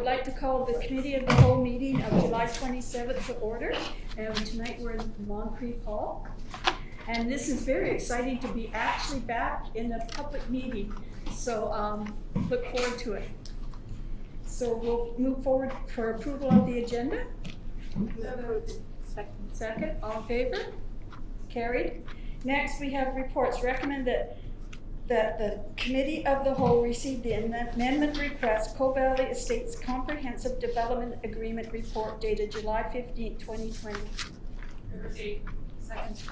would like to call the Committee of the Whole meeting of July 27th to order. And tonight we're in Moncrief Hall. And this is very exciting to be actually back in a public meeting. So look forward to it. So we'll move forward for approval of the agenda. Second, all in favor? Carried. Next we have reports. Recommend that the Committee of the Whole receive the amendment request, Coe Valley Estates Comprehensive Development Agreement Report dated July 15, 2020.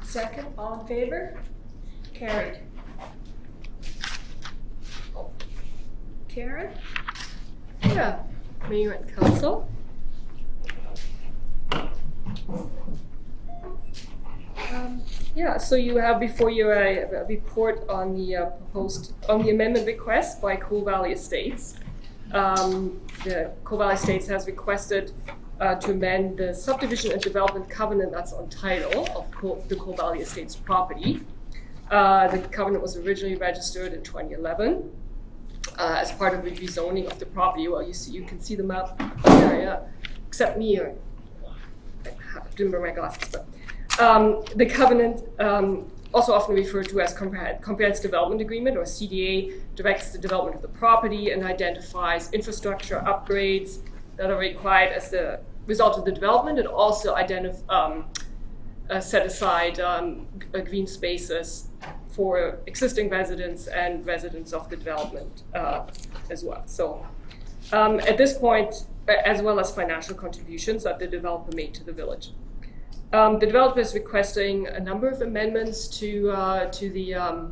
Second, all in favor? Carried. Karen? Yeah, Mayor and Council. So you have before you a report on the amendment request by Coe Valley Estates. The Coe Valley Estates has requested to amend the subdivision and development covenant that's on title of the Coe Valley Estates property. The covenant was originally registered in 2011 as part of the rezoning of the property. Well, you can see the map there, yeah. Except me, I didn't bring my glasses, but. The covenant, also often referred to as Comprehensive Development Agreement, or CDA, directs the development of the property and identifies infrastructure upgrades that are required as the result of the development, and also set aside green spaces for existing residents and residents of the development as well. So at this point, as well as financial contributions that the developer made to the village. The developer is requesting a number of amendments to the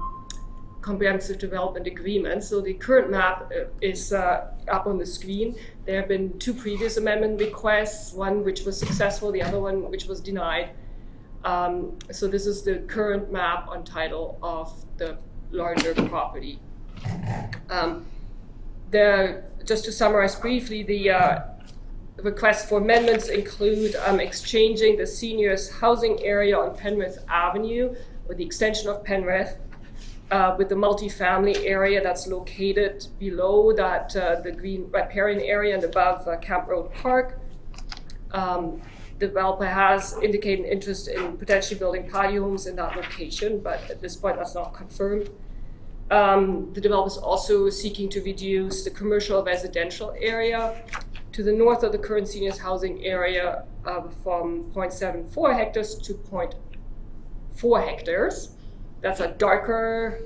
Comprehensive Development Agreement. So the current map is up on the screen. There have been two previous amendment requests, one which was successful, the other one which was denied. So this is the current map on title of the larger property. Just to summarize briefly, the requests for amendments include exchanging the seniors housing area on Penrith Avenue, or the extension of Penrith, with the multifamily area that's located below that, the green riparian area and above Camp Road Park. Developer has indicated an interest in potentially building patio homes in that location, but at this point that's not confirmed. The developer is also seeking to reduce the commercial residential area to the north of the current seniors housing area from 0.74 hectares to 0.4 hectares. That's a darker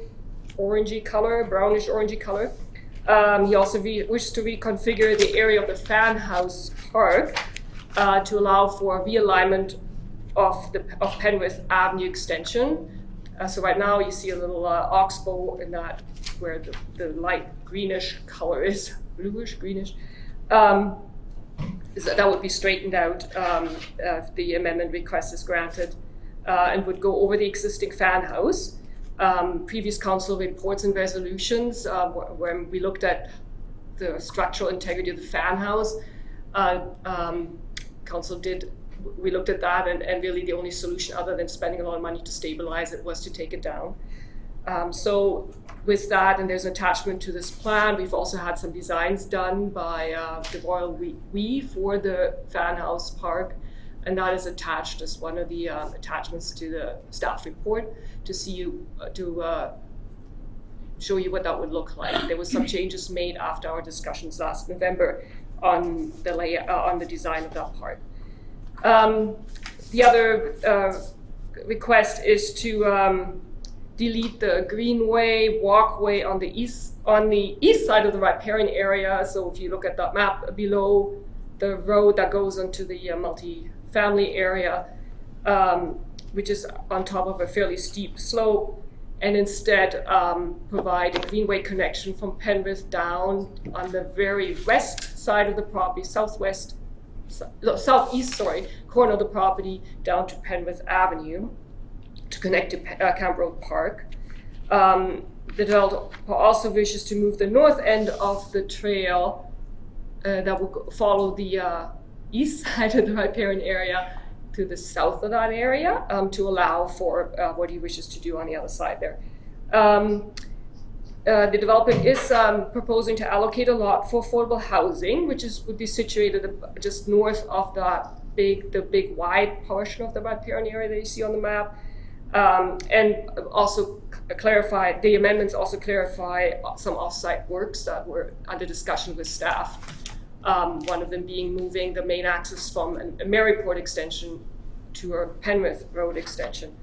orangey color, brownish orangey color. He also wishes to reconfigure the area of the Fan House Park to allow for realignment of Penrith Avenue extension. So right now you see a little oxbow in that where the light greenish color is, bluish, greenish. That would be straightened out if the amendment request is granted, and would go over the existing fan house. Previous council reports and resolutions, when we looked at the structural integrity of the fan house, we looked at that, and really the only solution other than spending a lot of money to stabilize it was to take it down. So with that, and there's an attachment to this plan, we've also had some designs done by the Royal We for the Fan House Park, and that is attached as one of the attachments to the staff report to show you what that would look like. There was some changes made after our discussions last November on the design of that park. The other request is to delete the greenway walkway on the east side of the riparian area. So if you look at that map below, the road that goes into the multi-family area, which is on top of a fairly steep slope, and instead provide a greenway connection from Penrith down on the very west side of the property, southeast corner of the property, down to Penrith Avenue to connect to Camp Road Park. The developer also wishes to move the north end of the trail that will follow the east side of the riparian area to the south of that area to allow for what he wishes to do on the other side there. the developer is proposing to allocate a lot for affordable housing, which would be situated just north of the big wide portion of the Mount Piran area that you see on the map. And also clarify, the amendments also clarify some off-site works that were under discussion with staff. One of them being moving the main access from a Maryport extension to a Penrith Road extension.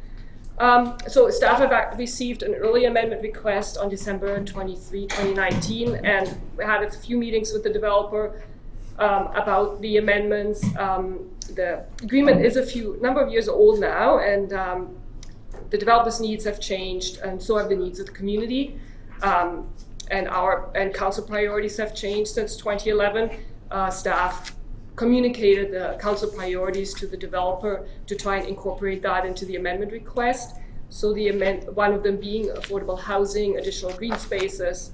So staff have received an early amendment request on December 23, 2019, and we had a few meetings with the developer about the amendments. The agreement is number of years old now, and the developer's needs have changed, and so have the needs of the community. And council priorities have changed since 2011. Staff communicated the council priorities to the developer to try and incorporate that into the amendment request. So one of them being affordable housing, additional green spaces,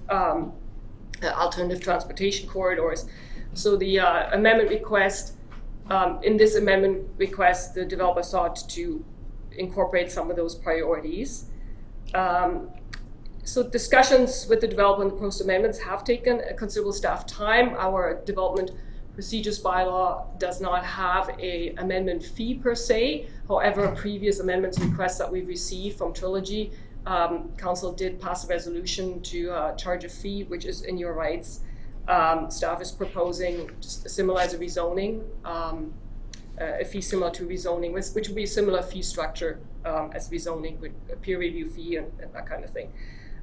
alternative transportation corridors. So the amendment request, in this amendment request, the developer sought to incorporate some of those priorities. So discussions with the developer on the proposed amendments have taken a considerable staff time. Our development procedures bylaw does not have an amendment fee per se. However, previous amendments requests that we've received from Trilogy, council did pass a resolution to charge a fee, which is in your rights. Staff is proposing just similar as a rezoning, a fee similar to rezoning, which would be a similar fee structure as rezoning with a peer review fee and that kind of thing.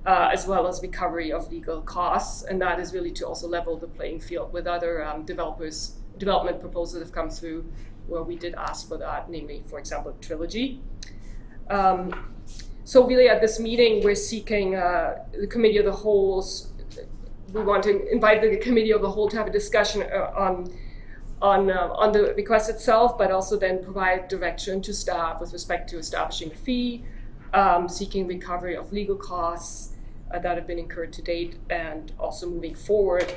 As well as recovery of legal costs, and that is really to also level the playing field with other development proposals that have come through where we did ask for that, namely, for example, Trilogy. So really at this meeting, we're seeking the Committee of the Whole's, we want to invite the Committee of the Whole to have a discussion on the request itself, but also then provide direction to staff with respect to establishing a fee, seeking recovery of legal costs that have been incurred to date, and also moving forward,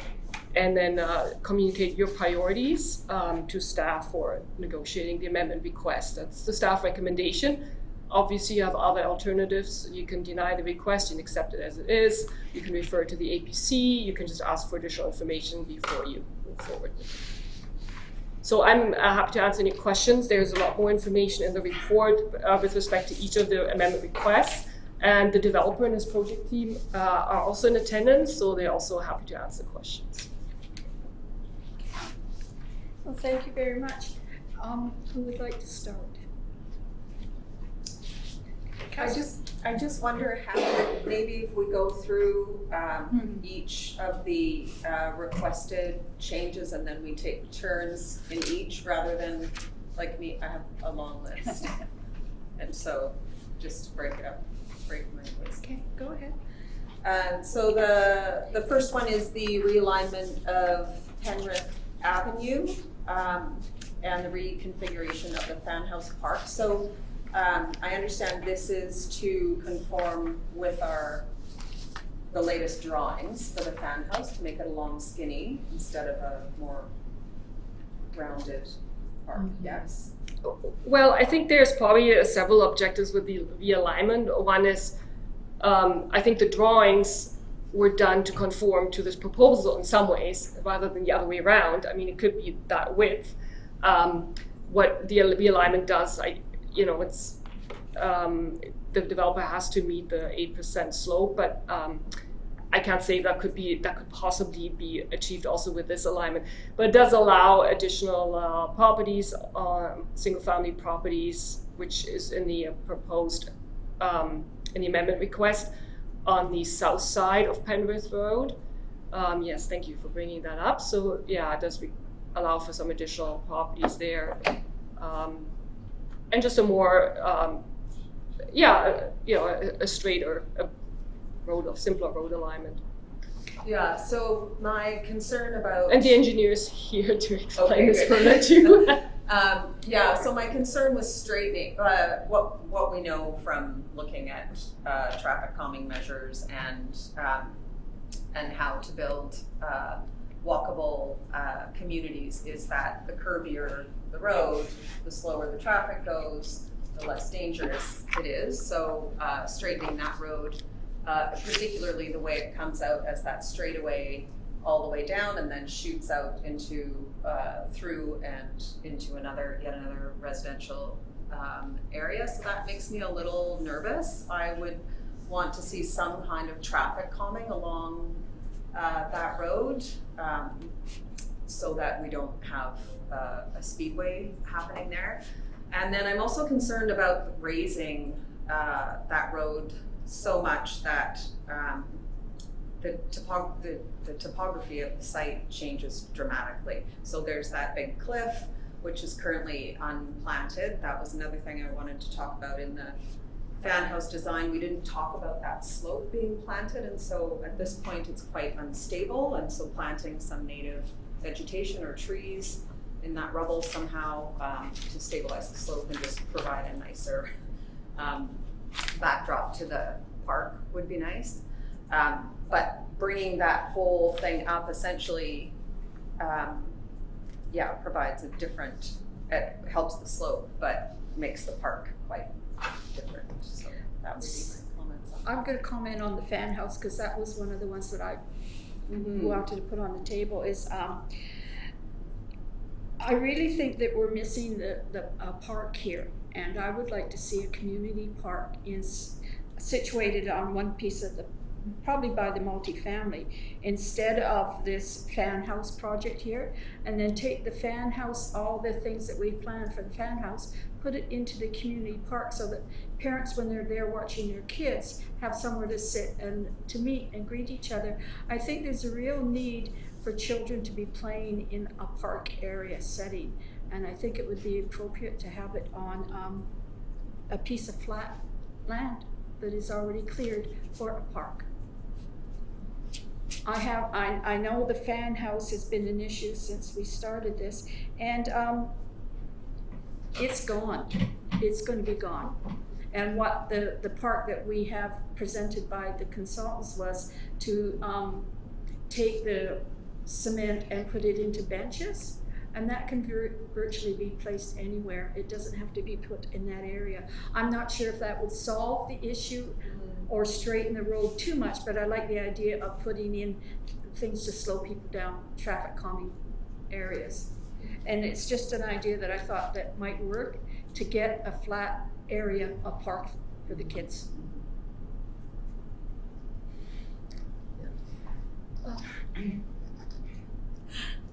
and then communicate your priorities to staff for negotiating the amendment request. That's the staff recommendation. Obviously, you have other alternatives. You can deny the request and accept it as it is. You can refer to the APC. You can just ask for additional information before you move forward. So I'm happy to answer any questions. There's a lot more information in the report with respect to each of the amendment requests. And the developer and his project team are also in attendance, so they're also happy to answer questions. Well, thank you very much. Who would like to start? I just wonder how, maybe if we go through each of the requested changes and then we take turns in each rather than, like me, I have a long list. And so just break it up, break my list. Okay, go ahead. So the first one is the realignment of Penrith Avenue and the reconfiguration of the Fan House Park. So I understand this is to conform with the latest drawings for the fan house to make it a long skinny instead of a more rounded park. Yes. Well, I think there's probably several objectives with the realignment. One is, I think the drawings were done to conform to this proposal in some ways, rather than the other way around. I mean, it could be that width. What the realignment does, it's the developer has to meet the 8% slope, but I can't say that could possibly be achieved also with this alignment. But it does allow additional properties, single-family properties, which is in the proposed in the amendment request on the south side of Penrith Road. Yes, thank you for bringing that up. So yeah, it does allow for some additional properties there, and just a more a straighter simpler road alignment. Yeah, so my concern about... And the engineer's here to explain this further too. So my concern was straightening, what we know from looking at traffic calming measures and how to build walkable communities is that the curvier the road, the slower the traffic goes, the less dangerous it is. So straightening that road particularly the way it comes out as that straightaway all the way down and then shoots out into through and into yet another residential area. So that makes me a little nervous. I would want to see some kind of traffic calming along that road, so that we don't have a speedway happening there. And then I'm also concerned about raising that road so much that the topography of the site changes dramatically. So there's that big cliff, which is currently unplanted. That was another thing I wanted to talk about in the fan house design. We didn't talk about that slope being planted, and so at this point it's quite unstable, and so planting some native vegetation or trees in that rubble somehow to stabilize the slope and just provide a nicer backdrop to the park would be nice. But bringing that whole thing up essentially provides a different, it helps the slope but makes the park quite different. So that would be my comments on that. I'm going to comment on the fan house because that was one of the ones that I wanted to put on the table. Is I really think that we're missing the park here, and I would like to see a community park situated on one piece of probably by the multifamily, instead of this fan house project here, and then take the fan house, all the things that we planned for the fan house, put it into the community park so that parents, when they're there watching their kids, have somewhere to sit and to meet and greet each other. I think there's a real need for children to be playing in a park area setting, and I think it would be appropriate to have it on a piece of flat land that is already cleared for a park. I know the fan house has been an issue since we started this, and it's gone. It's going to be gone. And what the park that we have presented by the consultants was to take the cement and put it into benches, and that can virtually be placed anywhere. It doesn't have to be put in that area. I'm not sure if that would solve the issue or straighten the road too much, but I like the idea of putting in things to slow people down, traffic calming areas. And it's just an idea that I thought that might work to get a flat area, a park for the kids.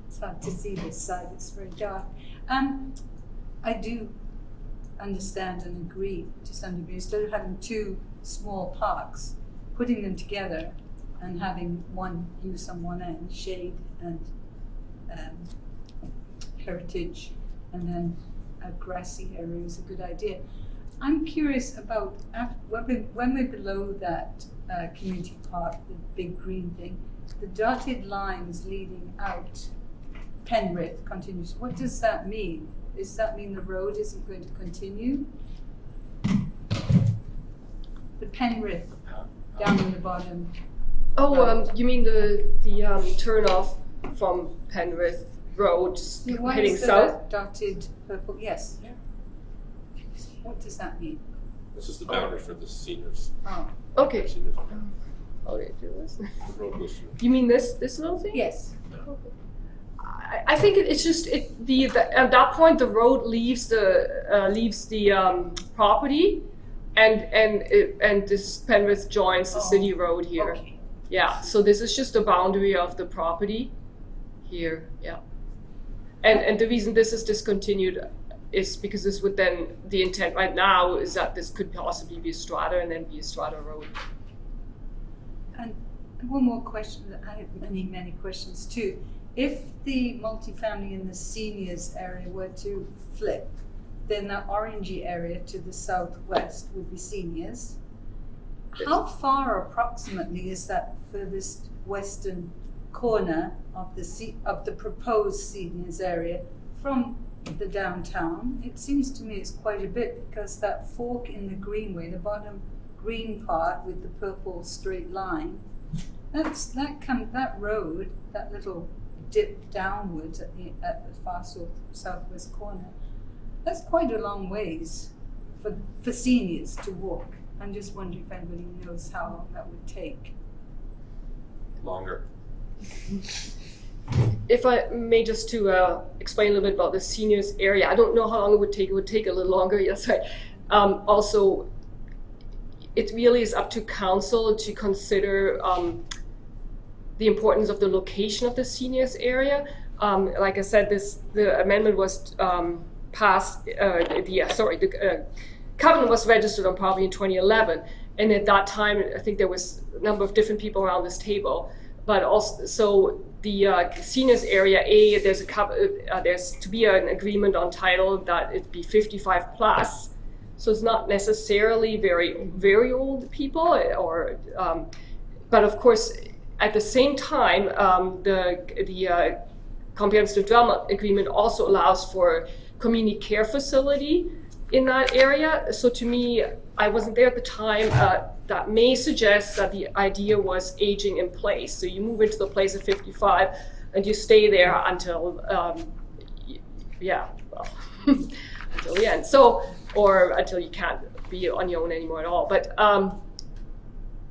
It's hard to see this side, it's very dark. I do understand and agree to some degree. Instead of having two small parks, putting them together and having one use on one end, shade and heritage, and then a grassy area is a good idea. I'm curious about when we're below that community park, the big green thing, the dotted lines leading out Penrith continues. What does that mean? Does that mean the road isn't going to continue? The Penrith down in the bottom. Oh, right. You mean the turn off from Penrith Road heading south? Dotted purple. Yes. Yeah. What does that mean? This is the boundary for the seniors. Oh. Okay. Seniors. How do you do this? The road goes through. You mean this little thing? Yes. Okay. I think it's just at that point the road leaves the property, and this Penrith joins the city road here. Okay. Yeah. So this is just the boundary of the property here. Yeah. And the reason this is discontinued is because this would then, the intent right now is that this could possibly be a strata and then be a strata road. And one more question, that I have many questions too. If the multifamily in the seniors area were to flip, then the orangey area to the southwest would be seniors. How far approximately is that furthest western corner of the proposed seniors area from the downtown? It seems to me it's quite a bit, because that fork in the greenway, the bottom green part with the purple straight line, that road, that little dip downwards at the far southwest corner, that's quite a long ways for seniors to walk. I'm just wondering if anybody knows how long that would take. Longer. If I may just to explain a little bit about the seniors area, I don't know how long it would take. It would take a little longer, yes. Also, it really is up to council to consider the importance of the location of the seniors area. Like I said, the amendment was passed. The covenant was registered on property in 2011, and at that time, I think there was a number of different people around this table. But also, so the seniors area, there's to be an agreement on title that it be 55 plus. So it's not necessarily very old people, but of course, at the same time, the comprehensive development agreement also allows for community care facility in that area. So to me, I wasn't there at the time. That may suggest that the idea was aging in place. So you move into the place at 55, and you stay there until until the end. So, or until you can't be on your own anymore at all. But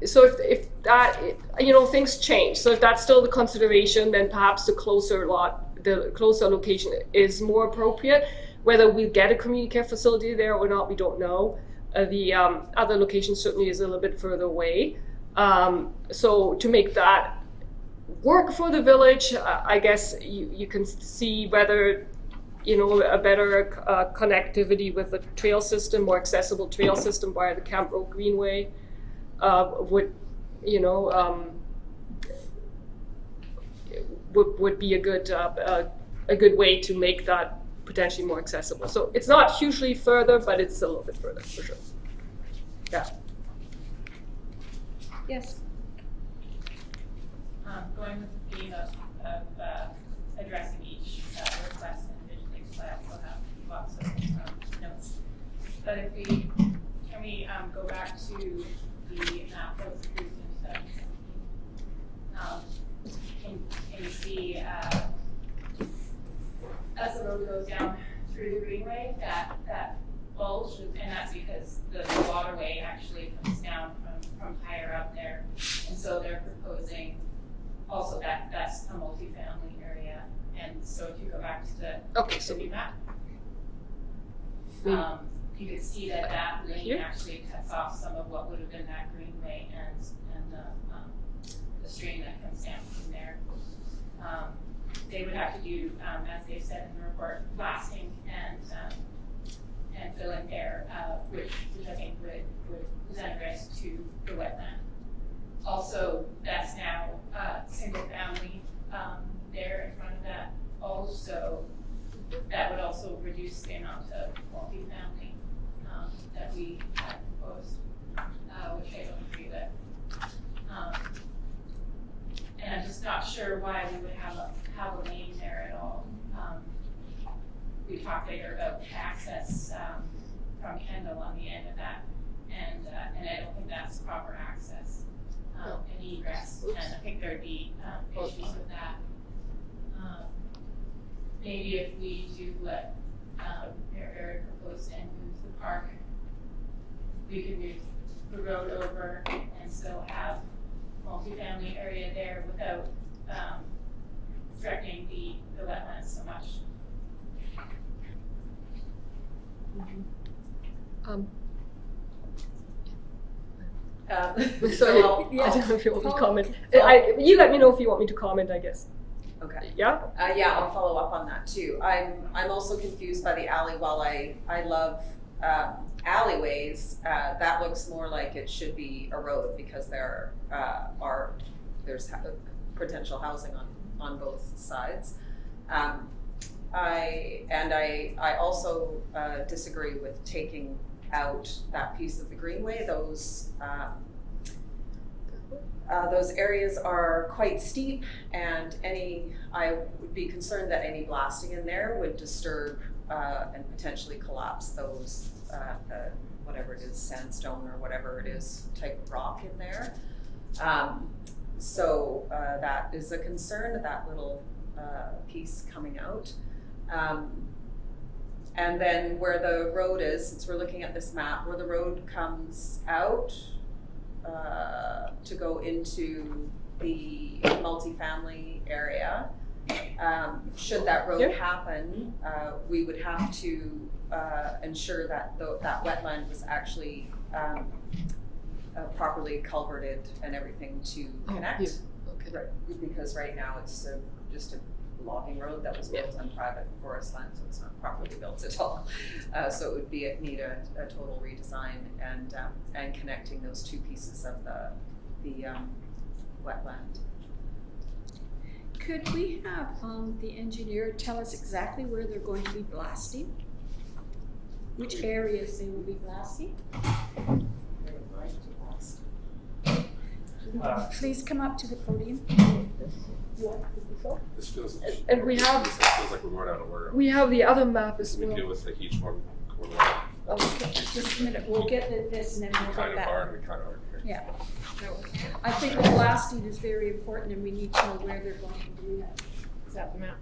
so if that, things change. So if that's still the consideration, then perhaps the closer location is more appropriate. Whether we get a community care facility there or not, we don't know. The other location certainly is a little bit further away. So to make that work for the village, I guess you can see whether a better connectivity with the trail system, more accessible trail system via the Camp Road Greenway would be a good way to make that potentially more accessible. So it's not hugely further, but it's a little bit further for sure. Yeah. Yes. Going with the theme of addressing each request individually, so I also have lots of notes. But can we go back to the map that was approved in 2017? Can you see as the road goes down through the greenway, that bulge, and that's because the waterway actually comes down from higher up there, and so they're proposing also that's a multifamily area. And so if you go back to the new map, you could see that lane actually cuts off some of what would have been that greenway and the stream that comes down from there. They would have to do, as they said in the report, blasting and filling there, which I think would present a risk to the wetland. Also, that's now single family there in front of that bulge, so that would also reduce the amount of multifamily that we had proposed, which I don't agree with. And I'm just not sure why we would have a lane there at all. We talked later about access from Kendall on the end of that, and I don't think that's proper access and egress, and I think there'd be issues with that. Maybe if we do what Eric proposed and move the park, we could move the road over and still have multifamily area there without threatening the wetlands so much. So I don't know if you want me to comment. You let me know if you want me to comment, I guess. Okay. Yeah? Yeah, I'll follow up on that too. I'm also confused by the alley. While I love alleyways, that looks more like it should be a road because there's potential housing on both sides. I also disagree with taking out that piece of the greenway. Those areas are quite steep, and I would be concerned that any blasting in there would disturb and potentially collapse those, whatever it is, sandstone or whatever it is, type of rock in there. So that is a concern, that little piece coming out. And then where the road is, since we're looking at this map, where the road comes out to go into the multifamily area, should that road happen, we would have to ensure that that wetland was actually properly culverted and everything to connect. Okay. Right, because right now it's just a logging road that was built on private forest land, so it's not properly built at all. So it would need a total redesign and connecting those two pieces of the wetland. Could we have the engineer tell us exactly where they're going to be blasting? Which areas they will be blasting? Please come up to the podium. This feels. And we have- This feels like we're going out of order. We have the other map as We well. deal with each one. Okay. Just a minute, we'll get this and then we'll Kind get of hard. that. We kind of are here. Yeah. I think the blasting is very important and we need to know where they're going to do that. Is that the map?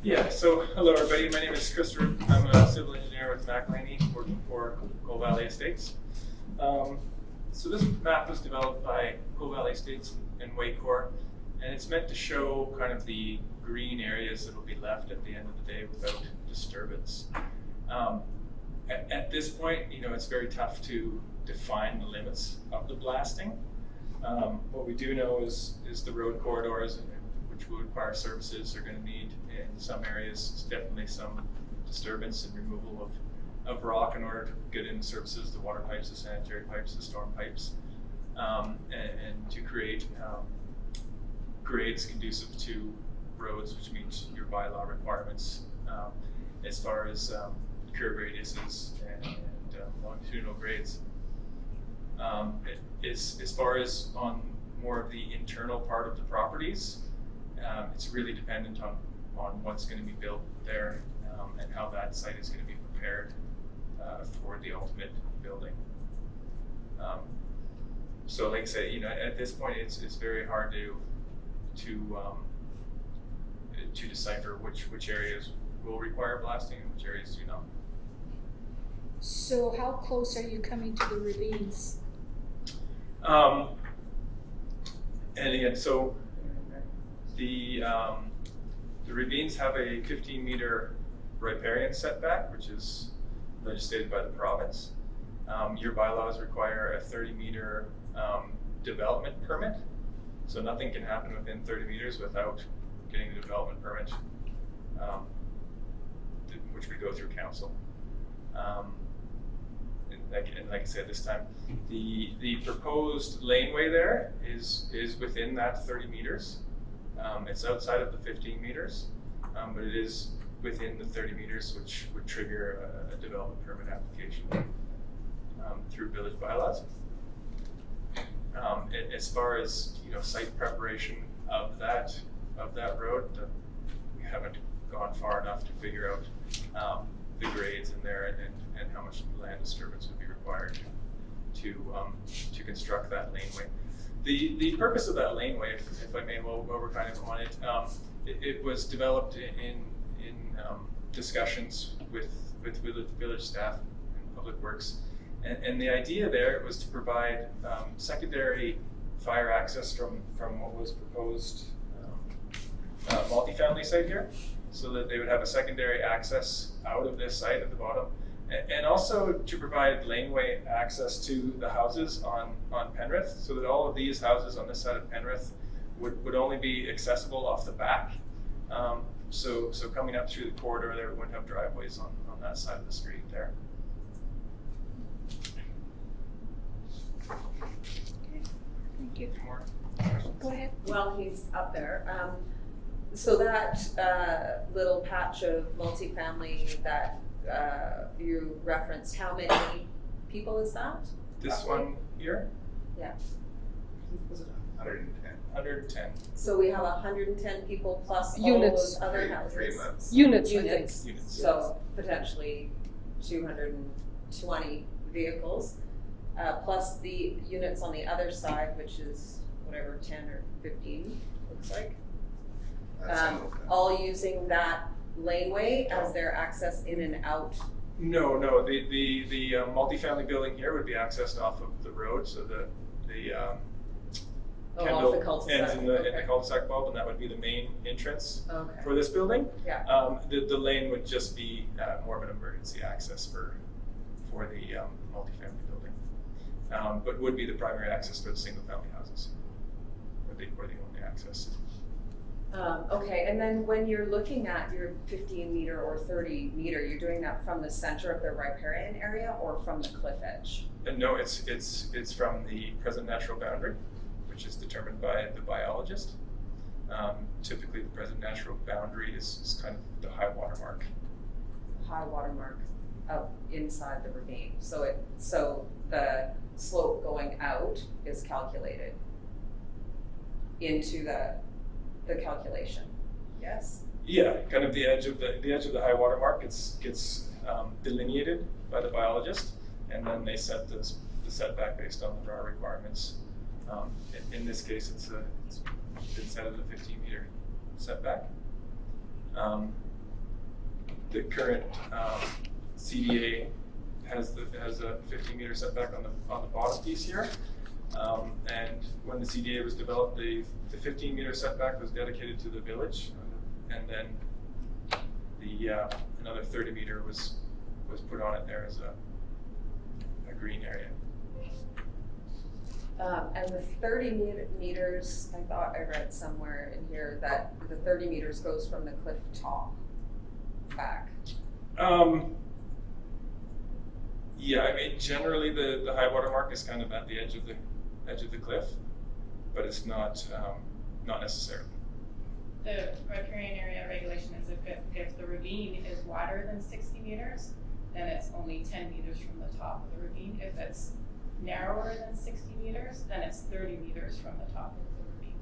Yeah, so hello everybody, my name is Christopher. I'm a civil engineer with McElhaney, working for Coal Valley Estates. So this map was developed by Coal Valley Estates and Watercourse, and it's meant to show kind of the green areas that will be left at the end of the day without disturbance. At this point, it's very tough to define the limits of the blasting. What we do know is the road corridors, which will require services, are going to need in some areas definitely some disturbance and removal of rock in order to get in the services, the water pipes, the sanitary pipes, the storm pipes, and to create grades conducive to roads which meet your bylaw requirements as far as curve radiuses and longitudinal grades. As far as on more of the internal part of the properties, it's really dependent on what's going to be built there and how that site is going to be prepared for the ultimate building. So like I said, at this point it's very hard to decipher which areas will require blasting and which areas do not. So how close are you coming to the ravines? And again, so the ravines have a 15-meter riparian setback, which is legislated by the province. Your bylaws require a 30-meter development permit, so nothing can happen within 30 meters without getting the development permit, which would go through council. And like I said, this time, the proposed laneway there is within that 30 meters. It's outside of the 15 meters, but it is within the 30 meters, which would trigger a development permit application through village bylaws. As far as site preparation of that road, we haven't gone far enough to figure out the grades in there and how much land disturbance would be required to construct that laneway. The purpose of that laneway, if I may, while we're kind of on it, it was developed in discussions with village staff and public works, and the idea there was to provide secondary fire access from what was proposed multifamily site here, so that they would have a secondary access out of this site at the bottom, and also to provide laneway access to the houses on Penrith, so that all of these houses on this side of Penrith would only be accessible off the back. So coming up through the corridor there, we wouldn't have driveways on that side of the street there. Okay, thank you. More Go ahead. Well, he's up there. So that little patch of multifamily that you referenced, how many people is that? This one here, Yeah. Was it 110? 110 So we have 110 people plus all Units. those other houses. Three months. Units, I think. Units. units. So potentially 220 vehicles, plus the units on the other side, which is whatever, 10 or 15, looks like. That's single family. All using that laneway as their access in and out? No, the multifamily building here would be accessed off of the road, so the Oh, Kendall off the cul-de-sac. ends in the Okay. cul-de-sac bulb, and that would be the main entrance Okay. for this building. Yeah. The lane would just be more of an emergency access for the multifamily building, but would be the primary access for the single-family houses, or the only access. Okay, and then when you're looking at your 15 meter or 30 meter, you're doing that from the center of the riparian area or from the cliff edge? And no, it's from the present natural boundary, which is determined by the biologist. Typically, the present natural boundary is kind of the high water mark. High water mark up inside the ravine. So the slope going out is calculated into the calculation. Yes? Yeah, kind of the edge of the high water mark gets delineated by the biologist, and then they set the setback based on the raw requirements. In this case, it's been set at a 15-meter setback. The current CDA has a 15-meter setback on the bottom piece here. And when the CDA was developed, the 15-meter setback was dedicated to the village, and then another 30-meter was put on it there as a green area. And the 30 meters, I thought I read somewhere in here that the 30 meters goes from the cliff top back. Yeah, I mean, generally the high water mark is kind of at the edge of the cliff, but it's not necessarily. The riparian area regulation is if the ravine is wider than 60 meters, then it's only 10 meters from the top of the ravine. If it's narrower than 60 meters, then it's 30 meters from the top of the ravine.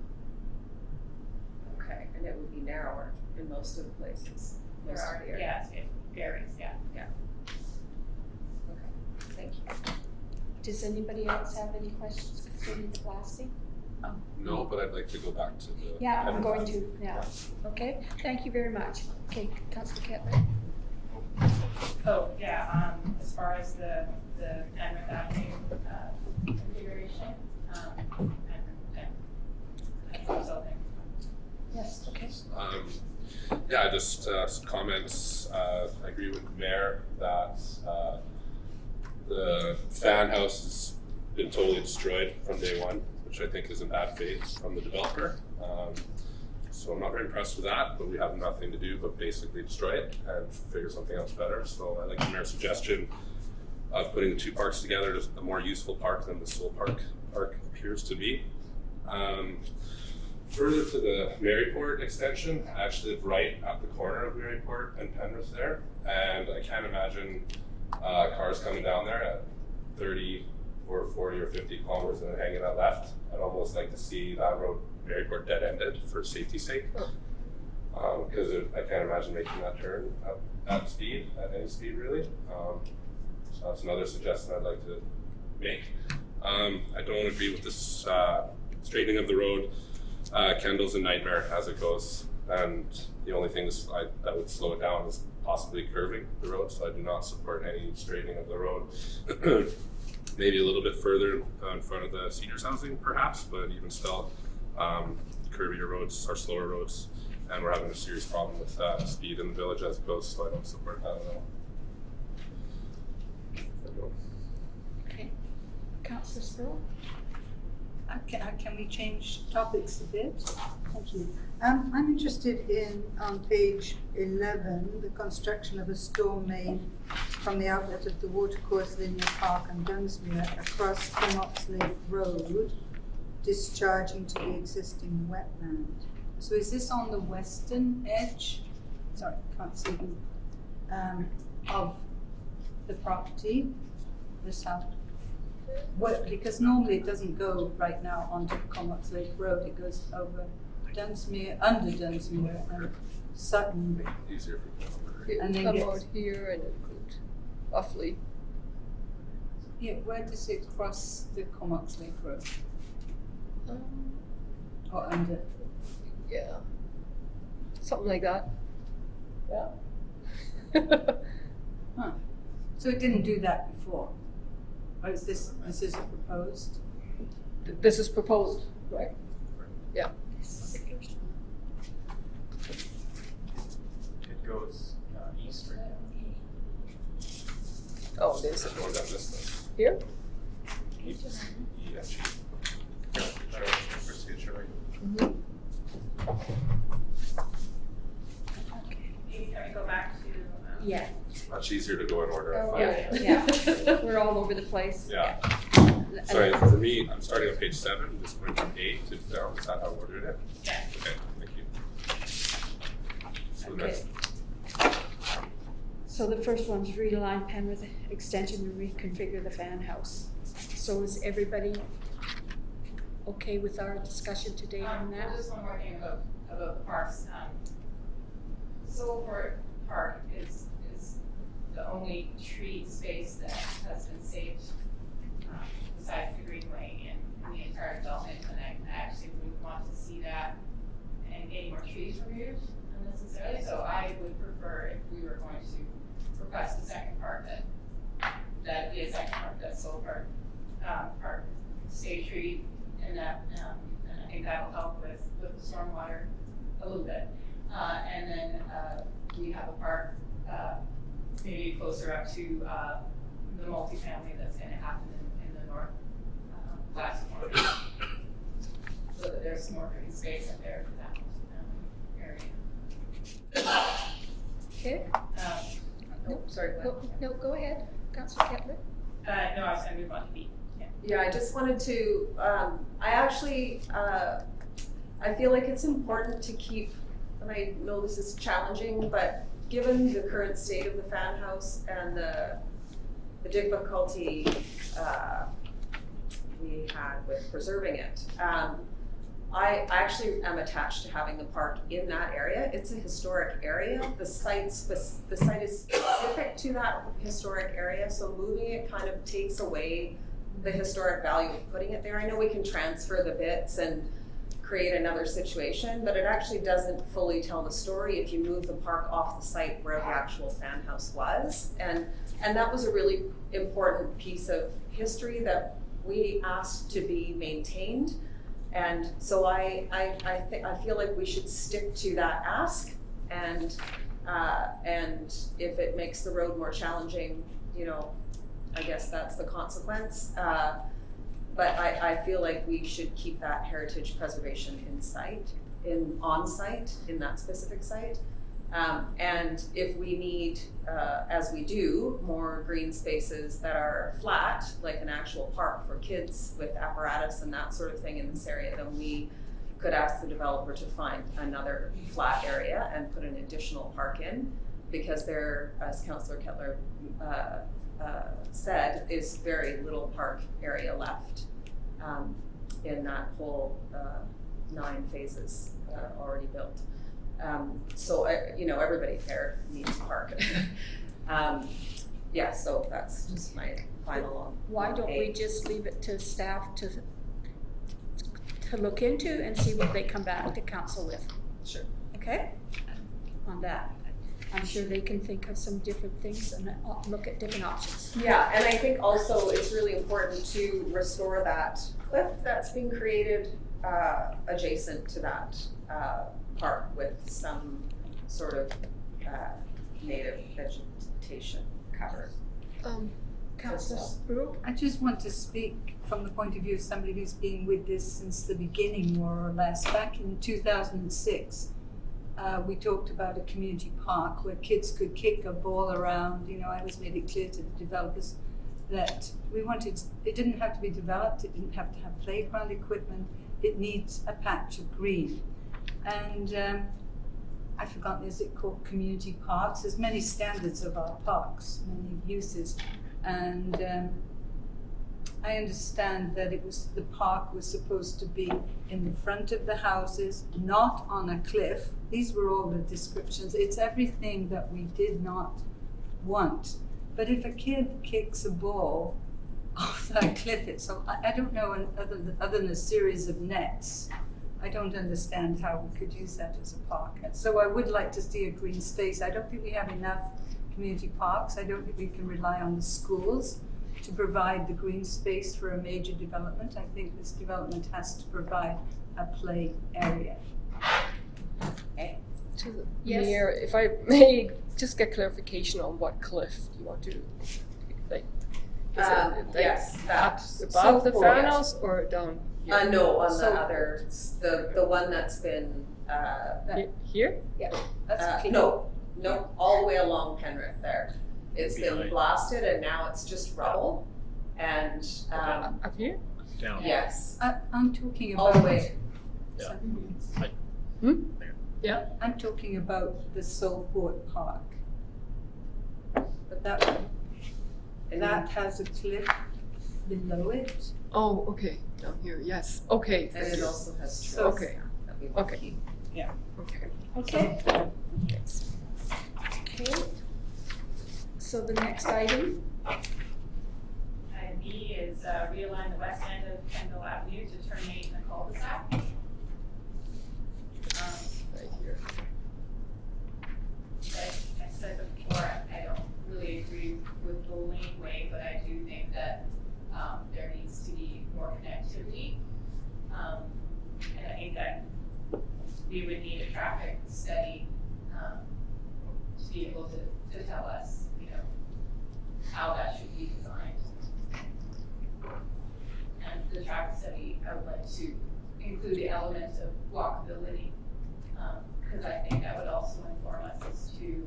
Okay, and it would be narrower in most of the places. Most of the area. Yeah, it varies, yeah. Okay, thank you. Does anybody else have any questions concerning the blasting? No, but I'd like to go back to the. Yeah, I'm going to now. Okay, thank you very much. Okay, Councilor Kettler. Oh, yeah, as far as the Penrith Avenue configuration, and resulting. Yes, okay. Yeah, just some comments. I agree with the mayor that the fan house has been totally destroyed from day one, which I think is in bad faith from the developer. So I'm not very impressed with that, but we have nothing to do but basically destroy it and figure something else better. So I like the mayor's suggestion of putting the two parks together as a more useful park than the Soul Park appears to be. Further to the Maryport extension, I actually live right at the corner of Maryport and Penrith there, and I can't imagine cars coming down there at 30 or 40 or 50 kilometers and then hanging out left. I'd almost like to see that road Maryport dead-ended for safety's sake, because I can't imagine making that turn at any speed really. So that's another suggestion I'd like to make. I don't agree with this straightening of the road. Kendall's a nightmare as it goes, and the only thing that would slow it down is possibly curving the road, so I do not support any straightening of the road. Maybe a little bit further in front of the seniors housing perhaps, but even still, curvier roads are slower roads, and we're having a serious problem with speed in the village as it goes, so I don't support that at all. Okay. Councilor Searle? Can we change topics a bit? Thank you. I'm interested in, on page 11, the construction of a storm main from the outlet of the Watercourse Linear Park and Gunsmere across Comox Lake Road, discharging to the existing wetland. So is this on the western edge? Sorry, can't see them. Of the property, the south. Because normally it doesn't go right now onto Comox Lake Road, it goes over Dunsmere, under Dunsmere and Sutton. Easier for people. It And would then come gets- out here and it could roughly. Yeah, where does it cross the Comox Lake Road? Or under? Yeah, something like that. Huh. So it didn't do that before? Or is this is proposed? This is proposed, right? Yeah. It goes east right now. Oh, there's Going down this list. here? E, F, G. First page, right? Maybe can we go back to, Yeah, Much easier to go in order. I find. yeah, we're all over the place. Yeah. Sorry, for me, I'm starting on page 7, just going from A to down. Is that how we're doing it? Yeah. Okay, thank you. So Okay. next, So the first one's realign Penrith extension and reconfigure the fan house. So is everybody okay with our discussion today on that? Just one more thing about the parks. Silverport Park is the only tree space that has been saved besides the greenway in the entire development, and I actually would want to see that and any more trees removed unnecessarily. So I would prefer if we were going to request a second park that be a second park that's Silverport Park stay tree, and that and I think that will help with the stormwater a little bit. And then we have a park maybe closer up to the multifamily that's going to happen in the north west corner, so that there's some more green space up there for that multifamily area. Okay, Sorry, no, go ahead, Councillor Kettler. no, I was going to move on to B. Yeah, I just wanted to, I feel like it's important to keep, and I know this is challenging, but given the current state of the fan house and the difficulty we had with preserving it, I actually am attached to having the park in that area. It's a historic area. The site is specific to that historic area, so moving it kind of takes away the historic value of putting it there. I know we can transfer the bits and create another situation, but it actually doesn't fully tell the story if you move the park off the site where the actual fan house was. And that was a really important piece of history that we asked to be maintained. And so I feel like we should stick to that ask, and if it makes the road more challenging, you know, I guess that's the consequence. But I feel like we should keep that heritage preservation on site in that specific site. And if we need, as we do, more green spaces that are flat, like an actual park for kids with apparatus and that sort of thing in this area, then we could ask the developer to find another flat area and put an additional park in, because there, as Councillor Kettler said, is very little park area left in that whole 9 phases already built. So everybody there needs a park. Yeah, so that's just my final on. Why don't we just leave it to staff to look into and see what they come back to council with? Sure. Okay? On that. I'm sure they can think of some different things and look at different options. Yeah, and I think also it's really important to restore that cliff that's being created adjacent to that park with some sort of native vegetation cover. Councillor Brooke? I just want to speak from the point of view of somebody who's been with this since the beginning, more or less. Back in 2006, we talked about a community park where kids could kick a ball around. You know, I always made it clear to the developers that it didn't have to be developed, it didn't have to have playground equipment, it needs a patch of green. And I've forgotten, is it called community parks? There's many standards of our parks, many uses. And I understand that the park was supposed to be in the front of the houses, not on a cliff. These were all the descriptions. It's everything that we did not want. But if a kid kicks a ball off that cliff, I don't know, other than a series of nets, I don't understand how we could use that as a park. And so I would like to see a green space. I don't think we have enough community parks. I don't think we can rely on the schools to provide the green space for a major development. I think this development has to provide a play area. To the Yes. Mayor, if I may just get clarification on what cliff you want to, like, is it like Yes, that. above the So- fan house or down here? No, on So- the other, the one that's been, Here? That's key. no, all the way along Penrith there. It's been Behind. blasted and now it's just rubble. And, Up here? Down. yes, I'm talking all about. the way. Yeah. I'm talking about the Saltport Park. But that has a cliff below it. Oh, okay, down here, yes, okay. And thank it you. also has So- trails Okay. that we want to Okay. keep. Okay, Okay, thanks. okay. So the next item, Item B is realign the west end of Kendall Avenue to terminate in the cul-de-sac. Right here. Like I said before, I don't really agree with the laneway, but I do think that there needs to be more connectivity. And I think that we would need a traffic study to be able to tell us, how that should be designed. And the traffic study, I would like to include the element of walkability, because I think that would also inform us as to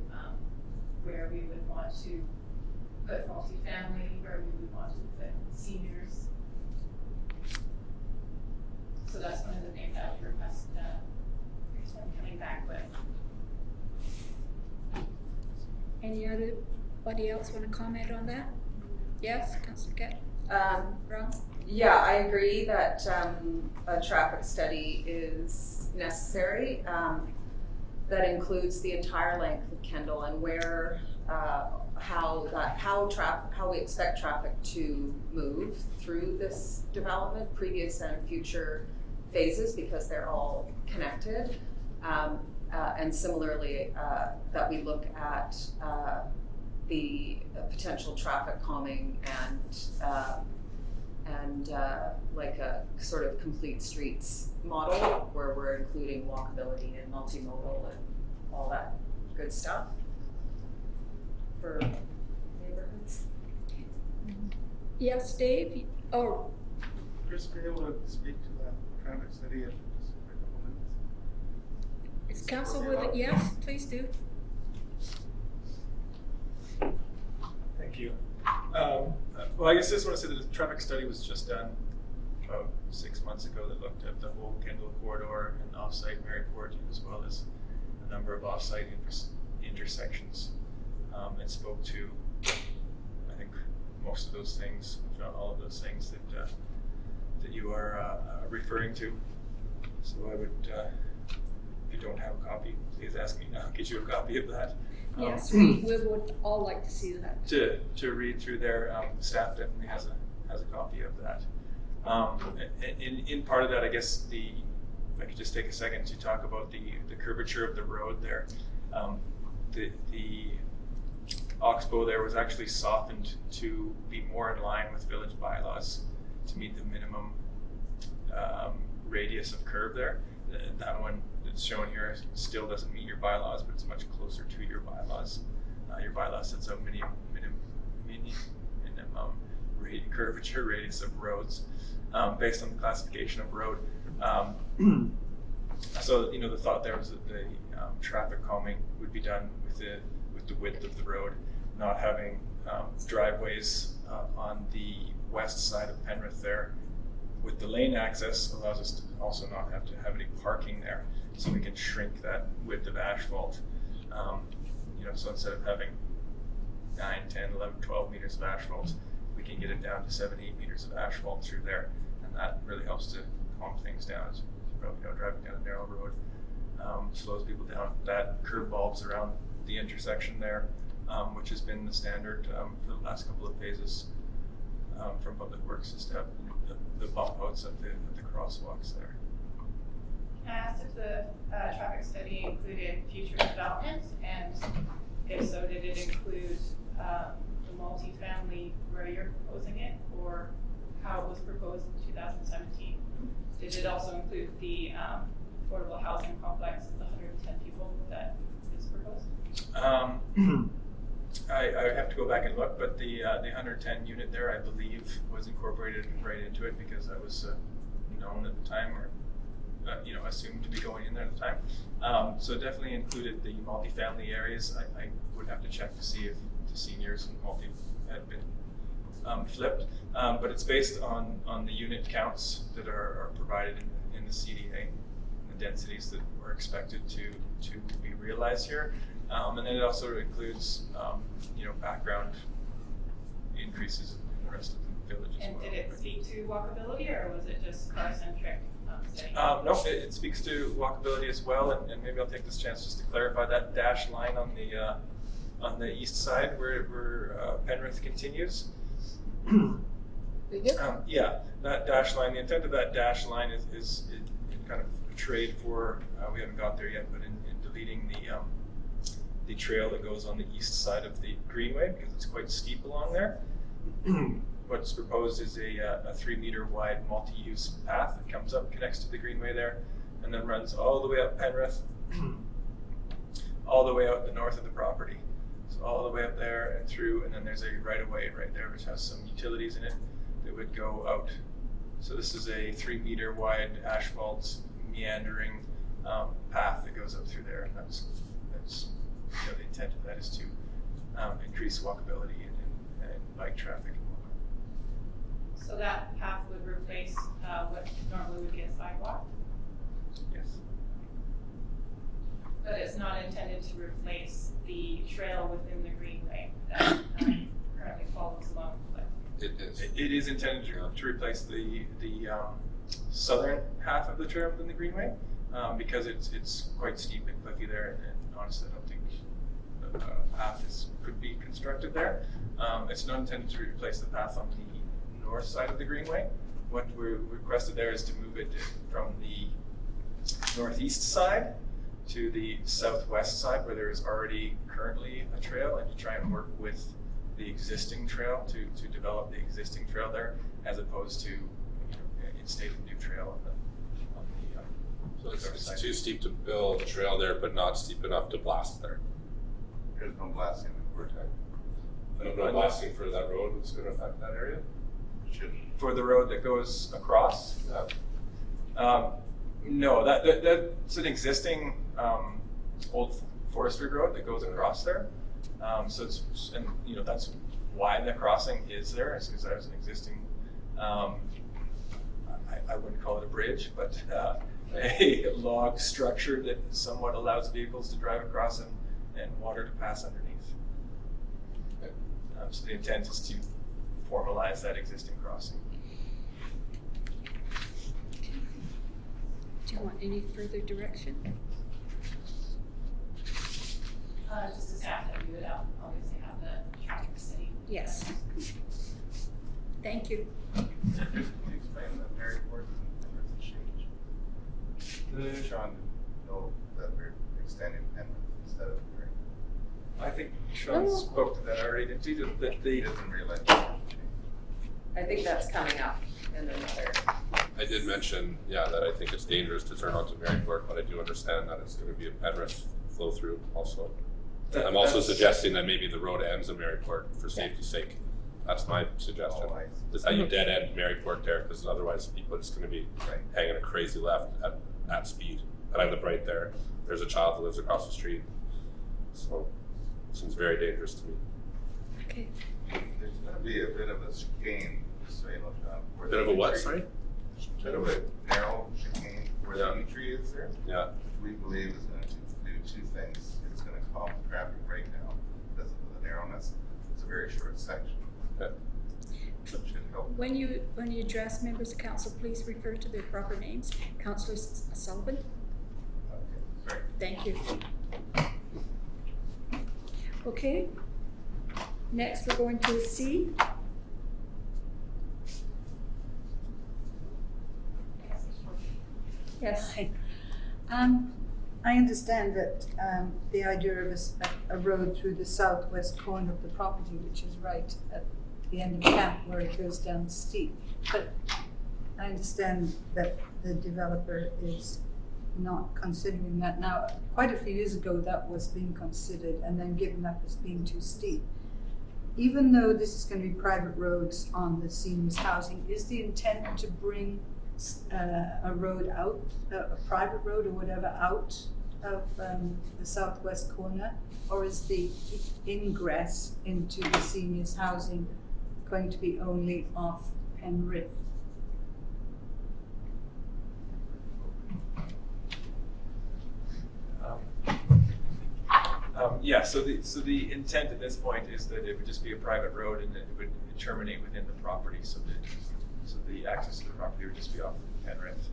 where we would want to put multifamily, where we would want to put seniors. So that's one of the things I would request coming back with. anybody else want to comment on that? Yes, Councillor Kett? Brown? Yeah, I agree that a traffic study is necessary. That includes the entire length of Kendall and where, how we expect traffic to move through this development, previous and future phases, because they're all connected. And similarly, that we look at the potential traffic calming and like a sort of complete streets model where we're including walkability and multimodal and all that good stuff for neighborhoods. Yes, Dave? Oh, Chris, be able to speak to that traffic study in just a couple minutes? is council with it? Yes, please do. Thank you. Well, I guess I just want to say that the traffic study was just done about 6 months ago that looked at the whole Kendall corridor and off-site Maryport, as well as a number of off-site intersections. And spoke to, I think, most of those things, if not all of those things that you are referring to. So I would, if you don't have a copy, please ask me, and I'll get you a copy of that. Yes, we would all like to see that. To read through there, staff definitely has a copy of that. In part of that, I guess if I could just take a second to talk about the curvature of the road there. The oxbow there was actually softened to be more in line with village bylaws to meet the minimum radius of curve there. That one that's shown here still doesn't meet your bylaws, but it's much closer to your bylaws. Your bylaw sets out minimum curvature radius of roads based on the classification of road. So the thought there was that the traffic calming would be done with the width of the road, not having driveways on the west side of Penrith there. With the lane access allows us to also not have to have any parking there, so we can shrink that width of asphalt. So instead of having 9, 10, 11, 12 meters of asphalt, we can get it down to 7, 8 meters of asphalt through there, and that really helps to calm things down. As you probably know, driving down a narrow road slows people down. That curb bulbs around the intersection there, which has been the standard for the last couple of phases from Public Works, is to have the bump outs at the crosswalks there. I asked if the traffic study included future development, and if so, did it include the multifamily where you're proposing it, or how it was proposed in 2017? Did it also include the affordable housing complex with the 110 people that is proposed? I have to go back and look, but the 110 unit there, I believe, was incorporated right into it because that was known at the time, or assumed to be going in there at the time. So it definitely included the multifamily areas. I would have to check to see if the seniors and multi had been flipped, but it's based on the unit counts that are provided in the CDA, the densities that were expected to be realized here. And then it also includes, background increases in the rest of the village as And well. did it speak to walkability, or was it just car-centric study? No, it speaks to walkability as well, and maybe I'll take this chance just to clarify that dashed line on the east side where Penrith continues. Yeah, that dash line. The intent of that dash line is kind of a trade for. We haven't got there yet, but in deleting the trail that goes on the east side of the greenway because it's quite steep along there. What's proposed is a 3-meter wide multi-use path that comes up, connects to the greenway there, and then runs all the way up Penrith, all the way out the north of the property. So all the way up there and through, and then there's a right-of-way right there which has some utilities in it that would go out. So this is a 3-meter wide asphalt meandering path that goes up through there, and that's the intent of that is to increase walkability and bike traffic. So that path would replace what normally would be a sidewalk, Yes. but it's not intended to replace the trail within the greenway that currently follows along the cliff. It is. It is intended to replace the southern half of the trail within the greenway because it's quite steep and cliffy there, and honestly, I don't think the path could be constructed there. It's not intended to replace the path on the north side of the greenway. What we requested there is to move it from the northeast side to the southwest side where there is already currently a trail, and to try and work with the existing trail to develop the existing trail there, as opposed to instate a new trail on the So north it's side. too steep to build a trail there, but not steep enough to blast there. There's no blasting. No blasting for that road is going to affect that area. For the road that goes across? No, that's an existing old forestry road that goes across there. So it's, and that's why the crossing is there, is because there's an existing, I wouldn't call it a bridge, but a log structure that somewhat allows vehicles to drive across and water to pass underneath. So the intent is to formalize that existing crossing. Do you want any further direction? Just a staff that we would obviously have the traffic study. Yes. Thank you. Can you explain the Maryport and Penrith change? Sean know that we're extending Penrith instead of Maryport. I think Sean spoke to that already, didn't he? That He the doesn't realize that change. I think that's coming up in another. I did mention, that I think it's dangerous to turn onto Maryport, but I do understand that it's going to be a Penrith flow through also. I'm also suggesting that maybe the road ends in Maryport for safety's sake. That's my suggestion. Oh, I see. Is that you dead end Maryport there, because otherwise people are just going to be hanging a crazy left at speed. And I live right there. There's a child that lives across the street. So it seems very dangerous to me. Okay. There's going to be a bit of a chicane, just so you know, John. where Bit the of a what, tree- sorry? Bit of a narrow chicane where Yeah. the U tree is there. Yeah. Which we believe is going to do two things. It's going to calm the traffic right now because of the narrowness. It's a very short section. Okay. That should help. When you address members of council, please refer to their proper names. Councillor Sullivan, Okay, sorry. thank you. Okay. Next, we're going to C. Yes. I understand that the idea of a road through the southwest corner of the property, which is right at the end of camp where it goes down steep. But I understand that the developer is not considering that now. Quite a few years ago, that was being considered and then given up as being too steep. Even though this is going to be private roads on the seniors' housing, is the intent to bring a road out, a private road or whatever, out of the southwest corner? Or is the ingress into the seniors' housing going to be only off Penrith? Yeah, so the intent at this point is that it would just be a private road and that it would terminate within the property, so the access to the property would just be off Penrith.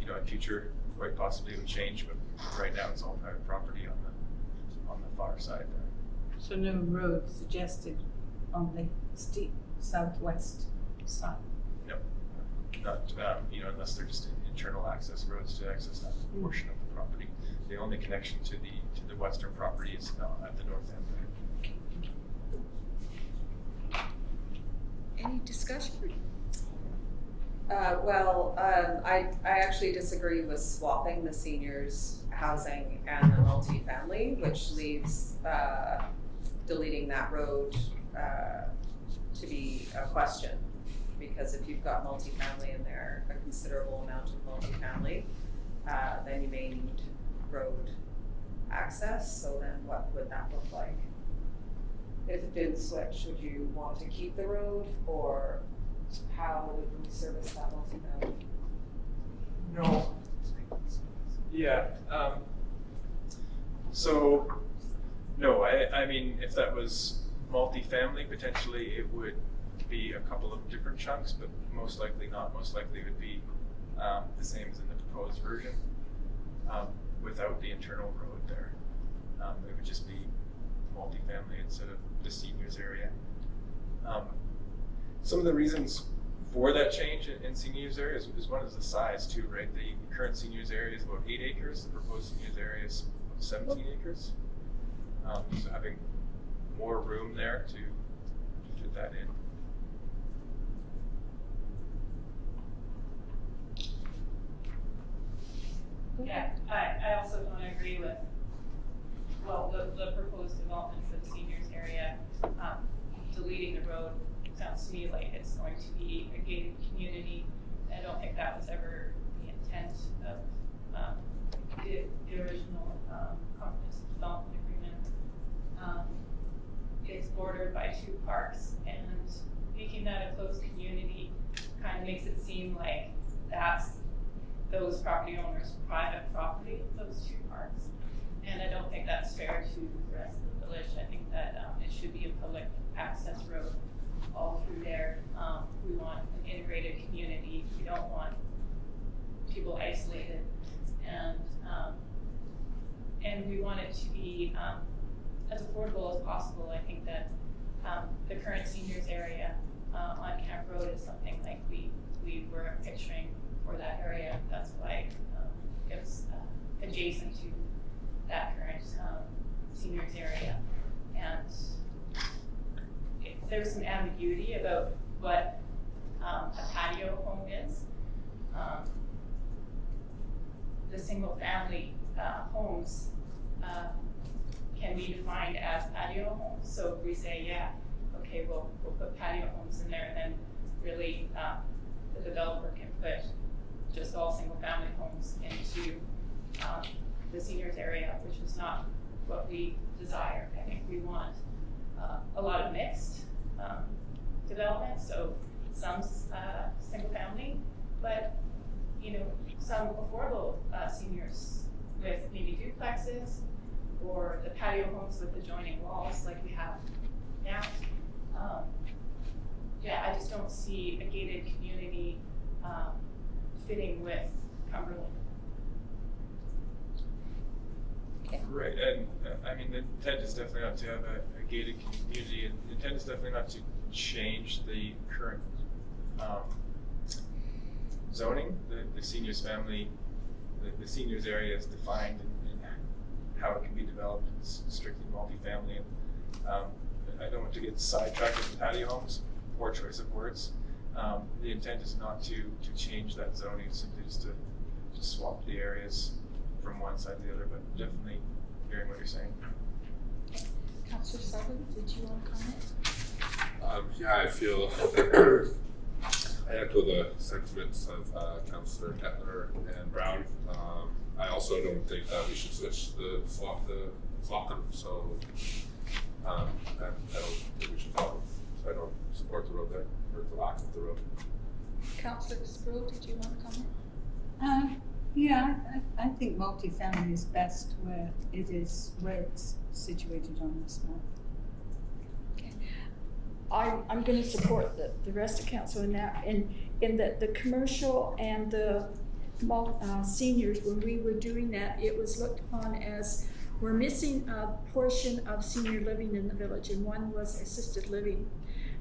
In future, quite possibly it would change, but right now it's all private property on the far side there. So no road suggested on the steep southwest side? No, not, unless they're just internal access roads to access that portion of the property. The only connection to the western property is at the north end there. Any discussion? I actually disagree with swapping the seniors housing and the multifamily, which leaves deleting that road to be a question. Because if you've got multifamily in there, a considerable amount of multifamily, then you may need road access. So then what would that look like? If it did switch, would you want to keep the road, or how would we service that multifamily? No. Yeah. So, no, I mean, if that was multifamily, potentially it would be a couple of different chunks, but most likely not. Most likely it would be the same as in the proposed version, without the internal road there. It would just be multifamily instead of the seniors area. Some of the reasons for that change in seniors area is one is the size too, right? The current seniors area is about 8 acres. The proposed seniors area is about 17 acres. So having more room there to fit that in. Yeah, I also don't agree with, the proposed development for the seniors area. Deleting the road sounds to me like it's going to be a gated community. I don't think that was ever the intent of the original comprehensive development agreement. It's bordered by 2 parks, and making that a closed community kind of makes it seem like that's those property owners' private property, those 2 parks. And I don't think that's fair to the rest of the village. I think that it should be a public access road all through there. We want an integrated community. We don't want people isolated. And we want it to be as affordable as possible. I think that the current seniors area on Camp Road is something like we were picturing for that area. That's why it's adjacent to that current seniors area. And there's some ambiguity about what a patio home is. The single family homes can be defined as patio homes. So if we say, yeah, okay, we'll put patio homes in there, and then really the developer can put just all single family homes into the seniors area, which is not what we desire. I think we want a lot of mixed development, so some single family, but some affordable seniors with maybe duplexes or the patio homes with adjoining walls like we have now. I just don't see a gated community fitting with Cumberland. Right, and I mean, the intent is definitely not to have a gated community, and the intent is definitely not to change the current zoning. The seniors family the seniors area is defined and how it can be developed. It's strictly multifamily. And I don't want to get sidetracked with the patio homes. Poor choice of words. The intent is not to change that zoning, simply just to swap the areas from one side to the other, but definitely hearing what you're saying. Councillor Sullivan, did you want to comment? Yeah, I feel I echo the sentiments of Councillor Kettler and Brown. I also don't think that we should swap them. So I don't think we should follow. So I don't support the road there, or the lack of the road. Councillor Sproul, did you want to comment? Yeah, I think multifamily is best where it's situated on this map. I'm going to support the rest of council in that, in that the commercial and the seniors, when we were doing that, it was looked upon as we're missing a portion of senior living in the village, and one was assisted living.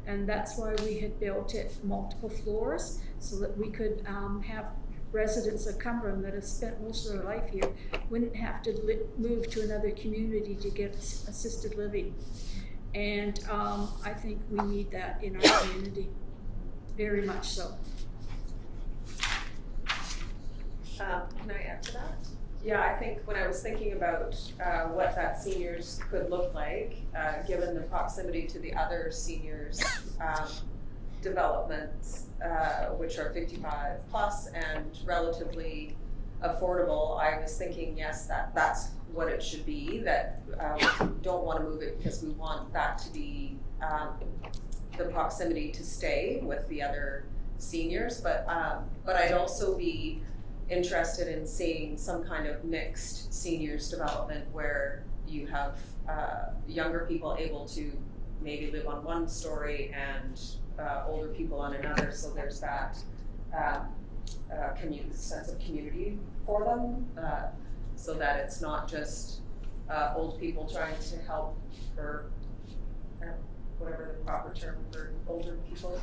And that's why we had built it multiple floors, so that we could have residents of Cumberland that have spent most of their life here wouldn't have to move to another community to get assisted living. And I think we need that in our community, very much so. Can I add to that? Yeah, I think when I was thinking about what that seniors could look like, given the proximity to the other seniors developments, which are 55 plus and relatively affordable, I was thinking, yes, that's what it should be, that we don't want to move it because we want that to be the proximity to stay with the other seniors, but I'd also be interested in seeing some kind of mixed seniors development where you have younger people able to maybe live on one story and older people on another, so there's that sense of community for them, so that it's not just old people trying to help, or whatever the proper term for older people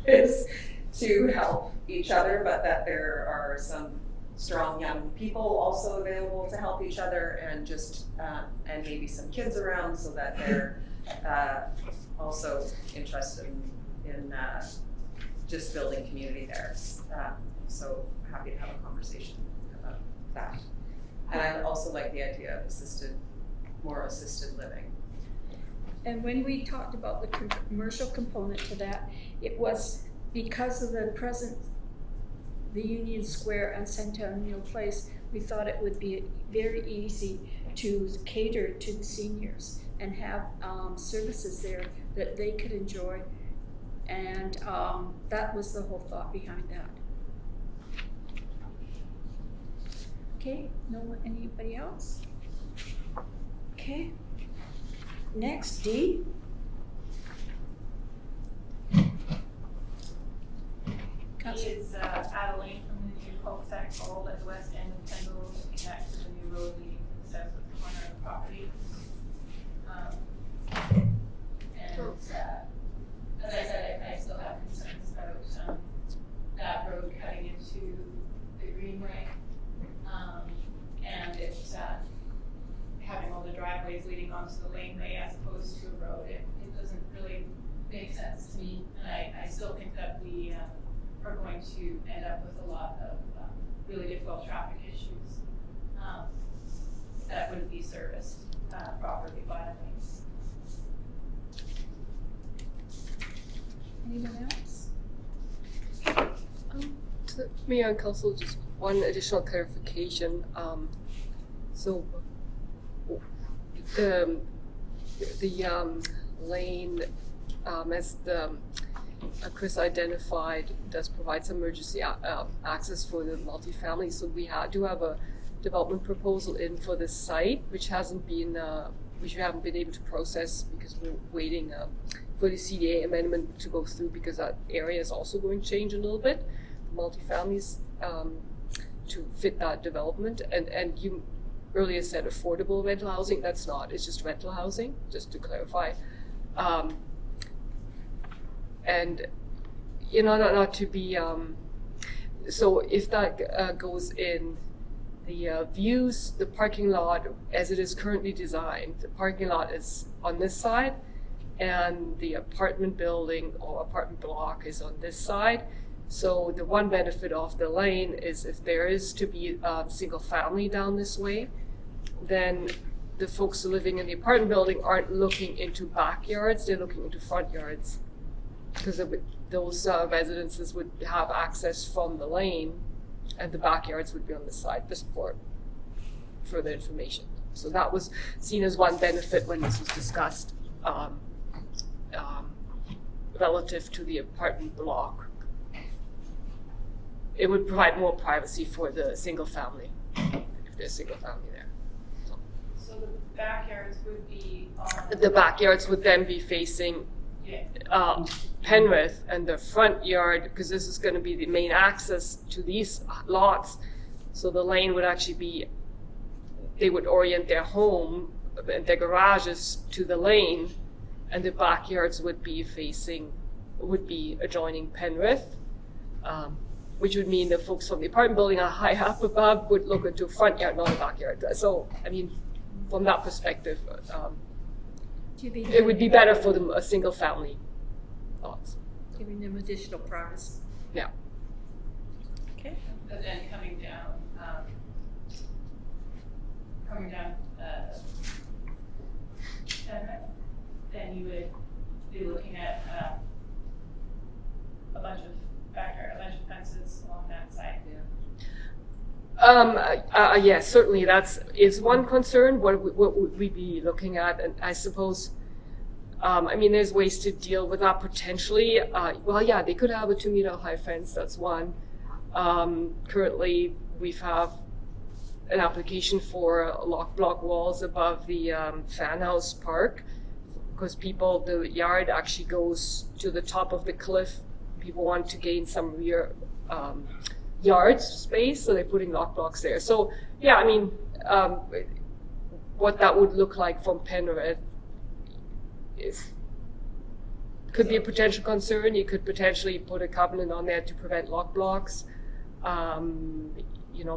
is, to help each other, but that there are some strong young people also available to help each other, and just and maybe some kids around, so that they're also interested in just building community there. So happy to have a conversation about that. And I also like the idea of more assisted living. And when we talked about the commercial component to that, it was because of the Union Square and Centennial Place, we thought it would be very easy to cater to the seniors and have services there that they could enjoy. And that was the whole thought behind that. Okay, anybody else? Okay. Next, D. He is Adeline from the new cul-de-sac fold at the west end of Kendall to connect to the new road leading to the south of the corner of the property. As I said, I still have concerns about that road cutting into the greenway, and it's having all the driveways leading onto the laneway as opposed to a road. It doesn't really make sense to me, and I still think that we are going to end up with a lot of really difficult traffic issues that wouldn't be serviced properly by the lanes. Anyone else? To me and Council, just one additional clarification. So the lane, as Chris identified, does provide some emergency access for the multifamily. So we do have a development proposal in for this site, which hasn't been, which we haven't been able to process because we're waiting for the CDA amendment to go through, because that area is also going to change a little bit, the multifamilies, to fit that development. And you earlier said affordable rental housing. That's not, it's just rental housing, just to clarify. And not to be, so if that goes in the views, the parking lot as it is currently designed, the parking lot is on this side, and the apartment building or apartment block is on this side. So the one benefit of the lane is if there is to be a single family down this way, then the folks living in the apartment building aren't looking into backyards, they're looking into front yards. Because those residences would have access from the lane, and the backyards would be on the side, just for further information. So that was seen as one benefit when this was discussed relative to the apartment block. It would provide more privacy for the single family, if there's single family there. So the backyards would be on. The backyards would then be facing Penrith, and the front yard, because this is going to be the main access to these lots, so the lane would actually be, they would orient their home and their garages to the lane, and the backyards would be adjoining Penrith, which would mean the folks from the apartment building are high up above would look into a front yard, not a backyard. So, I mean, from that perspective, it would be better for them, a single family lots. Giving them additional privacy. Yeah. Okay. But then coming down then you would be looking at a bunch of fences along that side. Yes, certainly is one concern. What would we be looking at? And I suppose, I mean, there's ways to deal with that potentially. Well, yeah, they could have a 2-meter high fence. That's one. Currently, we have an application for lock block walls above the fan house park, because the yard actually goes to the top of the cliff. People want to gain some rear yard space, so they're putting lock blocks there. So yeah, I mean, what that would look like from Penrith could be a potential concern. You could potentially put a covenant on there to prevent lock blocks.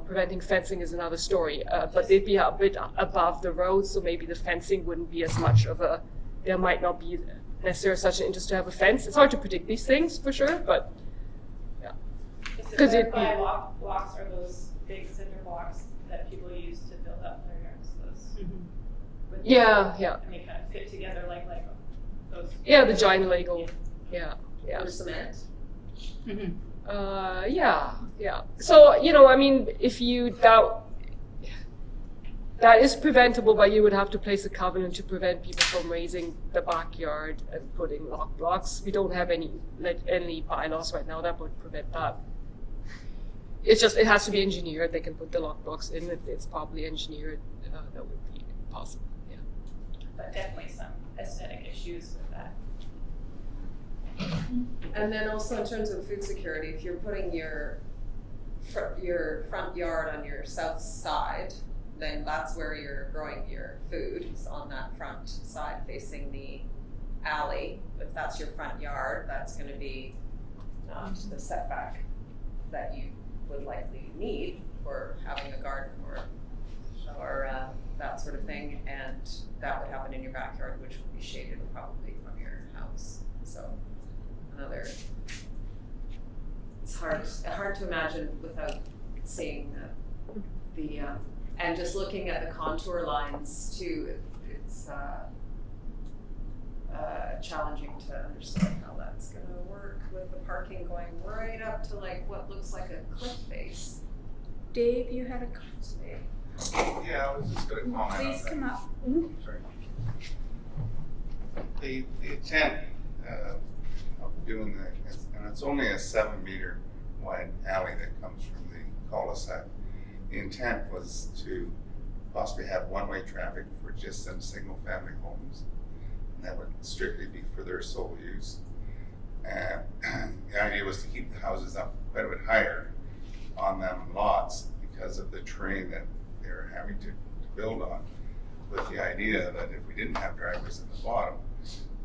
Preventing fencing is another story, but they'd be a bit above the road, so maybe the fencing wouldn't be as much of there might not be necessarily such an interest to have a fence. It's hard to predict these things for sure, but yeah. Just to clarify, lock blocks are those big cinder blocks that people use to build up their yards. Those. Mm-hmm. Yeah. And they kind of fit together like Lego. Those. Yeah, the giant Lego. Yeah. Or cement. Mm-hmm. Yeah. So, I mean, if you doubt, that is preventable, but you would have to place a covenant to prevent people from raising the backyard and putting lock blocks. We don't have any bylaws right now that would prevent that. It's just, it has to be engineered. They can put the lock blocks in if it's properly engineered. That would be possible, yeah. But definitely some aesthetic issues with that. And then also in terms of food security, if you're putting your front yard on your south side, then that's where you're growing your food, is on that front side facing the alley. If that's your front yard, that's going to be not the setback that you would likely need for having a garden or that sort of thing, and that would happen in your backyard, which would be shaded probably from your house. So it's hard to imagine without seeing the and just looking at the contour lines too. It's challenging to understand how that's going to work with the parking going right up to like what looks like a cliff face. Dave, you had a comment. Yeah, I was just going to comment on that. Please come up. Sorry. The intent of doing this, and it's only a 7-meter wide alley that comes from the cul-de-sac. The intent was to possibly have one-way traffic for just some single-family homes. And that would strictly be for their sole use. And the idea was to keep the houses up quite a bit higher on them lots because of the terrain that they were having to build on. With the idea that if we didn't have driveways at the bottom,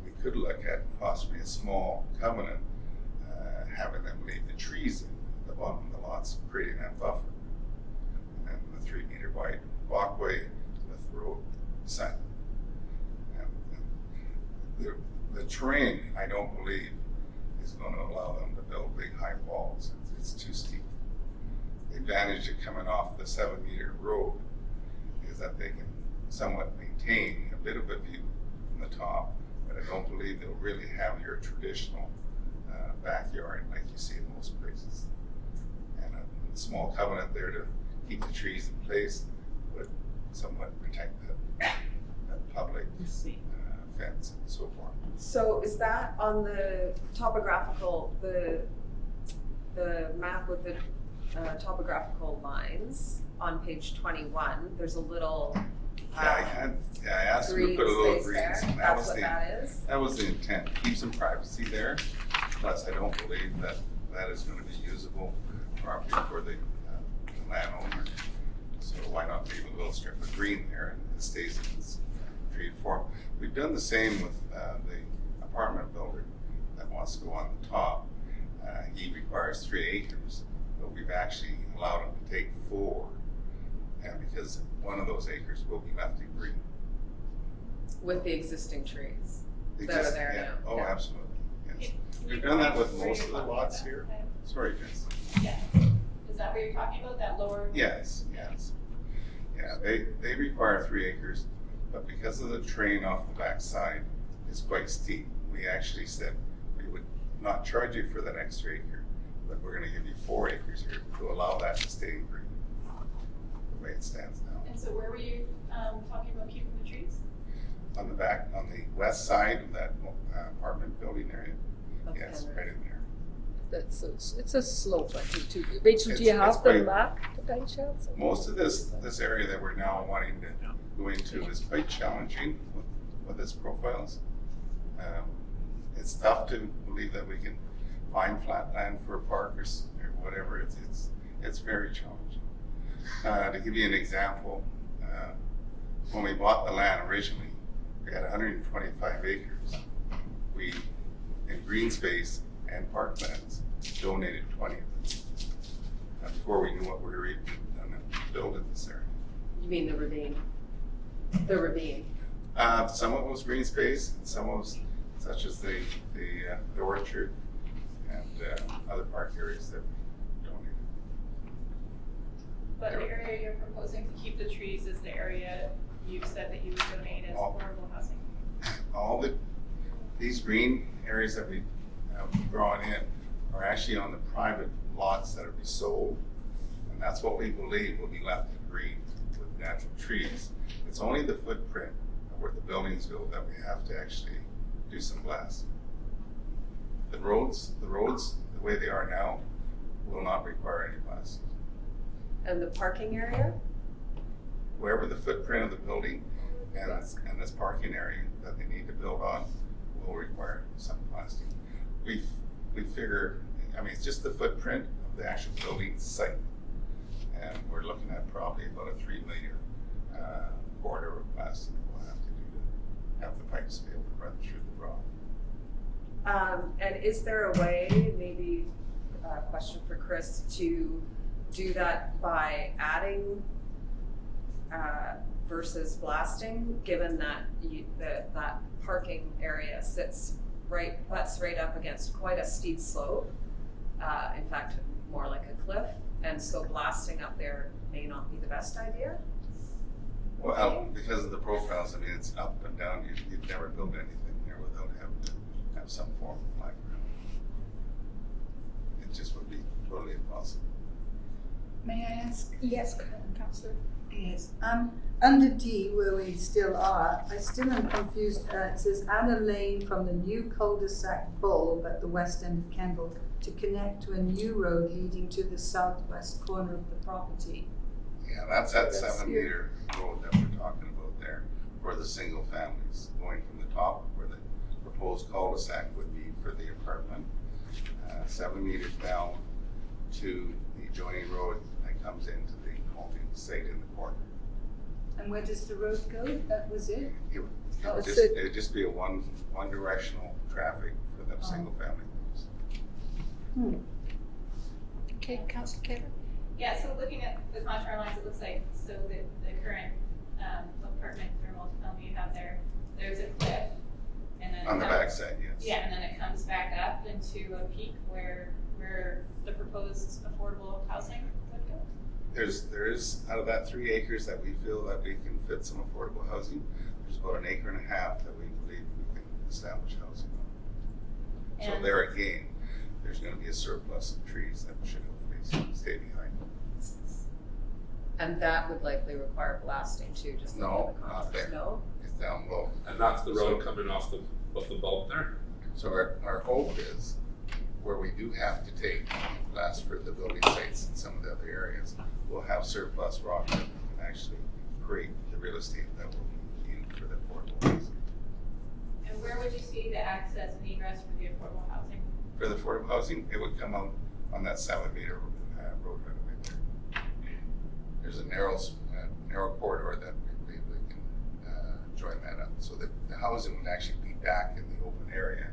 we could look at possibly a small covenant, having them leave the trees at the bottom of the lots, creating that buffer. And the 3-meter wide walkway with road sign. And the terrain, I don't believe, is going to allow them to build big high walls. It's too steep. The advantage of coming off the 7-meter road is that they can somewhat maintain a bit of a view from the top, but I don't believe they'll really have your traditional backyard like you see in most places. And a small covenant there to keep the trees in place would somewhat protect that public fence and so forth. So is that on the topographical, the map with the topographical lines on page 21? There's a little I asked them to green put a little space green. there. And That's what that is? That was the intent, keep some privacy there. Plus, I don't believe that that is going to be usable property for the landowner. So why not leave a little strip of green there and it stays in its tree form. We've done the same with the apartment builder that wants to go on the top. He requires 3 acres, but we've actually allowed him to take 4, and because one of those acres will be left in green. With the existing trees They that are just- there yeah. now. Oh, Yeah. absolutely. Yes. We've done that with most of the lots here. Sorry, Jess. Yeah. Is that what you're talking about, that lower? Yes. Yeah, they require 3 acres, but because of the terrain off the back side is quite steep, we actually said we would not charge you for that extra acre, but we're going to give you 4 acres here to allow that to stay in green, the way it stands now. And so where were you talking about keeping the trees? On the back, on the west side of that apartment building area, Of yes, Penrith. right in there. It's a slope, I think, too. Rachel, do you It's have the quite- map by chance? Most of this area that we're now wanting to go into is quite challenging with its profiles. It's tough to believe that we can find flat land for a park or whatever. It's very challenging. To give you an example, when we bought the land originally, we had 125 acres. We, in green space and parklands, donated 20 of them before we knew what we were even going to build in this area. You mean the ravine? The ravine. Some of it was green space, and some was such as the orchard and other park areas that we donated. But the area you're proposing to keep the trees is the area you said that you would donate as All- affordable housing. All these green areas that we have drawn in are actually on the private lots that will be sold, and that's what we believe will be left in green with natural trees. It's only the footprint of where the buildings go that we have to actually do some blasting. The roads, the way they are now, will not require any blasting. And the parking area? Wherever the footprint of the building and this parking area that they need to build on will require some blasting. We figure, I mean, it's just the footprint of the actual building site. And we're looking at probably about a 3-meter corridor of blasting that we'll have to do to have the pipes be able to run through the rock. And is there a way, maybe a question for Chris, to do that by adding versus blasting, given that that parking area butts right up against quite a steep slope, in fact, more like a cliff, and so blasting up there may not be the best idea? Well, because of the profiles, I mean, it's up and down. You'd never build anything there without having to have some form of flat ground. It just would be totally impossible. May I ask? Yes, Councillor. Yes. Under D, where we still are, I still am confused. It says add a lane from the new cul-de-sac bulb at the west end of Kendall to connect to a new road leading to the southwest corner of the property. Yeah, that's that That's 7-meter road that we're talking about there for the single families, going from the top where the proposed cul-de-sac would be for the apartment, 7 meters down to the adjoining road that comes into the holding site in the corner. And where does the road go? That was it? It would Oh, just, so- it'd just be a one directional traffic for them single family homes. Okay, Councillor Kaler. Yeah, so looking at the contour lines, it looks like, so the current apartment or multifamily you have there, there's a cliff. And then On the backside, yes. Yeah, and then it comes back up into a peak where the proposed affordable housing would go. There is, out of that 3 acres that we feel that we can fit some affordable housing, there's about 1.5 acres that we believe we can establish housing on. So And- there again, there's gonna be a surplus of trees that should hopefully stay behind. And that would likely require blasting too, just looking No, at the not contours. there. No? It's down low. And that's the road coming off the bulb there. So our hope is, where we do have to take blast for the building sites in some of the other areas, we'll have surplus rock that we can actually create the real estate that will be needed for the affordable housing. And where would you see the access and egress for the affordable housing? For the affordable housing, it would come out on that 7-meter road right away there. There's a narrow corridor that we believe we can join that up. So that the housing would actually be back in the open area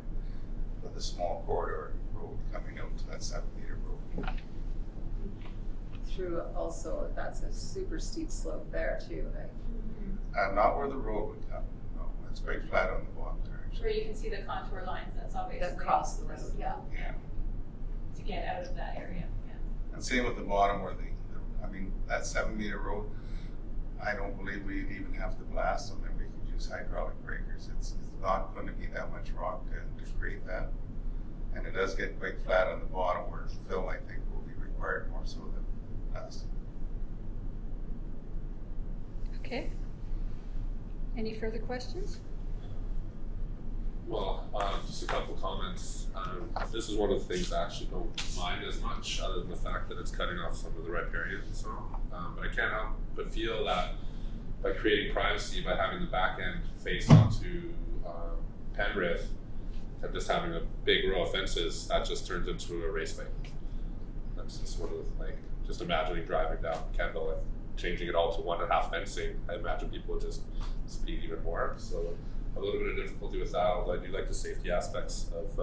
with a small corridor road coming out to that 7-meter road. Through also, that's a super steep slope there too, right? Not where the road would come, no, it's very flat on the bottom there, Where actually. you can see the contour lines, that's obviously. That cross the road, yeah. Yeah, To get out of that area, yeah. and same with the bottom where that 7-meter road, I don't believe we'd even have to blast them, and we could use hydraulic breakers. It's not going to be that much rock to create that. And it does get quite flat on the bottom where fill, I think, will be required more so than blasting. Okay. Any further questions? Well, just a couple comments. This is one of the things I actually don't mind as much, other than the fact that it's cutting off some of the riparian and so on. But I can't help but feel that by creating privacy, by having the back end face onto Penrith, and just having a big row of fences, that just turns into a raceway. That's just one of the, just imagining driving down Kendall and changing it all to 1.5 fencing. I imagine people would just speed even more. So a little bit of difficulty with that, although I do like the safety aspects of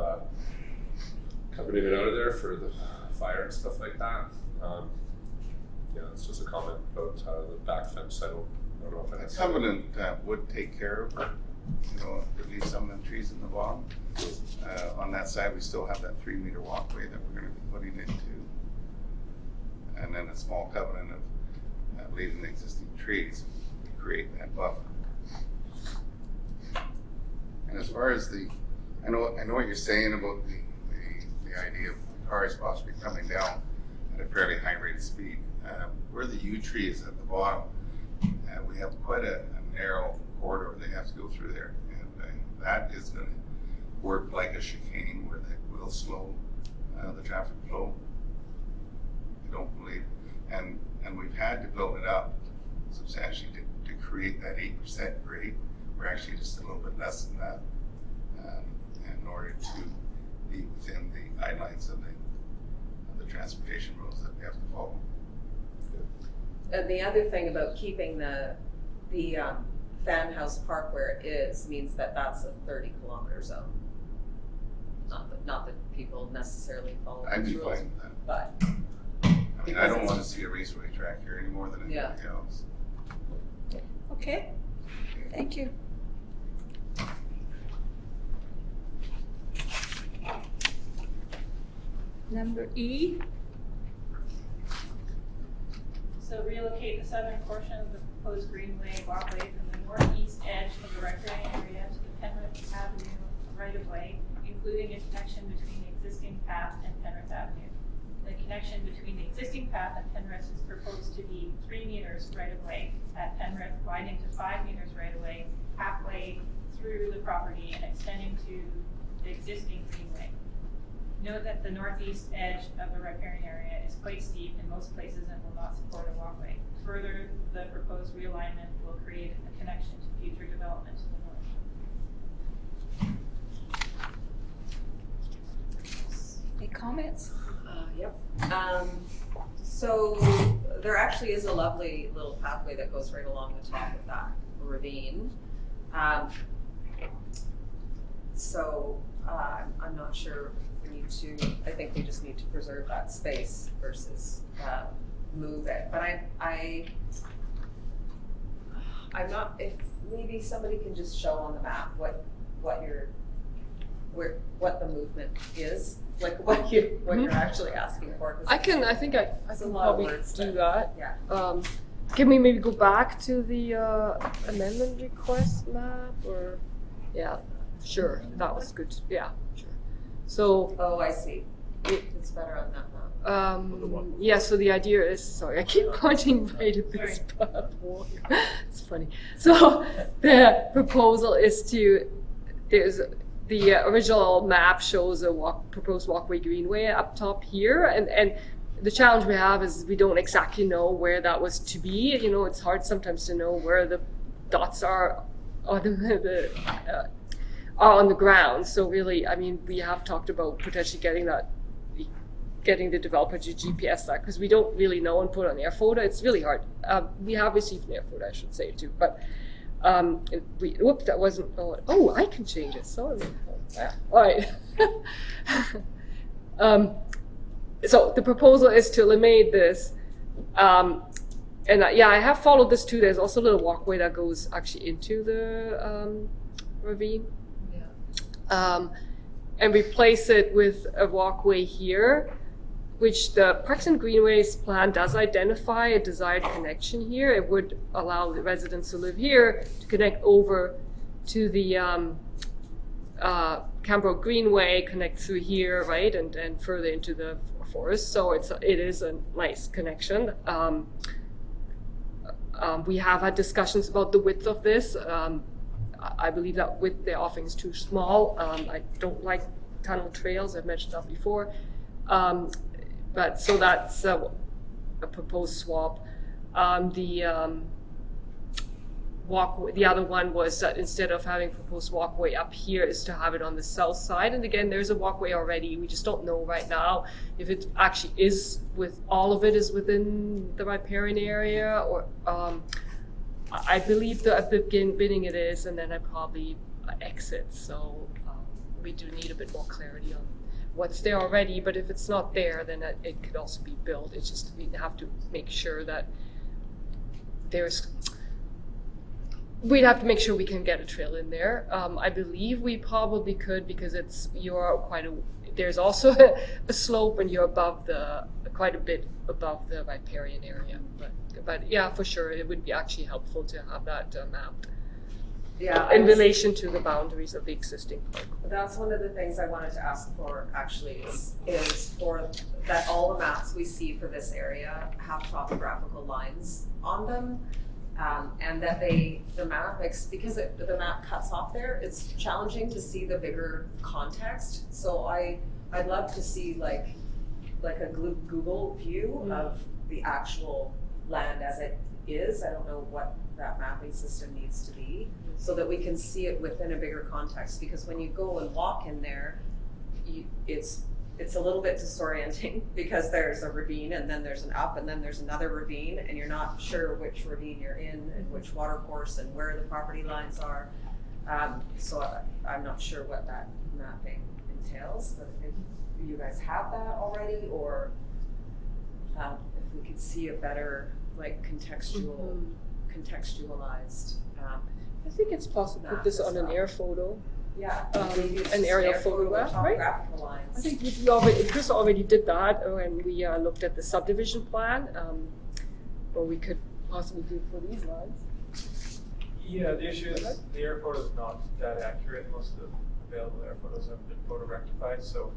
coming in and out of there for the fire and stuff like that. Yeah, it's just a comment about the back fence. I don't know if it has. The covenant would take care of, at least some of the trees in the bottom. On that side, we still have that 3-meter walkway that we're going to be putting into, and then a small covenant of leaving the existing trees to create that buffer. And as far as I know what you're saying about the idea of cars possibly coming down at a fairly high rate of speed. Where the yew tree is at the bottom, we have quite a narrow corridor they have to go through there, and that is going to work like a chicane where they will slow the traffic flow. I don't believe, and we've had to build it up substantially to create that 8% grade. We're actually just a little bit less than that in order to be within the guidelines of the transportation rules that we have to follow. And the other thing about keeping the fan house park where it is means that that's a 30-kilometer zone. Not that people necessarily follow I'd those be rules, fine with that. but I mean, I don't want to see a raceway track here any more than anything Yeah. else. Okay, thank you. Number E, So relocate the southern portion of the proposed greenway walkway from the northeast edge of the recreation area to the Penrith Avenue right-of-way, including a connection between the existing path and Penrith Avenue. The connection between the existing path and Penrith is proposed to be 3 meters right-of-way at Penrith, widening to 5 meters right-of-way, halfway through the property and extending to the existing greenway. Note that the northeast edge of the riparian area is quite steep in most places and will not support a walkway. Further, the proposed realignment will create a connection to future development to the north. any comments? Yep. So there actually is a lovely little pathway that goes right along the top of that ravine. I'm not sure if we need to, I think we just need to preserve that space versus move it, but I'm not, if maybe somebody can just show on the map what the movement is, like what you're actually asking for. 'Cause I think I can a lot of probably words do that- that. Yeah. Can we maybe go back to the amendment request map, or, yeah, sure, that was good, yeah, sure. So, Oh, I see. It's better on that map. yeah, so the idea is, sorry, I keep pointing right at this platform. It's funny. So the proposal is the original map shows a proposed walkway greenway up top here, and the challenge we have is we don't exactly know where that was to be. You know, it's hard sometimes to know where the dots are on are on the ground. So really, I mean, we have talked about potentially getting the developer to GPS that, because we don't really know and put on air photo. It's really hard. We have received an air photo, I should say, too, but whoops, that wasn't, oh, I can change it, sorry. All right. So the proposal is to eliminate this, and yeah, I have followed this too. There's also a little walkway that goes actually into the ravine. Yeah. And replace it with a walkway here, which the Parks and Greenways plan does identify a desired connection here. It would allow the residents who live here to connect over to the Cambro Greenway, connect through here, right, and further into the forest. So it is a nice connection. We have had discussions about the width of this. I believe that width they're offering is too small. I don't like tunnel trails. I've mentioned that before. But so that's a proposed swap. The other one was that instead of having proposed walkway up here, is to have it on the south side. And again, there's a walkway already. We just don't know right now if it actually is all of it is within the riparian area, or I believe that at the beginning it is, and then I probably exit. So we do need a bit more clarity on what's there already. But if it's not there, then it could also be built. It's just we have to make sure that we'd have to make sure we can get a trail in there. I believe we probably could, because there's also a slope, and you're quite a bit above the riparian area. But yeah, for sure, it would be actually helpful to have that mapped. Yeah, in relation to the boundaries of the existing park. That's one of the things I wanted to ask for, actually, is for that all the maps we see for this area have topographical lines on them, and that the map, because the map cuts off there, it's challenging to see the bigger context. So I'd love to see like a Google view of the actual land as it is. I don't know what that mapping system needs to be, so that we can see it within a bigger context. Because when you go and walk in there, it's a little bit disorienting, because there's a ravine, and then there's an up, and then there's another ravine, and you're not sure which ravine you're in and which watercourse and where the property lines are. So I'm not sure what that mapping entails, but if you guys have that already, or if we could see a better contextualized. I think it's possible to put this on an air photo. Yeah, an aerial photograph, right? Topographical lines. I think Chris already did that when we looked at the subdivision plan, or we could possibly do it for these lines. Yeah, the issue is the air photo is not that accurate. Most of the available air photos have been photo rectified, so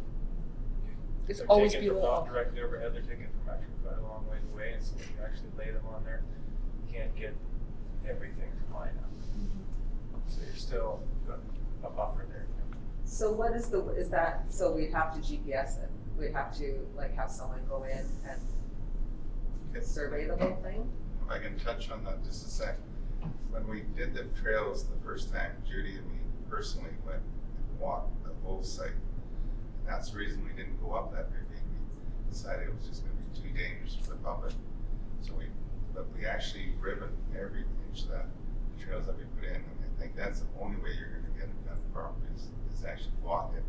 It's they're always taken from below. not directly overhead. They're taken from actually quite a long ways away, and so when you actually lay them on there, you can't get everything to line up. So you're still got a buffer there. So what is that, so we'd have to GPS it? We'd have to have someone go in and survey the whole thing? If I can touch on that just a sec. When we did the trails the first time, Judy and me personally went and walked the whole site. That's the reason we didn't go up that ravine. We decided it was just going to be too dangerous to flip up it. So we actually ribbon every inch of that trails that we put in. And I think that's the only way you're going to get it done properly is actually walk it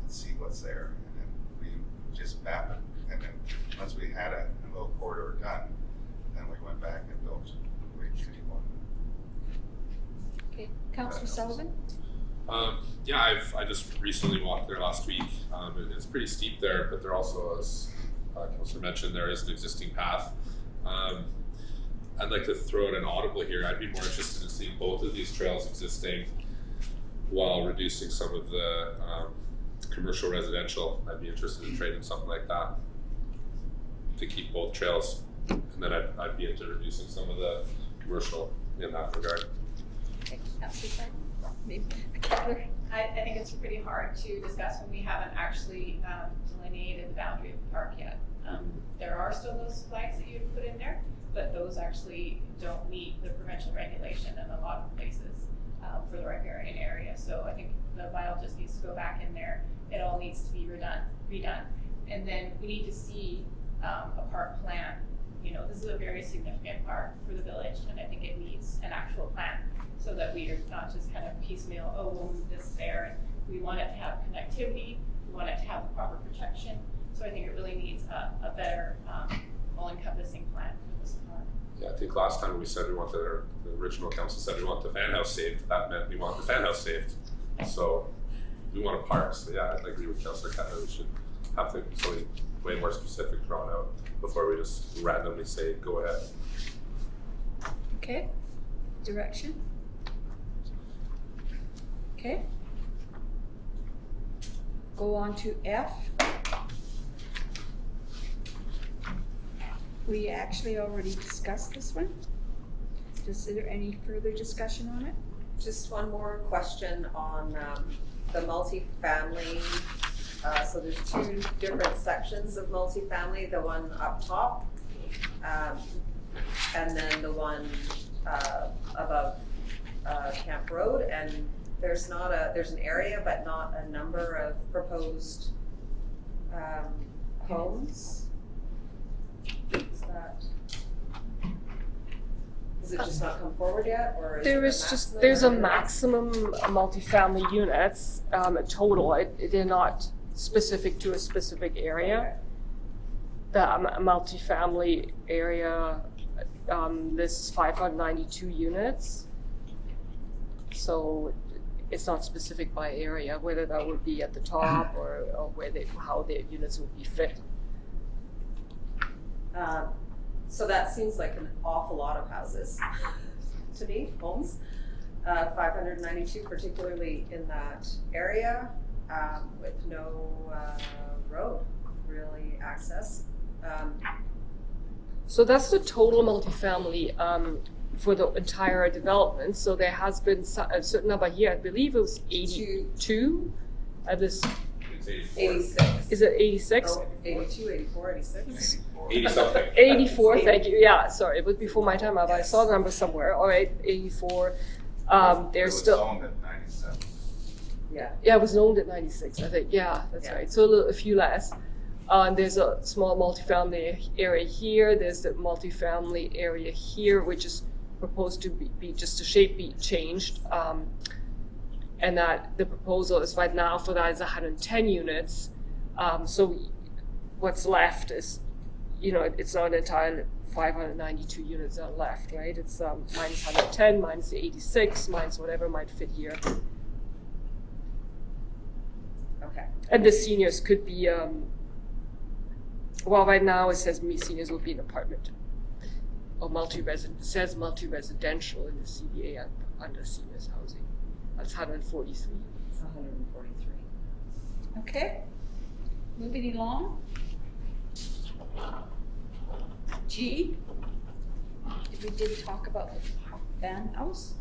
and see what's there. And then we just map it. And then once we had a little corridor done, back and built way too one. Okay, Councillor Sullivan? Yeah, I just recently walked there last week. It's pretty steep there, but there also, as Councillor mentioned, there is an existing path. I'd like to throw in an audible here. I'd be more interested in seeing both of these trails existing while reducing some of the commercial residential. I'd be interested in trading something like that to keep both trails, and then I'd be into reducing some of the commercial in that regard. Okay, Councillor Clark? Maybe Keller? I think it's pretty hard to discuss when we haven't actually delineated the boundary of the park yet. There are still those flags that you would put in there, but those actually don't meet the provincial regulation in a lot of places for the riparian area. So I think the vial just needs to go back in there. It all needs to be redone. And then we need to see a park plan. You know, this is a very significant park for the village, and I think it needs an actual plan so that we are not just kind of piecemeal, oh, we'll move this there. And we want it to have connectivity, we want it to have the proper protection. So I think it really needs a better all-encompassing plan for this park. Yeah, I think last time we said we want the original council said we want the fan house saved. That meant we want the fan house saved. So we want a park. So yeah, I agree with Councillor Keller. We should have something way more specific drawn out before we just randomly say go ahead. Okay, direction? Okay. Go on to F. We actually already discussed this one. Is there any further discussion on it? Just one more question on the multifamily. So there's two different sections of multifamily, the one up top, and then the one above Camp Road. And there's an area, but not a number of proposed homes. Has it just not come forward yet, or is There's a maximum multifamily units, total. They're not specific to a specific area. The multifamily area, this 592 units. So it's not specific by area, whether that would be at the top or how their units would be fit. So that seems like an awful lot of houses to me, homes. 592, particularly in that area, with no road really access. So that's the total multifamily for the entire development. So there has been a certain number here. I believe it was 82 at this. It's 86. Is it 86? Oh, 82, 84, 86. 80 something. 84, thank you. Yeah, sorry, it was before my time, but I saw the number somewhere. All right, 84. There's still. It was owned at 97. Yeah. Yeah, it was owned at 96, I think. Yeah, that's right. So a few less. There's a small multifamily area here. There's the multifamily area here, which is proposed to be just the shape be changed. And that the proposal is right now for that is 110 units. So what's left is, it's not entirely 592 units are left, right? It's minus 110, minus the 86, minus whatever might fit here. Okay. And the seniors could be, right now it says seniors will be an apartment. Or it says multi-residential in the CBA under seniors housing. That's 143. 143. Okay, moving along. G, we did talk about the van house.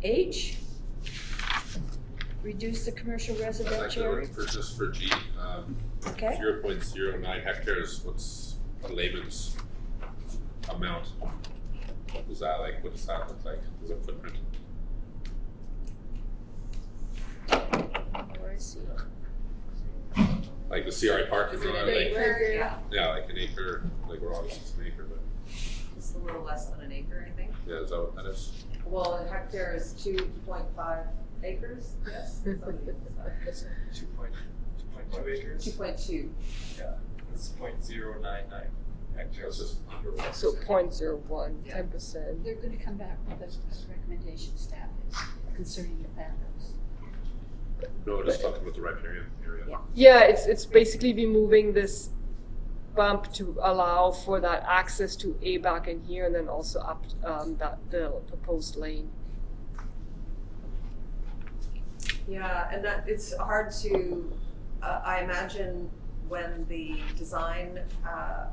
H, reduce the commercial I'd like residential to area. look for G. Okay. 0.09 hectares. What's a layman's amount? What does that look like as a footprint? Where I see it. Like the CRI park is Is it not an like acre? yeah, like an acre. Like we're obviously it's an acre, but It's a little less than an acre, I think. yeah, is that what that is? Well, a hectare is 2.5 acres, yes? 2.2 acres. 2.2. Yeah. It's 0.099 hectares. It's just under 1%. So 0.01, Yeah. 10%. They're gonna come back with a recommendation staff is concerning the fanhouse. No, just talking about the riparian area. Yeah. Yeah, it's basically removing this bump to allow for that access to A back in here and then also up the proposed lane. Yeah, and that, it's hard to, I imagine when the design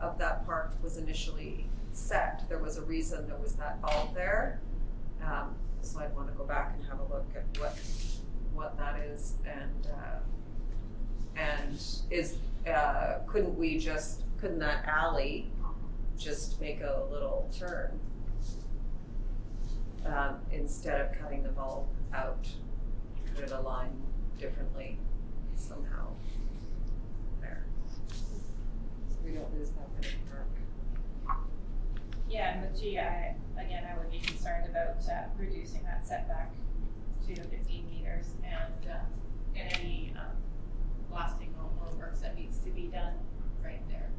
of that park was initially set, there was a reason there was that bulb there. So I'd want to go back and have a look at what that is, and is, couldn't that alley just make a little turn? Instead of cutting the bulb out, could it align differently somehow there? So we don't lose that bit of park. Yeah, and with G, I would be concerned about reducing that setback to 15 meters and any blasting or works that needs to be done right there.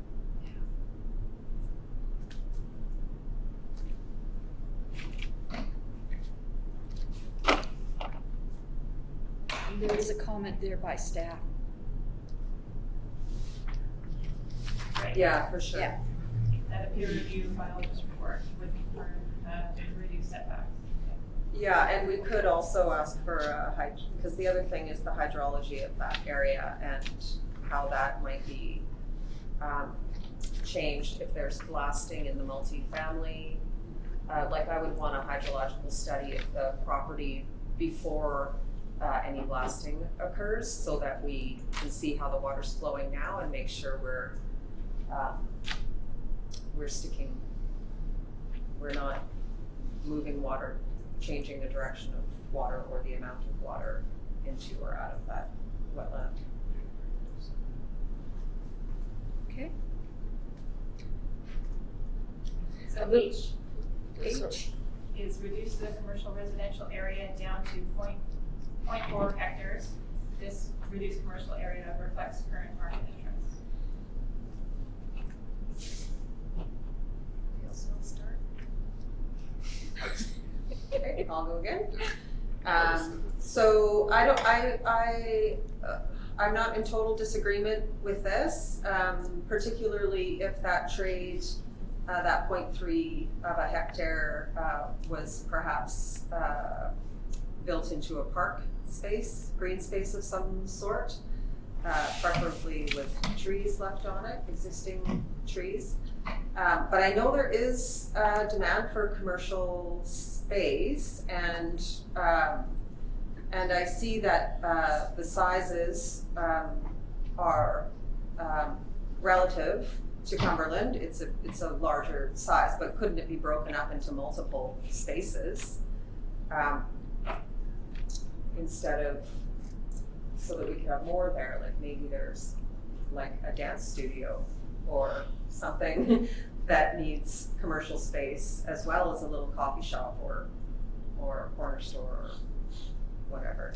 And there is a comment there by staff. Right. Yeah, for sure. Yeah. That a peer review filed this report would confirm reduced setbacks. Yeah, and we could also ask for because the other thing is the hydrology of that area and how that might be changed if there's blasting in the multifamily. Like I would want a hydrological study of the property before any blasting occurs so that we can see how the water's flowing now and make sure we're not moving water, changing the direction of water or the amount of water into or out of that wetland. Okay. So H is reduce the commercial residential area down to 0.4 hectares. This reduced commercial area reflects current market interest. Okay, I'll go again. So I'm not in total disagreement with this, particularly if that trade, that 0.3 of a hectare was perhaps built into a park space, green space of some sort, preferably with trees left on it, existing trees. But I know there is demand for commercial space, and I see that the sizes are relative to Cumberland. It's a larger size, but couldn't it be broken up into multiple spaces instead of, so that we could have more there? Like maybe there's like a dance studio or something that needs commercial space as well as a little coffee shop or a corner store or whatever.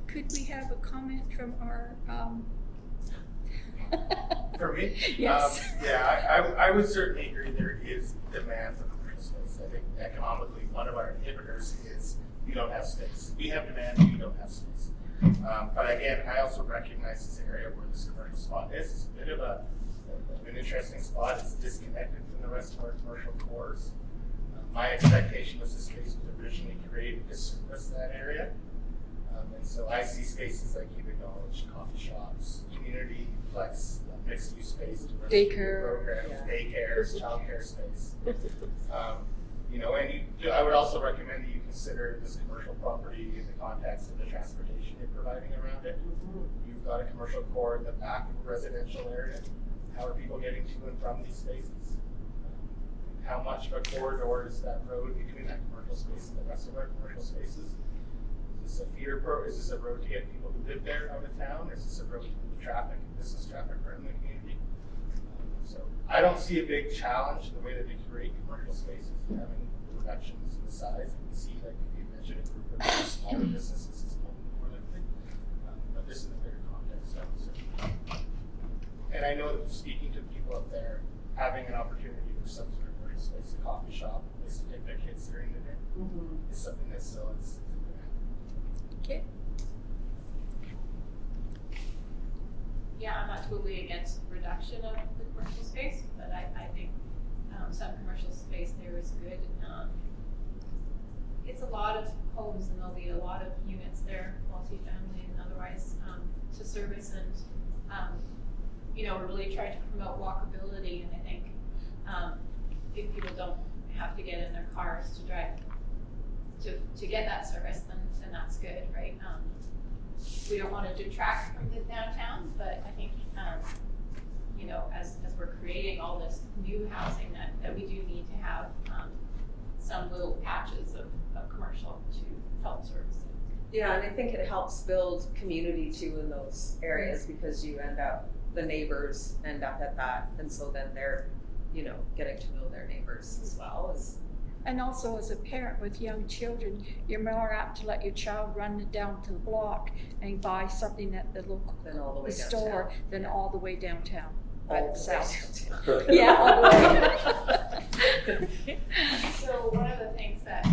Could we have a comment from our, For me? Yes. I would certainly agree there is demand for commercial space. I think economically one of our inhibitors is we don't have space. We have demand, we don't have space. But again, I also recognize this area where this commercial spot is. It's a bit of an interesting spot. It's disconnected from the rest of our commercial cores. My expectation was this space was originally created to service that area. And so I see spaces like you've acknowledged, coffee shops, community flex, mixed-use space to run Daycare. programs, daycares, childcare space. And I would also recommend that you consider this commercial property in the context of the transportation you're providing around it. You've got a commercial core in the back of a residential area. How are people getting to and from these spaces? How much of a corridor is that road between that commercial space and the rest of our commercial spaces? Is this a feeder is this a road to get people who live there out of town? Is this a road to move traffic and business traffic around the community? So I don't see a big challenge in the way that they create commercial spaces and having reductions in size. I can see, like you mentioned, a group of smaller businesses is more likely. But this is a bigger context. And I know that of speaking to the people up there, having an opportunity for some sort of work space, a coffee shop, a place to take their kids during the day, is something that still is in demand. Okay. Yeah, I'm not totally against reduction of the commercial space, but I think some commercial space there is good. It's a lot of homes and there'll be a lot of units there, multifamily and otherwise, to service and, we're really trying to promote walkability, and I think if people don't have to get in their cars to drive to get that service, then that's good, right? We don't want to detract from the downtown, but I think, as we're creating all this new housing, that we do need to have some little patches of commercial to help service it. Yeah, and I think it helps build community too in those areas, because the neighbors end up at that, and so then they're, getting to know their neighbors as well as. And also as a parent with young children, you're more apt to let your child run down to the block and buy something at the local Than all the way store downtown. than all the way downtown by All the way themselves. downtown. Yeah, all the way. So one of the things that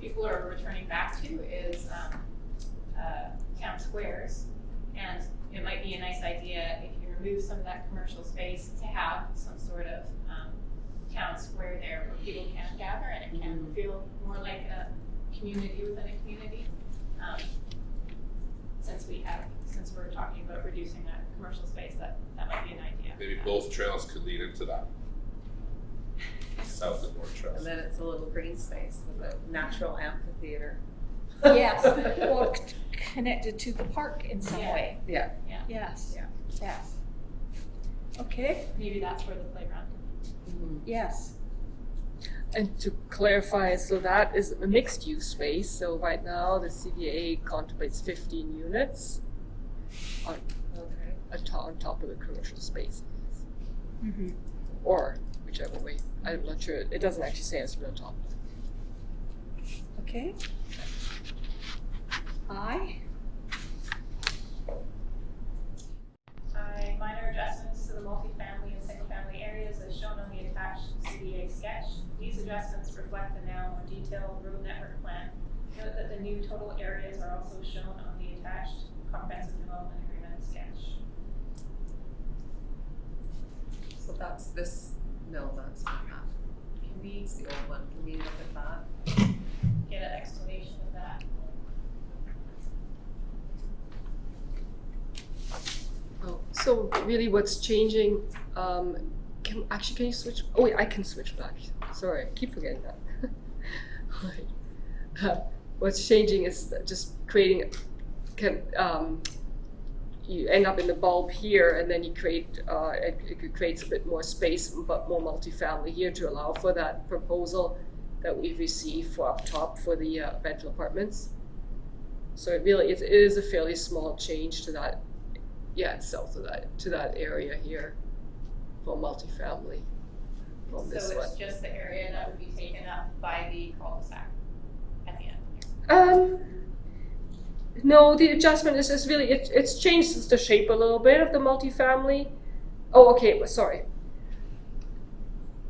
people are returning back to is town squares, and it might be a nice idea if you remove some of that commercial space to have some sort of town square there where people can gather and it can feel more like a community within a community. Since we're talking about reducing that commercial space, that might be an idea. Maybe both trails could lead into that. South and north trails. And then it's a little green space with a natural amphitheater. Yes, or connected to the park in some Yeah. way. Yeah. Yes. Yeah. Yes. Okay, Maybe that's where the playground. yes. And to clarify, so that is a mixed-use space. So right now, the CVA contemplates 15 units on top of the commercial space, Mm-hmm. or whichever way. I'm not sure. It doesn't actually say it's on top. Okay. Minor adjustments to the multifamily and single-family areas as shown on the attached CDA sketch. These adjustments reflect the now more detailed road network plan. Note that the new total areas are also shown on the attached comprehensive development agreement sketch. So that's this, no, that's not that. Can we It's the old one. Can we look at that? get an explanation of that? Oh, so really, what's changing? Can you switch? Oh, wait, I can switch back. Sorry, I keep forgetting that. Right. What's changing is just creating. You end up in the bulb here, and then you create. It creates a bit more space, but more multifamily here to allow for that proposal that we've received for up top for the rental apartments. So it really it is a fairly small change to that. Yeah, it's south of that, to that area here for multifamily from this So one. it's just the area that would be taken up by the cul-de-sac at the end. No, the adjustment is really, it's changed the shape a little bit of the multifamily. Oh, okay, sorry.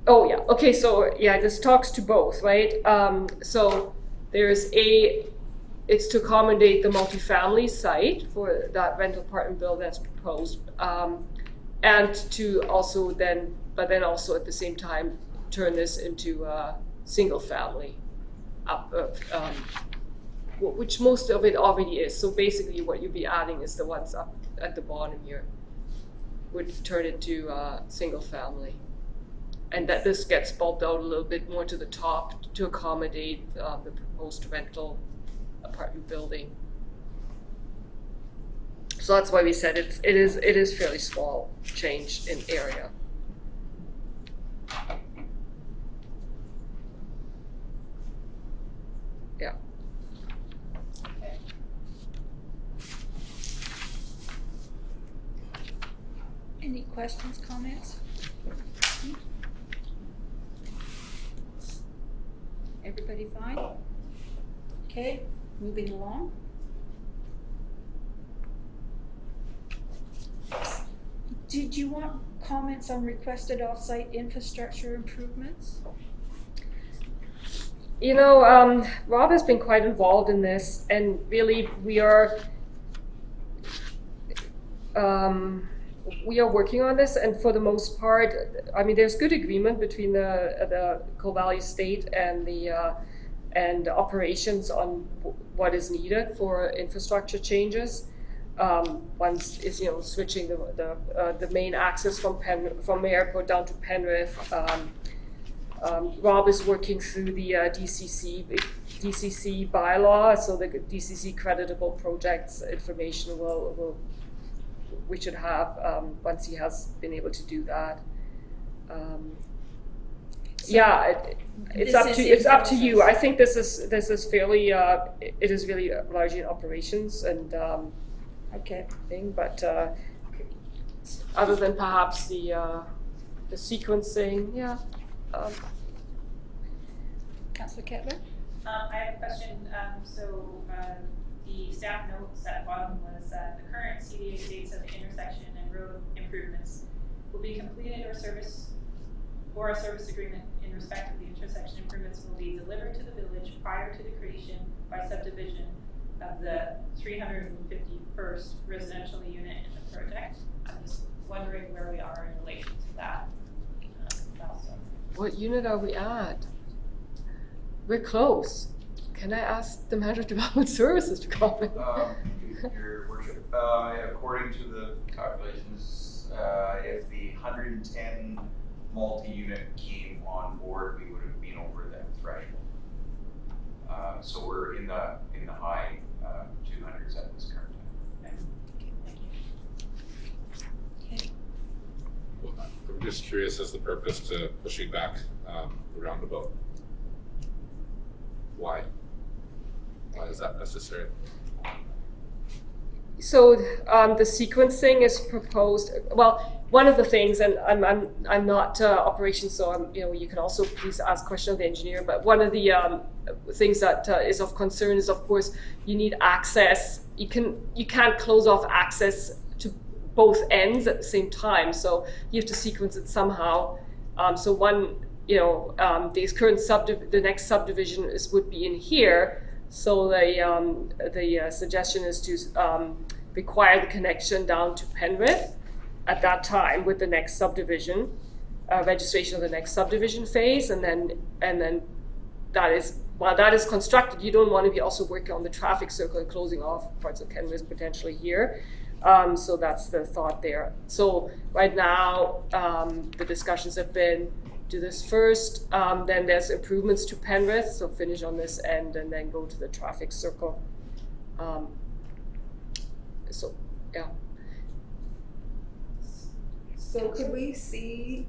Oh, yeah, okay, so yeah, this talks to both, right? So there's it's to accommodate the multifamily site for that rental apartment build that's proposed, and to also but then also at the same time turn this into a single family, which most of it already is. So basically, what you'd be adding is the ones up at the bottom here would turn into single family, and that this gets bulbed out a little bit more to the top to accommodate the proposed rental apartment building. So that's why we said it is fairly small change in area. Yeah. Okay. Any questions, comments? Everybody fine? Okay, moving along. Did you want comments on requested off-site infrastructure improvements? You know, Rob has been quite involved in this, and really we are working on this, and for the most part, I mean, there's good agreement between the Coal Valley State and the operations on what is needed for infrastructure changes. One is, you know, switching the main access from the airport down to Penrith. Rob is working through the DCC bylaw, so the DCC creditable projects information we should have once he has been able to do that. It's up to you. I think this is fairly it is really largely in operations and thing, but other than perhaps the sequencing, Councillor Kettler? I have a question. The staff notes at the bottom was the current CDA states of the intersection and road improvements will be completed or a service agreement in respect of the intersection improvements will be delivered to the village prior to the creation by subdivision of the 351st residential unit in the project. I'm just wondering where we are in relation to that milestone. What unit are we at? We're close. Can I ask the Manager of Development Services to comment? Your Worship, according to the calculations, if the 110 multi-unit came on board, we would have been over that threshold. So we're in the high 200s at this current time. Okay, thank you. Okay. I'm just curious as the purpose to pushing back the roundabout. Why? Why is that necessary? So the sequencing is proposed. Well, one of the things, and I'm not operations, so you can also please ask question of the engineer. But one of the things that is of concern is, of course, you need access. You can't close off access to both ends at the same time. So you have to sequence it somehow. So one, the next subdivision would be in here. So the suggestion is to require the connection down to Penrith at that time with the next subdivision, registration of the next subdivision phase, and then that is, while that is constructed, you don't want to be also working on the traffic circle and closing off parts of Penrith potentially here. So that's the thought there. So right now, the discussions have been do this first, then there's improvements to Penrith, so finish on this end and then go to the traffic circle. So could we see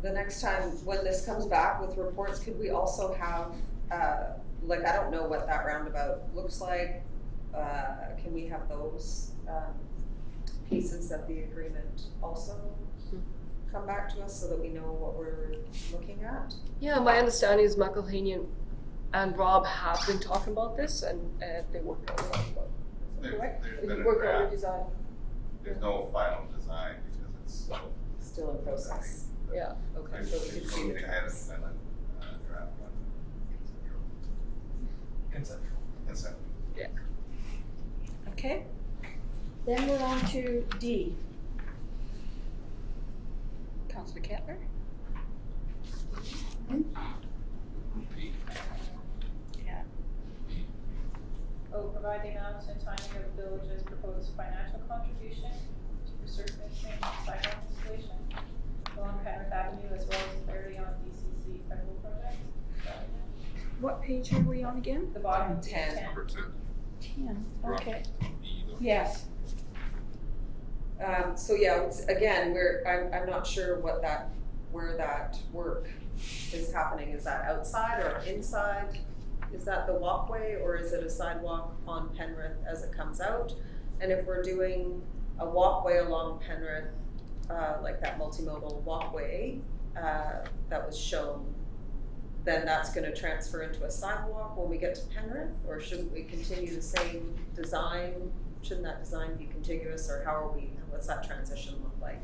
the next time when this comes back with reports, could we also have, I don't know what that roundabout looks like. Can we have those pieces of the agreement also come back to us so that we know what we're looking at? Yeah, my understanding is McElhaney and Rob have been talking about this, and they work on it. Correct? There's been a Work on the draft. design. There's no final design because it's Still in process. Yeah. Okay, so we could see the drafts. Draft one. Conceptual. Conceptual. Yeah. Okay. Then we're on to D. Councillor Kettler? Yeah. Provide the amount and timing of the village's proposed financial contribution to resurfacing sidewalk installation along Penrith Avenue as well as clarity on DCC federal projects. What page are we on again? The bottom 10. 10. Number 10. 10, okay. E, though. Yes. So yeah, again, I'm not sure where that work is happening. Is that outside or inside? Is that the walkway or is it a sidewalk on Penrith as it comes out? And if we're doing a walkway along Penrith, like that multimodal walkway that was shown, then that's going to transfer into a sidewalk when we get to Penrith, or shouldn't we continue the same design shouldn't that design be contiguous, or what's that transition look like?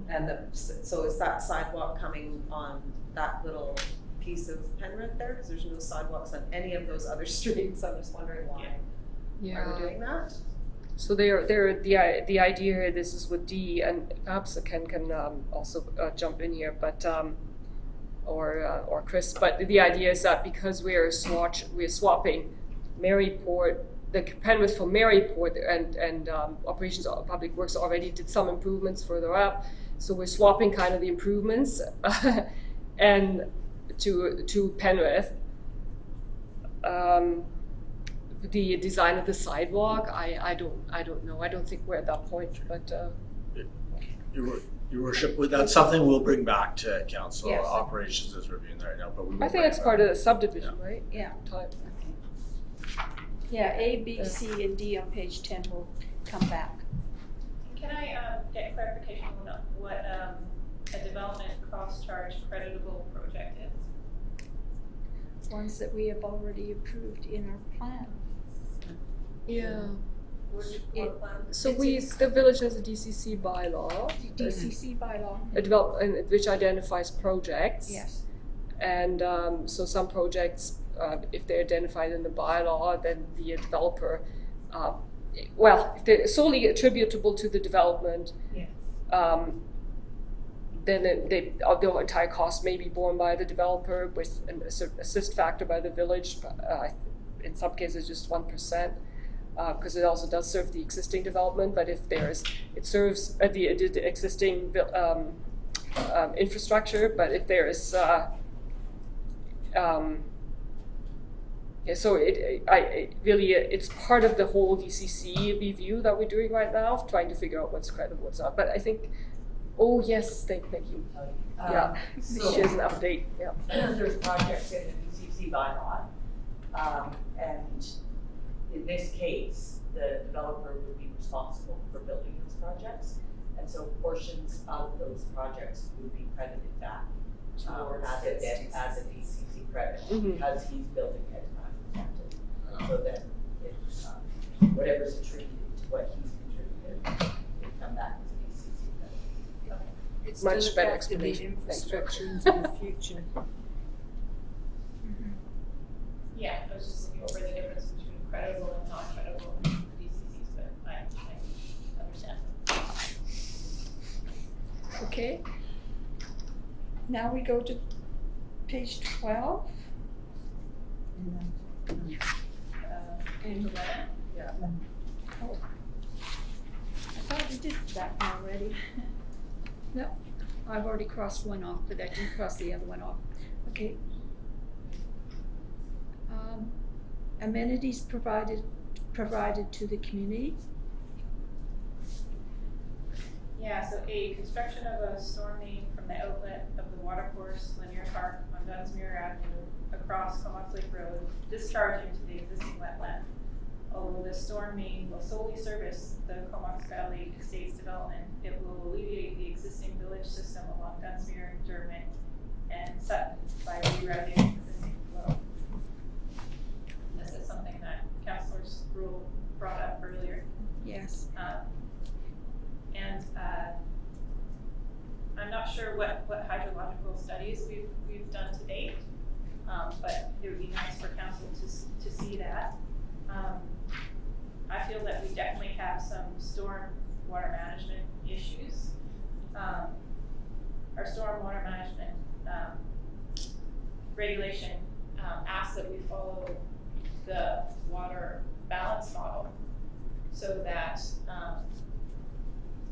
And so is that sidewalk coming on that little piece of Penrith there? Because there's no sidewalks on any of those other streets. I'm just wondering why. Are we doing that? So the idea, this is with D, and perhaps Ken can also jump in here, but or Chris. But the idea is that because we're swapping Maryport, the Penrith for Maryport, and Operations Public Works already did some improvements further up, so we're swapping kind of the improvements and to Penrith. The design of the sidewalk, I don't know. I don't think we're at that point, but Your Worship, that's something we'll bring back to council. Yes. Operations is reviewing that right now, but we will I think bring it's it part back. of the subdivision, right? Yeah. Type. Yeah, A, B, C, and D on page 10 will come back. Can I get clarification on what a development cost charge creditable project is? Ones that we have already approved in our plan. Yeah. What plan? So the village has a DCC bylaw. DCC bylaw. Which identifies projects. Yes. And so some projects, if they're identified in the bylaw, then the developer, if they're solely attributable to the development, then the entire cost may be borne by the developer with an assist factor by the village. In some cases, just 1%. Because it also does serve the existing development, but if it serves the existing infrastructure, but if there is, so it's part of the whole DCC review that we're doing right now, trying to figure out what's credible, what's not. But I think, oh yes, thank you. Yeah, So here's an update. Yeah. there's projects in the DCC bylaw, and in this case, the developer would be responsible for building those projects, and so portions of those projects would be credited back as a DCC credit because he's building it unprotected. So then, whatever's attributed to what he's contributed would come back as a DCC credit. It's Much still better affecting the explanation. Thanks, infrastructure into the future. Yeah, I was just looking over the difference between credible and not credible DCCs, but I understand. Okay. Now we go to page 12. And Yeah. Oh. I thought we did that one already. No, I've already crossed one off, but I didn't cross the other one off. Okay. Amenities provided to the community. yeah, so A, construction of a storm main from the outlet of the Watercourse Linear Park on Gunsmere Avenue across Comox Lake Road, discharging to the existing wetland. Although the storm main will solely service the Comox Valley Estates development, it will alleviate the existing village system along Gunsmere, Dermot, and Sutton by rerouting existing flow. This is something that Councillor Sproul brought up earlier. Yes. And I'm not sure what hydrological studies we've done to date, but it would be nice for council to see that. I feel that we definitely have some storm water management issues. Our storm water management regulation asks that we follow the water balance model so that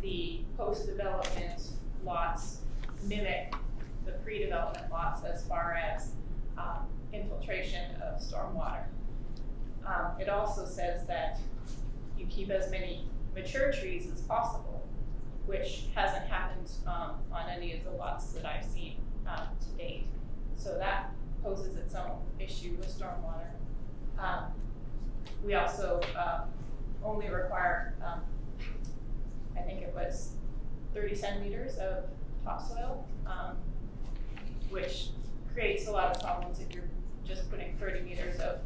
the post-development lots mimic the pre-development lots as far as infiltration of stormwater. It also says that you keep as many mature trees as possible, which hasn't happened on any of the lots that I've seen to date. So that poses its own issue with stormwater. We also only require, I think it was 30 centimeters of topsoil, which creates a lot of problems if you're just putting 30 meters of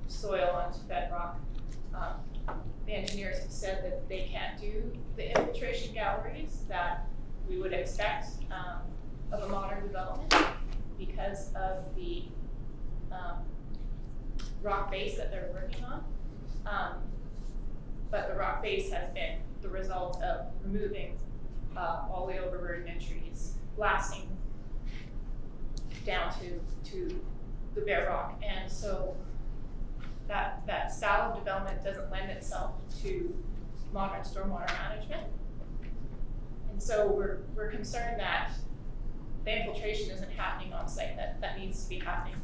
soil onto bedrock. the engineers have said that they can't do the infiltration galleries that we would expect of a modern development because of the rock base that they're working on. But the rock base has been the result of removing all the overburden and trees, blasting down to the bare rock. And so that style of development doesn't lend itself to modern stormwater management. And so we're concerned that the infiltration isn't happening on site that needs to be happening.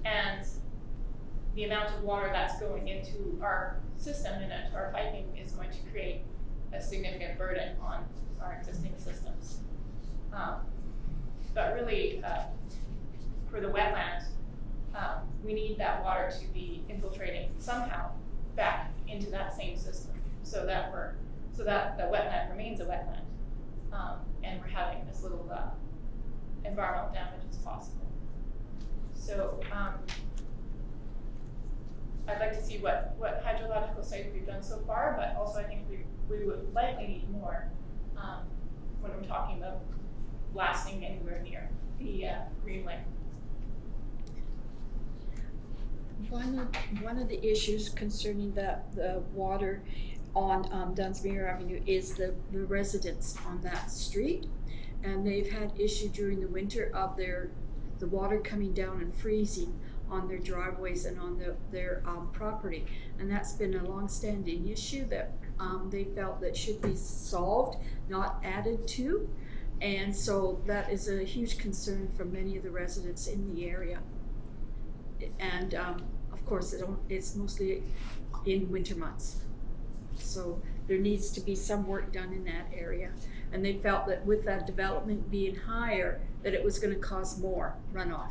And the amount of water that's going into our system and into our piping is going to create a significant burden on our existing systems. But really, for the wetland, we need that water to be infiltrating somehow back into that same system, so that the wetland remains a wetland, and we're having as little environmental damage as possible. So I'd like to see what hydrological studies we've done so far, but also I think we would likely need more when we're talking about blasting anywhere near the Greenway. One of the issues concerning the water on Gunsmere Avenue is the residents on that street, and they've had issue during the winter of the water coming down and freezing on their driveways and on their property, and that's been a long-standing issue that they felt that should be solved, not added to, and so that is a huge concern for many of the residents in the area. And of course, it's mostly in winter months, so there needs to be some work done in that area. And they felt that with that development being higher, that it was going to cause more runoff.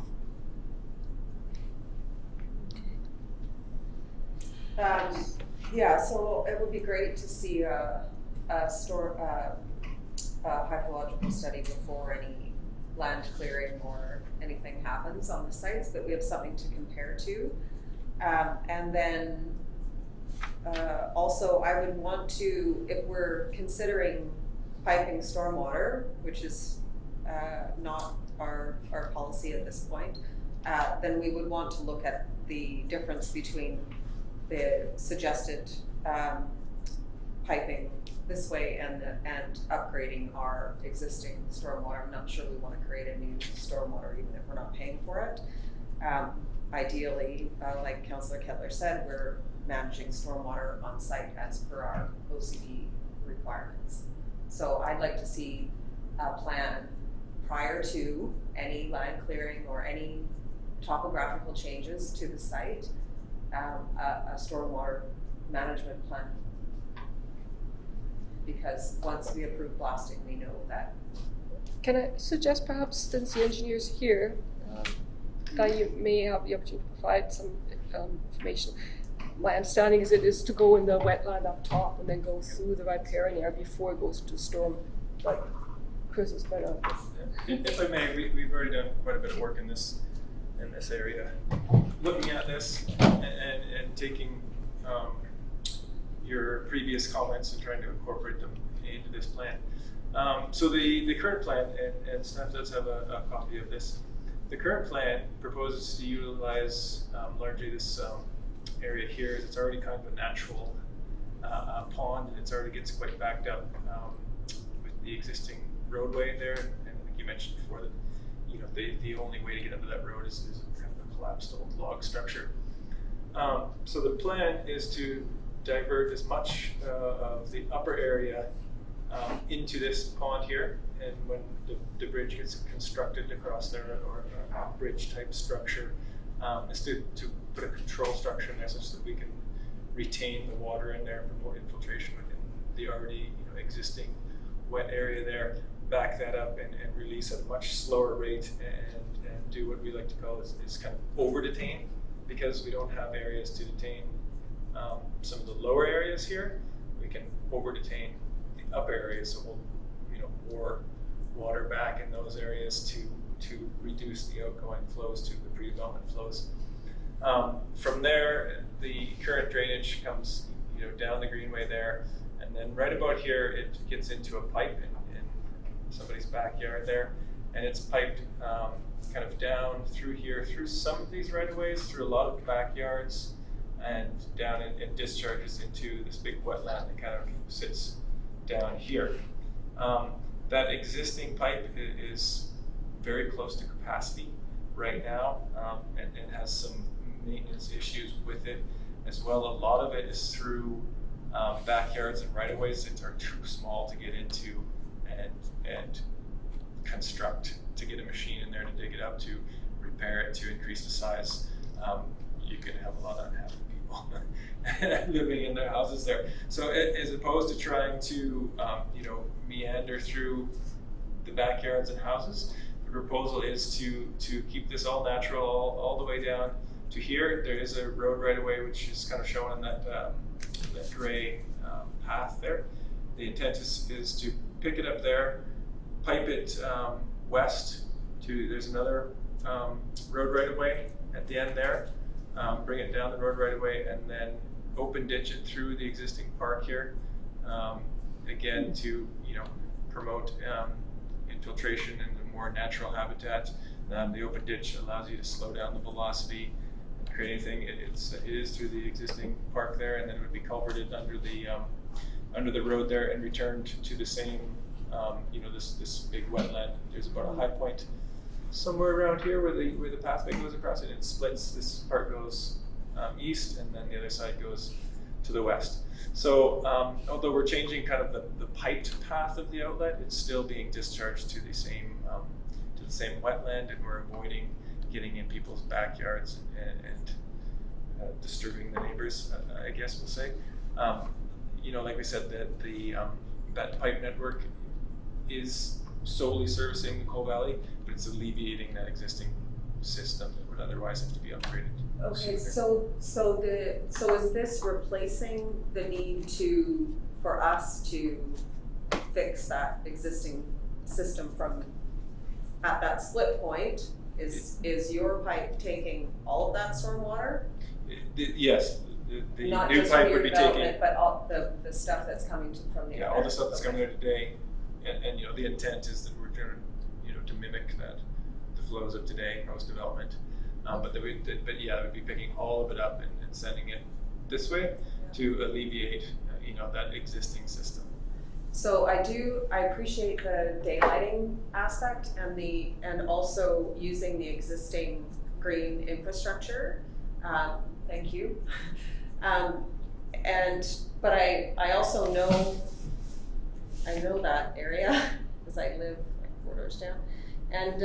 Yeah, so it would be great to see a hydrological study before any land clearing or anything happens on the sites, that we have something to compare to. And then also I would want to, if we're considering piping stormwater, which is not our policy at this point, then we would want to look at the difference between the suggested piping this way and upgrading our existing stormwater. I'm not sure we want to create a new stormwater even if we're not paying for it. Ideally, like Councillor Kettler said, we're managing stormwater on site as per our OCD requirements. So I'd like to see a plan prior to any land clearing or any topographical changes to the site, a stormwater management plan. Because once we approve blasting, we know that. Can I suggest perhaps, since the engineer's here, that you may have the opportunity to provide some information. My understanding is it is to go in the wetland up top and then go through the riparian area before it goes to storm, like Chris is better. If I may, we've already done quite a bit of work in this area, looking at this and taking your previous comments and trying to incorporate them into this plan. So the current plan, and staff does have a copy of this. The current plan proposes to utilize largely this area here. It's already kind of a natural pond, and it already gets quite backed up with the existing roadway there. And like you mentioned before, that the only way to get into that road is kind of a collapsed old log structure. So the plan is to divert as much of the upper area into this pond here, and when the bridge gets constructed across there, or a bridge type structure, is to put a control structure in there such that we can retain the water in there, promote infiltration within the already existing wet area there, back that up and release at a much slower rate, and do what we like to call is kind of over detain, because we don't have areas to detain some of the lower areas here. We can over detain the upper areas, so we'll pour water back in those areas to reduce the outgoing flows to the pre-development flows. From there, the current drainage comes down the greenway there, and then right about here it gets into a pipe in somebody's backyard there, and it's piped kind of down through here, through some of these right-of-ways, through a lot of backyards, and down and discharges into this big wetland that kind of sits down here. That existing pipe is very close to capacity right now, and has some maintenance issues with it as well. A lot of it is through backyards and right-of-ways that are too small to get into and construct, to get a machine in there to dig it up, to repair it, to increase the size. You could have a lot of unhappy people living in their houses there. So as opposed to trying to meander through the backyards and houses, the proposal is to keep this all natural all the way down to here. There is a road right away which is kind of shown in that gray path there. The intent is to pick it up there, pipe it west to, there's another road right of way at the end there, bring it down the road right of way, and then open ditch it through the existing park here, again to promote infiltration in the more natural habitat. The open ditch allows you to slow down the velocity and create anything. It is through the existing park there, and then it would be culverted under the road there and returned to the same this big wetland. There's about a high point somewhere around here where the pathway goes across it. It splits. This part goes east, and then the other side goes to the west. So although we're changing kind of the piped path of the outlet, it's still being discharged to the same wetland, and we're avoiding getting in people's backyards and disturbing the neighbors, I guess we'll say. Like we said, that pipe network is solely servicing the Coal Valley, but it's alleviating that existing system that would otherwise have to be upgraded. Okay, so is this replacing the need for us to fix that existing system from at that split point? Is your pipe taking all of that stormwater? Yes, the Not new just pipe for would your be taking. development, but all the stuff that's coming from the Yeah, all the stuff that's coming there today, and the intent is that we're trying to mimic the flows of today post development. But it would be picking all of it up and sending it this way to alleviate that existing system. So I appreciate the daylighting aspect and also using the existing green infrastructure. Thank you. But I also know that area because I live like 4 doors down, and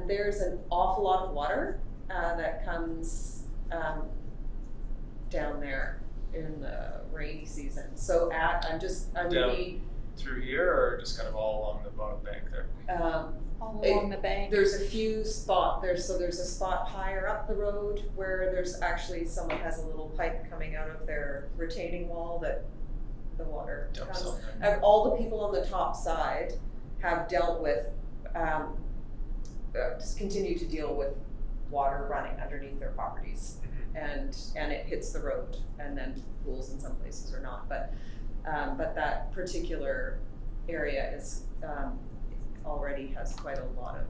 there's an awful lot of water that comes down there in the rainy season. So I'm really through here, or just kind of all along the bottom bank there. All along the bank. There's a few there's a spot higher up the road where there's actually someone has a little pipe coming out of their retaining wall that the water comes. All the people on the top side have dealt with, just continue to deal with water running underneath their properties, and it hits the road, and then pools in some places or not. But that particular area is already has quite a lot of.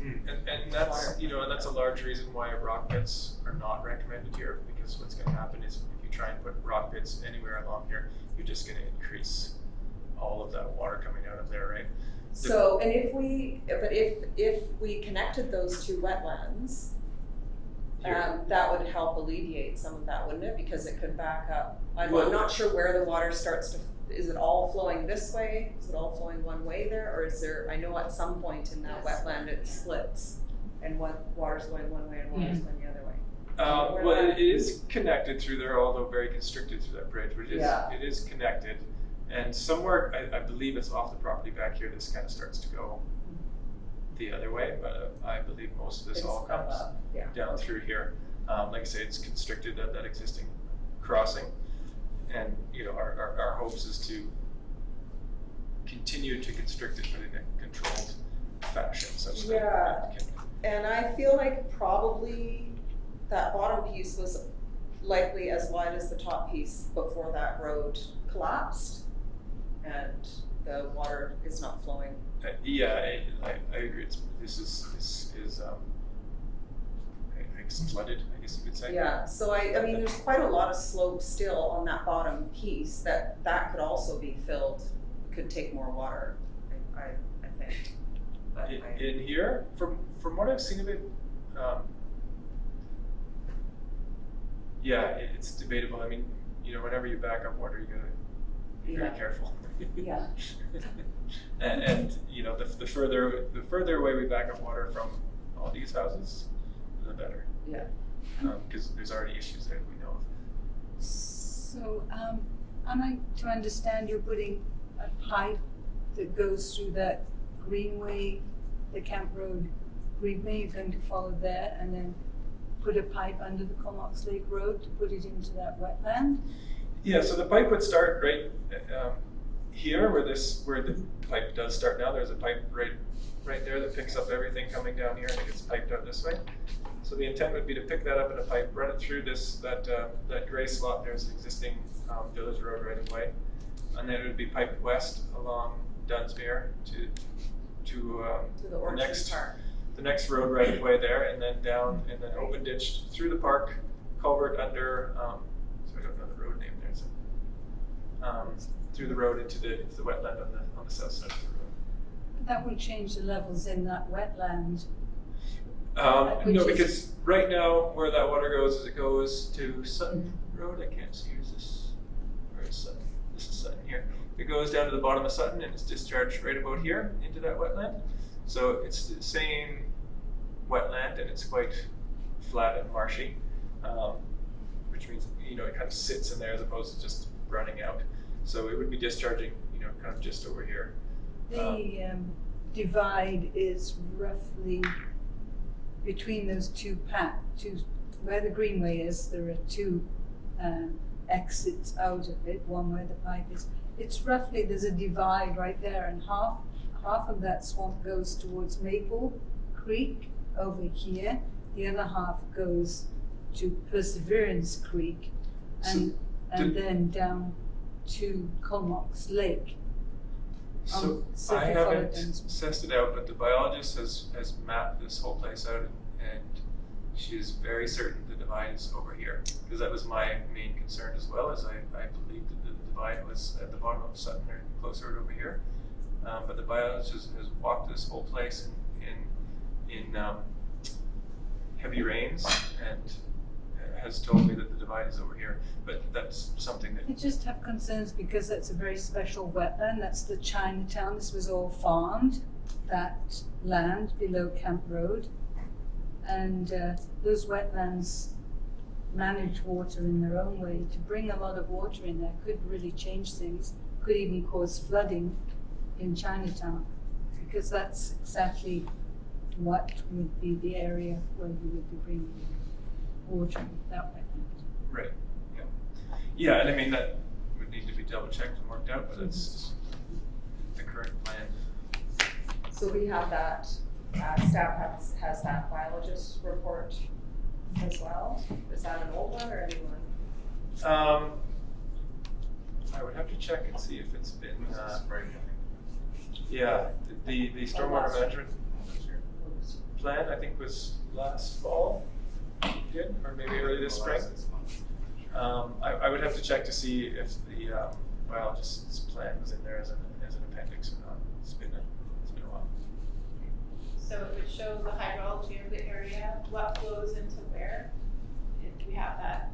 And that's that's a large reason why rock pits are not recommended here, because what's going to happen is if you try and put rock pits anywhere along here, you're just going to increase all of that water coming out of there, right? So, and if we connected those two wetlands, that would help alleviate some of that, wouldn't it? Because it could back up. I'm not sure where the water starts to. Is it all flowing this way? Is it all flowing one way there, or is there? I know at some point in that wetland it splits, and water's going one way and water's going the other way. Well, it is connected through there, although very constricted through that bridge. But it is connected, and somewhere I believe it's off the property back here. This kind of starts to go the other way, but I believe most of this all comes down through here. Like I say, it's constricted at that existing crossing, and our hopes is to continue to constrict it, but in a controlled fashion, such that and I feel like probably that bottom piece was likely as wide as the top piece before that road collapsed and the water is not flowing. Yeah, I agree. This is I guess flooded, I guess you could say. Yeah, so I mean, there's quite a lot of slope still on that bottom piece that could also be filled, could take more water, I think. But In here, from what I've seen of it, yeah, it's debatable. I mean, you know, whenever you back up water, you gotta be very Yeah. careful. Yeah. and you know, the further away we back up water from all these houses, the better. Yeah. Because there's already issues that we know of. So, am I to understand you're putting a pipe that goes through that greenway, the Camp Road greenway, you're going to follow there and then put a pipe under the Comox Lake Road to put it into that wetland? Yeah, so the pipe would start right here, where the pipe does start now. There's a pipe right there that picks up everything coming down here and it gets piped out this way. So the intent would be to pick that up in a pipe, run it through that gray slot. There's an existing village road right of way, and then it would be piped west along Dunsmere to the Orchard Park. the next road right of way there, and then down and then open ditched through the park, culvert under. So I don't know the road name there. So, through the road into the wetland on the south side of the road. That will change the levels in that wetland. No, because right now where that water goes is it goes to Sutton Road. I can't see. Is this? Where is Sutton? This is Sutton here. It goes down to the bottom of Sutton and it's discharged right about here into that wetland. So it's the same wetland and it's quite flat and marshy, which means, you know, it kind of sits in there as opposed to just running out. So it would be discharging, you know, kind of just over here. The divide is roughly between those two where the greenway is. There are two exits out of it, one where the pipe is. It's roughly, there's a divide right there, and half of that swamp goes towards Maple Creek over here. The other half goes to Perseverance Creek and then down to Comox Lake. So so I if you follow haven't Dunsmere. assessed it out, but the biologist has mapped this whole place out, and she is very certain the divide is over here. Because that was my main concern as well, as I believed that the divide was at the bottom of Sutton or closer over here. But the biologist has walked this whole place in heavy rains and has told me that the divide is over here. But that's something that I just have concerns because that's a very special wetland. That's the Chinatown. This was all farmed, that land below Camp Road. And those wetlands manage water in their own way. To bring a lot of water in there could really change things, could even cause flooding in Chinatown, because that's exactly what would be the area where you would be bringing water that way. right, yeah, yeah, and I mean that would need to be double checked and worked out, but it's the current plan. So we have that, staff has that biologist report as well. Is that an old one or a new one? I would have to check and see if it's been. Yeah, the stormwater management plan I think was last fall, did, or maybe early this spring. I would have to check to see if the biologist's plan was in there as an appendix or not. It's been a while. So it would show the hydrology of the area, what flows into where. Do we have that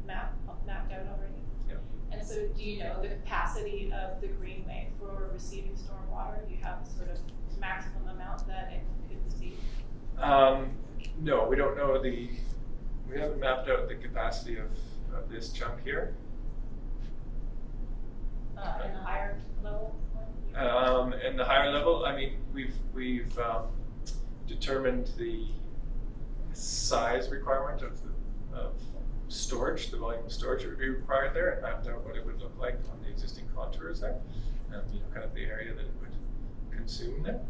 mapped out already? Yeah. And so do you know the capacity of the greenway for receiving stormwater? Do you have a sort of maximum amount that it could receive? No, we don't know we haven't mapped out the capacity of this chunk here. In the higher level? In the higher level, I mean, we've determined the size requirement of storage, the volume of storage that would be required there, and mapped out what it would look like on the existing contours there, and you know, kind of the area that it would consume there.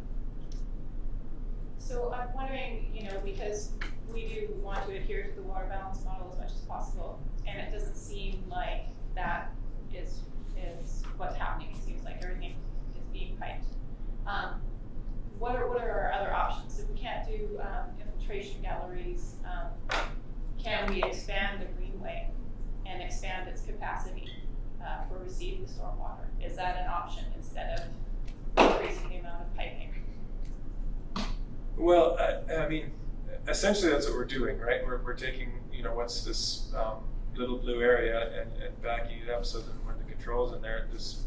So I'm wondering, because we do want to adhere to the water balance model as much as possible, and it doesn't seem like that is what's happening. It seems like everything is being piped. What are our other options? If we can't do infiltration galleries, can we expand the greenway and expand its capacity for receiving stormwater? Is that an option instead of increasing the amount of piping? Well, I mean, essentially that's what we're doing, right? We're taking, what's this little blue area and backing it up so that when the control's in there, this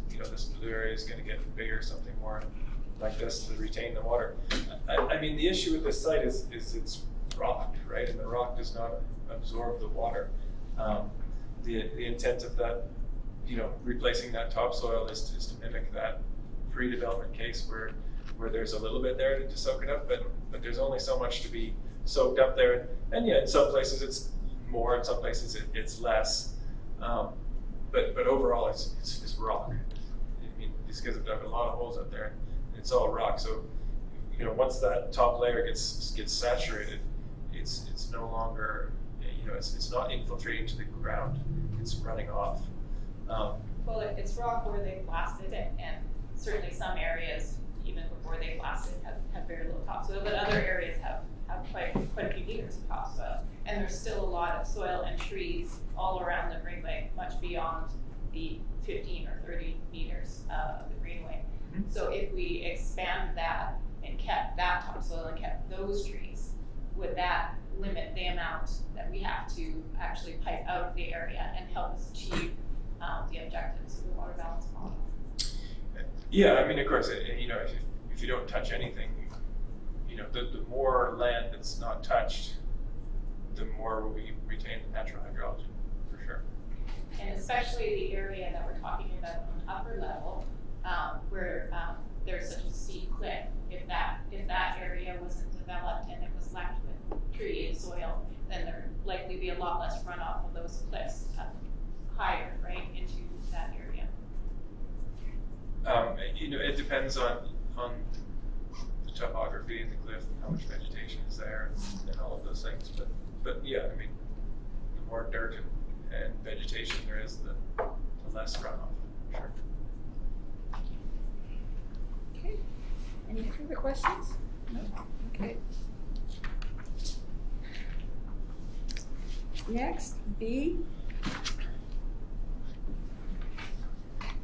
blue area is going to get bigger, something more like this to retain the water. I mean, the issue with this site is it's rock, right? And the rock does not absorb the water. The intent of that, replacing that topsoil is to mimic that pre-development case where there's a little bit there to soak it up, but there's only so much to be soaked up there. And yeah, in some places it's more, in some places it's less. But overall it's rock. I mean, these guys have dug a lot of holes up there, and it's all rock. So, once that top layer gets saturated, it's no longer, it's not infiltrating to the ground. It's running off. Well, it's rock where they blasted it, and certainly some areas, even before they blasted, have very little topsoil, but other areas have quite a few meters of topsoil. And there's still a lot of soil and trees all around the greenway, much beyond the 15 or 30 meters of the greenway. Mm-hmm. So if we expand that and kept that topsoil and kept those trees, would that limit the amount that we have to actually pipe out of the area and help us achieve the objectives of the water balance model? Yeah, I mean, of course, if you don't touch anything, the more land that's not touched, the more we retain the natural hydrology, for sure. And especially the area that we're talking about on the upper level, where there's such a steep cliff. If that area wasn't developed and it was left with tree and soil, then there'd likely be a lot less runoff of those cliffs higher, right, into that area. It depends on the topography and the cliff and how much vegetation is there and all of those things. But yeah, I mean, the more dirt and vegetation there is, the less runoff, for sure. Okay. Any further questions? No? Okay. Next, B.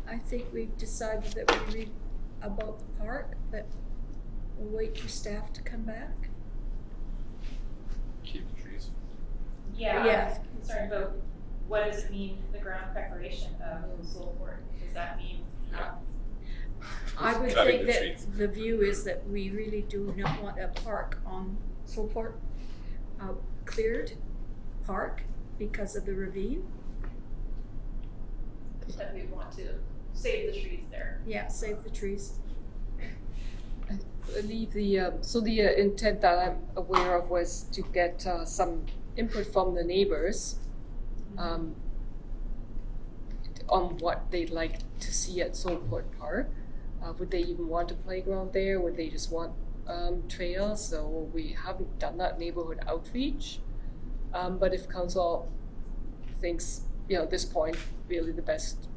I think we've decided that we read about the park, but we'll wait for staff to come back. Keep the trees. Yeah, Yeah. I'm concerned about what does it mean, the ground preparation of Soulport? Does that mean I would Cutting think the that trees. the view is that we really do not want a park on Soulport, cleared park because of the ravine. that we want to save the trees there? Yeah, save the trees. I believe the intent that I'm aware of was to get some input from the neighbors on what they'd like to see at Soulport Park. Would they even want a playground there? Would they just want trails? So we haven't done that neighborhood outreach. But if council thinks, at this point, really the best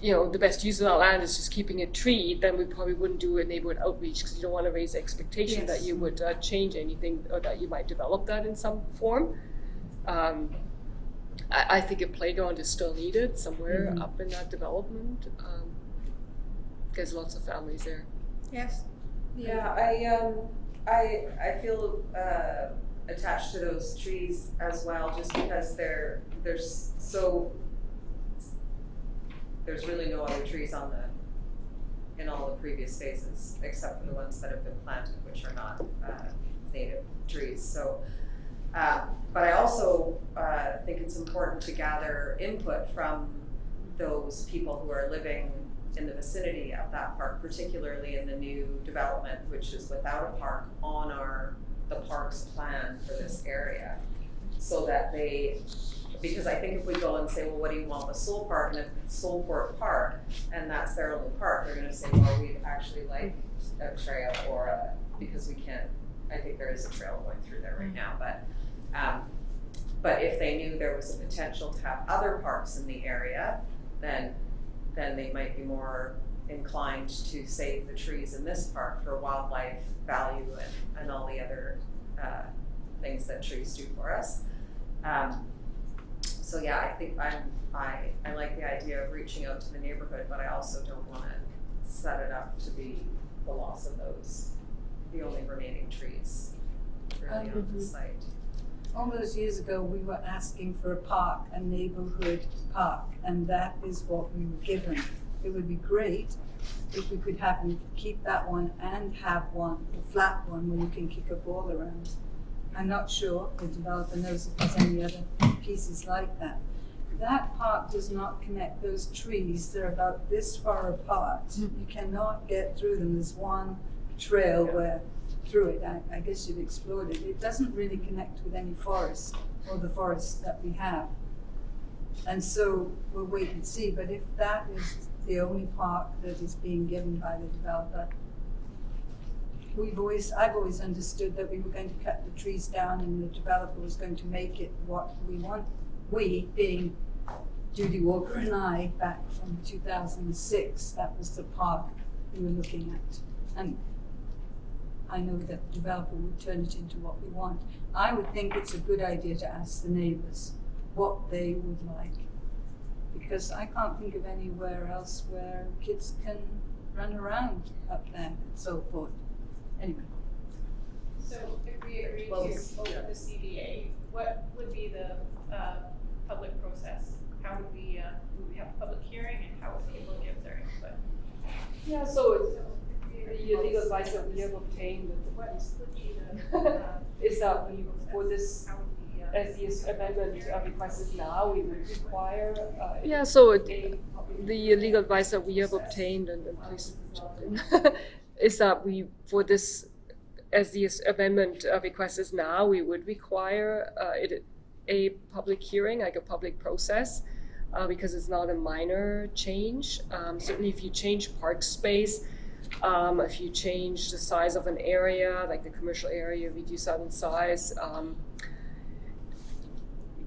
use of that land is just keeping it treed, then we probably wouldn't do a neighborhood outreach because you don't want to raise the expectation that you would change anything or that you might develop that in some form. I think a playground is still needed somewhere up in that development. There's lots of families there. Yes. Yeah, I feel attached to those trees as well, just because there's really no other trees in all the previous spaces, except for the ones that have been planted, which are not native trees. So, but I also think it's important to gather input from those people who are living in the vicinity of that park, particularly in the new development, which is without a park on the park's plan for this area. So that because I think if we go and say, well, what do you want with Soulport? And if it's Soulport Park and that's their only park, they're gonna say, well, we'd actually like a trail or because we can't, I think there is a trail going through there right now, but if they knew there was a potential to have other parks in the area, then they might be more inclined to save the trees in this park for wildlife value and all the other things that trees do for us. So yeah, I think I like the idea of reaching out to the neighborhood, but I also don't want to set it up to be the loss of the only remaining trees really on the site. All those years ago, we were asking for a park, a neighborhood park, and that is what we were given. It would be great if we could have them keep that one and have one, the flat one, where you can kick a ball around. I'm not sure the developer knows if there's any other pieces like that. That park does not connect those trees. They're about this far apart. You cannot get through them. There's one trail where through it. I guess you've explored it. It doesn't really connect with any forest or the forests that we have. And so we'll wait and see. But if that is the only park that is being given by the developer, I've always understood that we were going to cut the trees down and the developer was going to make it what we want. We, being Judy Walker and I, back from 2006, that was the park we were looking at. And I know that the developer would turn it into what we want. I would think it's a good idea to ask the neighbors what they would like, because I can't think of anywhere else where kids can run around up there and so forth. Anyway. So if we agree to open the CBA, what would be the public process? How would we have a public hearing, and how would people give their input? Yeah, so the legal advice that we have obtained is that we, for this, as the amendment request is now, we would require. Yeah, so the legal advice that we have obtained, and please jump in, is that we, for this, as the amendment request is now, we would require a public hearing, like a public process, because it's not a minor change. Certainly if you change park space, if you change the size of an area, like the commercial area, reduce that in size,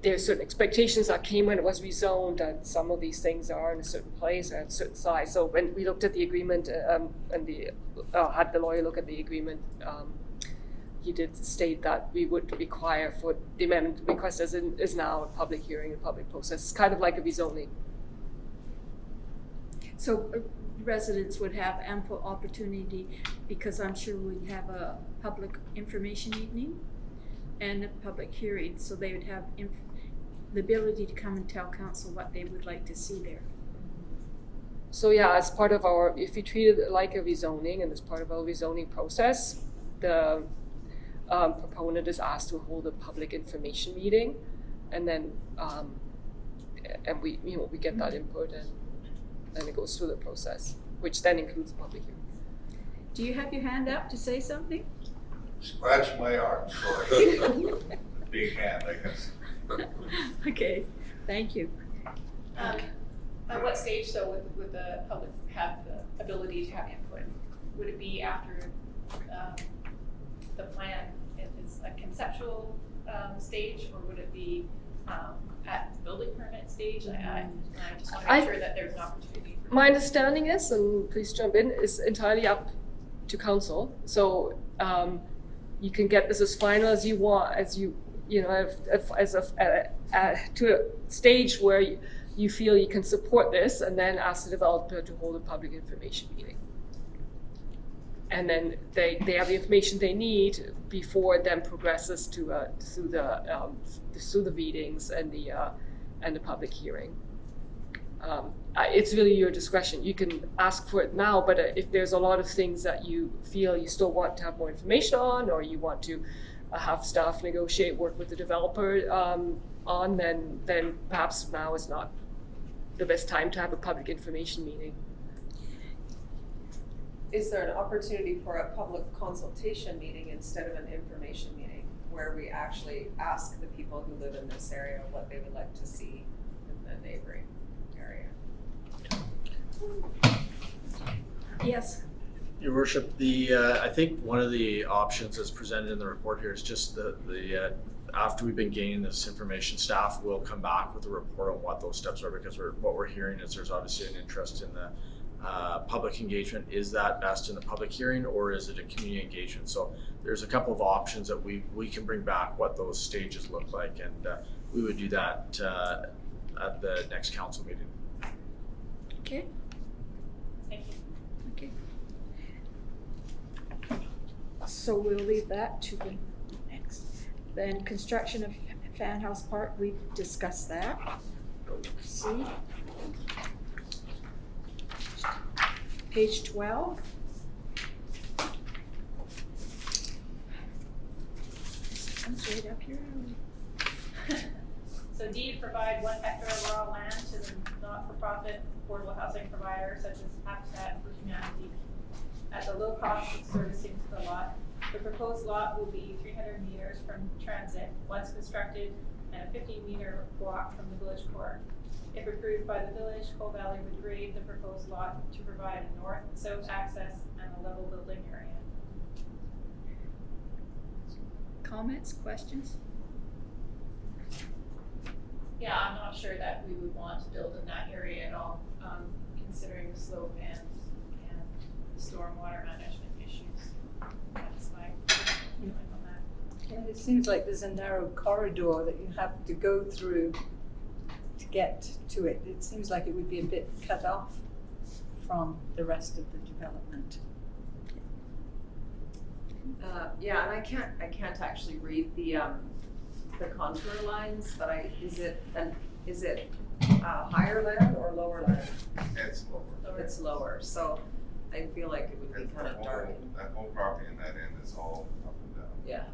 there's certain expectations that came when it was rezoned that some of these things are in a certain place or at a certain size. So when we looked at the agreement and had the lawyer look at the agreement, he did state that we would require for the amendment request as is now a public hearing, a public process. It's kind of like a rezoning. So residents would have ample opportunity, because I'm sure we'd have a public information evening and a public hearing, so they would have the ability to come and tell council what they would like to see there. So yeah, as part of our, if we treat it like a rezoning and as part of our rezoning process, the proponent is asked to hold a public information meeting, and then and we get that input and it goes through the process, which then includes a public hearing. Do you have your hand up to say something? Scratch my arm, sorry. Big hand, I guess. Okay, thank you. At what stage, though, would the public have the ability to have input? Would it be after the plan is a conceptual stage, or would it be at the building permit stage? I just want to make sure that there's an opportunity. My understanding is, and please jump in, is entirely up to council. So you can get this as final as you want, to a stage where you feel you can support this, and then ask the developer to hold a public information meeting. And then they have the information they need before it then progresses to through the meetings and the public hearing. It's really your discretion. You can ask for it now, but if there's a lot of things that you feel you still want to have more information on, or you want to have staff negotiate, work with the developer on, then perhaps now is not the best time to have a public information meeting. Is there an opportunity for a public consultation meeting instead of an information meeting, where we actually ask the people who live in this area what they would like to see in the neighboring area? Yes. Your worship, I think one of the options that's presented in the report here is just after we've been gaining this information, staff will come back with a report on what those steps are, because what we're hearing is there's obviously an interest in the public engagement. Is that best in the public hearing, or is it a community engagement? So there's a couple of options that we can bring back what those stages look like, and we would do that at the next council meeting. Okay. Thank you. Okay. So we'll leave that to the next. Then construction of Fan House Park, we've discussed that. Go see. Page 12. Comes right up here. So D, provide 1 hectare of raw land to the not-for-profit affordable housing provider such as Habitat for Humanity at the low cost of servicing to the lot. The proposed lot will be 300 meters from transit once constructed and a 50-meter walk from the village core. If approved by the village, Coal Valley would grade the proposed lot to provide a north and south access and a level building area. Comments, questions? Yeah, I'm not sure that we would want to build in that area at all, considering the slope and stormwater management issues. That's my feeling on that. And it seems like there's a narrow corridor that you have to go through to get to it. It seems like it would be a bit cut off from the rest of the development. Yeah, and I can't actually read the contour lines, but is it higher land or lower land? It's lower. It's lower, so I feel like it would be kind of dark. That whole property in that end is all up and down. Yeah.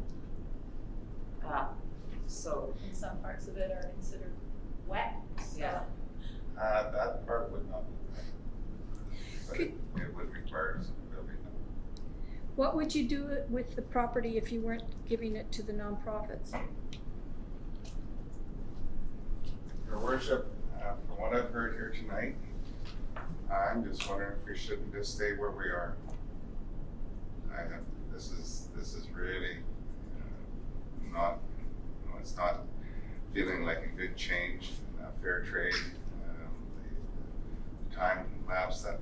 So, And some parts of it are considered wet, so. Yeah. That part would not be bad, but it would require some building. What would you do with the property if you weren't giving it to the nonprofits? Your worship, from what I've heard here tonight, I'm just wondering if we shouldn't just stay where we are. This is really not, it's not feeling like a good change, fair trade. The time lapse that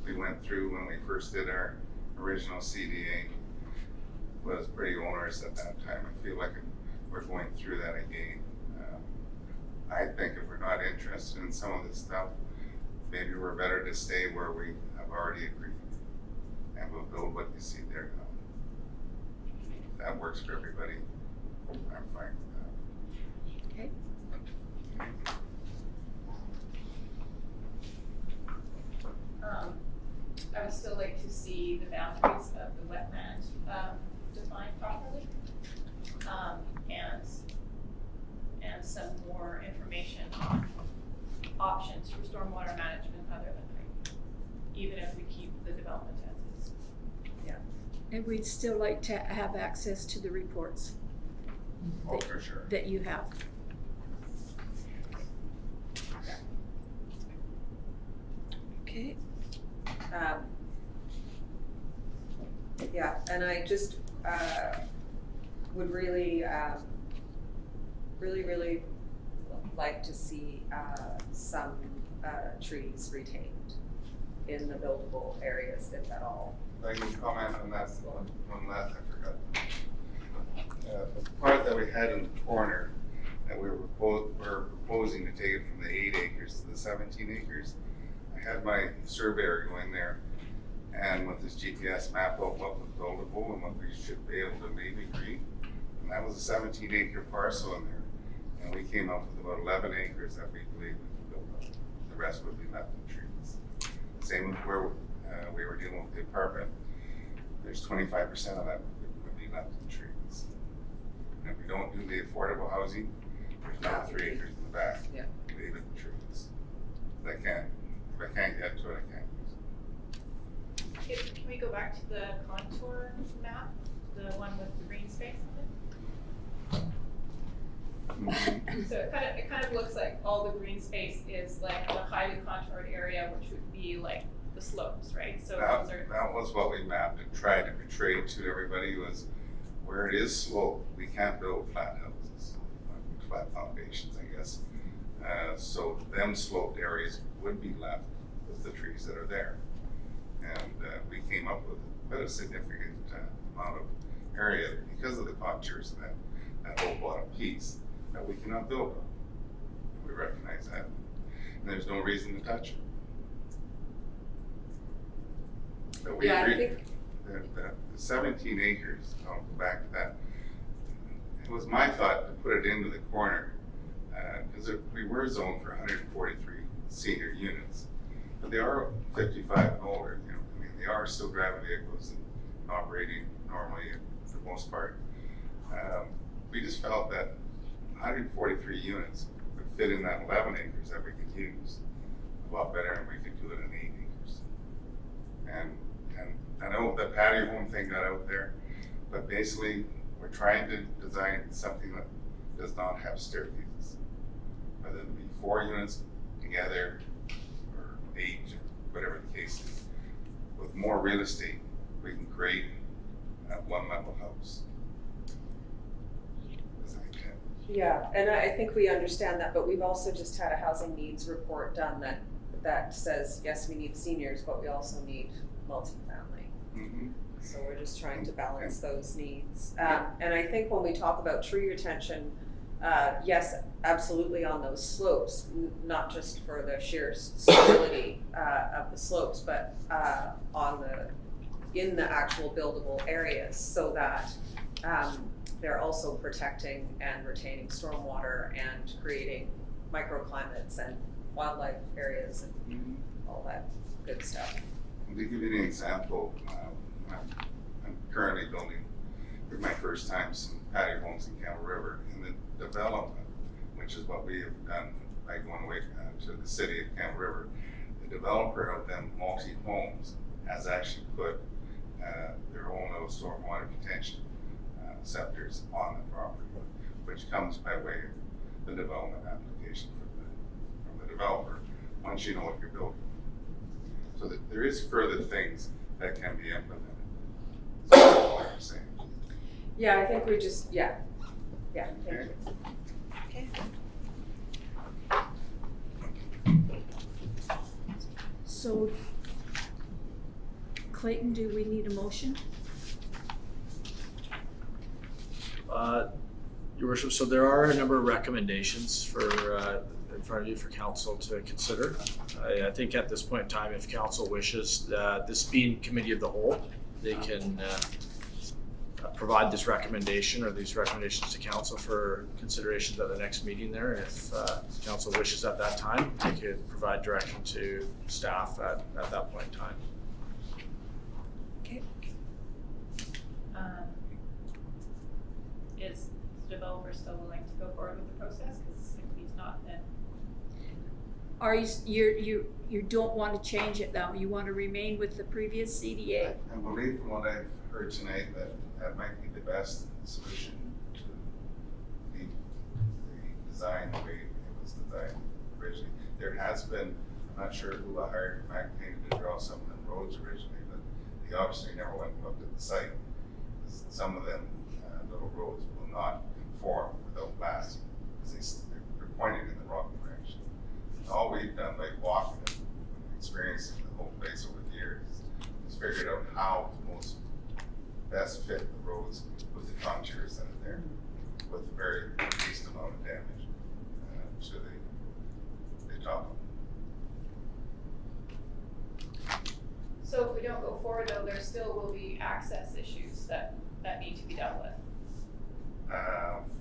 we went through when we first did our original CDA was pretty onerous at that time. I feel like we're going through that again. I think if we're not interested in some of this stuff, maybe we're better to stay where we have already agreed, and we'll build what you see there now. If that works for everybody, I'm fine with that. Okay. I would still like to see the boundaries of the wetland defined properly, and some more information on options for stormwater management other than drainage, even if we keep the development as is. yeah. And we'd still like to have access to the reports Oh, for sure. that you have. Okay. Yeah, and I just would really like to see some trees retained in the buildable areas, if at all. If I can comment on that, on that, I forgot. The part that we had in the corner, that we were proposing to take it from the 8 acres to the 17 acres. I had my surveyor go in there and with his GPS map out what was buildable and what we should be able to maybe agree. And that was a 17-acre parcel in there. And we came up with about 11 acres that we believe we could build on. The rest would be left in trees. Same with where we were dealing with the apartment. There's 25% of that would be left in trees. And if we don't do the affordable housing, there's another 3 acres in the back. Yeah. Leave it in trees. If I can't get to it, I can't use it. Can we go back to the contour map, the one with the green space on it? So it kind of looks like all the green space is like the highly contoured area, which would be like the slopes, right? So That, those are, that was what we mapped and tried to portray to everybody was where it is sloped, we can't build flat houses, flat foundations, I guess. So them sloped areas would be left with the trees that are there. And we came up with quite a significant amount of area because of the contours of that whole bottom piece that we cannot build on. We recognize that. And there's no reason to touch it. But we Yeah, I agree think- that the 17 acres, I'll go back to that. It was my thought to put it into the corner because we were zoned for 143 senior units, but they are 55 and older. You know, I mean, they are still driving vehicles and operating normally for the most part. We just felt that 143 units would fit in that 11 acres that we could use a lot better, and we could do it in 8 acres. And I know the patio home thing got out there, but basically we're trying to design something that does not have staircases. Whether it be 4 units together or 8, or whatever the case is. With more real estate, we can create a one-level house. As I intend. Yeah, and I think we understand that, but we've also just had a housing needs report done that says, yes, we need seniors, but we also need multifamily. Mm-hmm. So we're just trying to balance those needs. And I think when we talk about tree retention, yes, absolutely on those slopes, not just for the sheer stability of the slopes, but in the actual buildable areas, so that they're also protecting and retaining stormwater and creating microclimates and wildlife areas and all that good stuff. To give you an example, I'm currently building for my first time some patio homes in Campbell River, and the development, which is what we have done by going away to the city of Campbell River, the developer of them multi-homes has actually put their own little stormwater detention scepters on the property, which comes by way of the development application from the developer once you know what you're building. So that there is further things that can be implemented. So that's all I'm saying. Yeah, I think we just, yeah, thank Okay. you. Okay. So, Clayton, do we need a motion? Your Worship, so there are a number of recommendations for in front of you for council to consider. I think at this point in time, if council wishes, this being committee of the whole, they can provide this recommendation or these recommendations to council for considerations at the next meeting there. And if council wishes at that time, they could provide direction to staff at that point in time. Okay. is the developer still willing to go forward with the process? Because if he's not, then. Are you don't want to change it now? You want to remain with the previous CDA? I believe from what I've heard tonight that might be the best solution to the design the way it was designed originally. There has been, I'm not sure who I hired from Acme to draw some of the roads originally, but they obviously never went and looked at the site. Some of them little roads will not conform without blasting because they're pointing in the wrong direction. And all we've done by walking and experiencing the whole place over the years is figured out how to most best fit the roads with the contours that are there with the very least amount of damage to the top. So if we don't go forward though, there still will be access issues that need to be dealt with.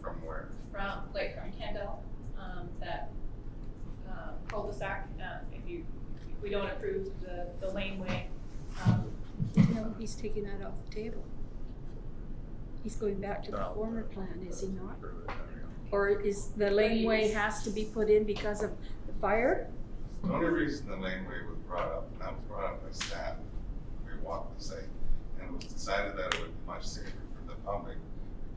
From where? From Kendall, that cul-de-sac, if we don't approve the laneway. No, he's taking that off the table. He's going back to the former plan, is he not? Or is the laneway has to be put in because of the fire? The only reason the laneway was brought up, and that was brought up by staff, we walked the site, and it was decided that it would be much safer for the public to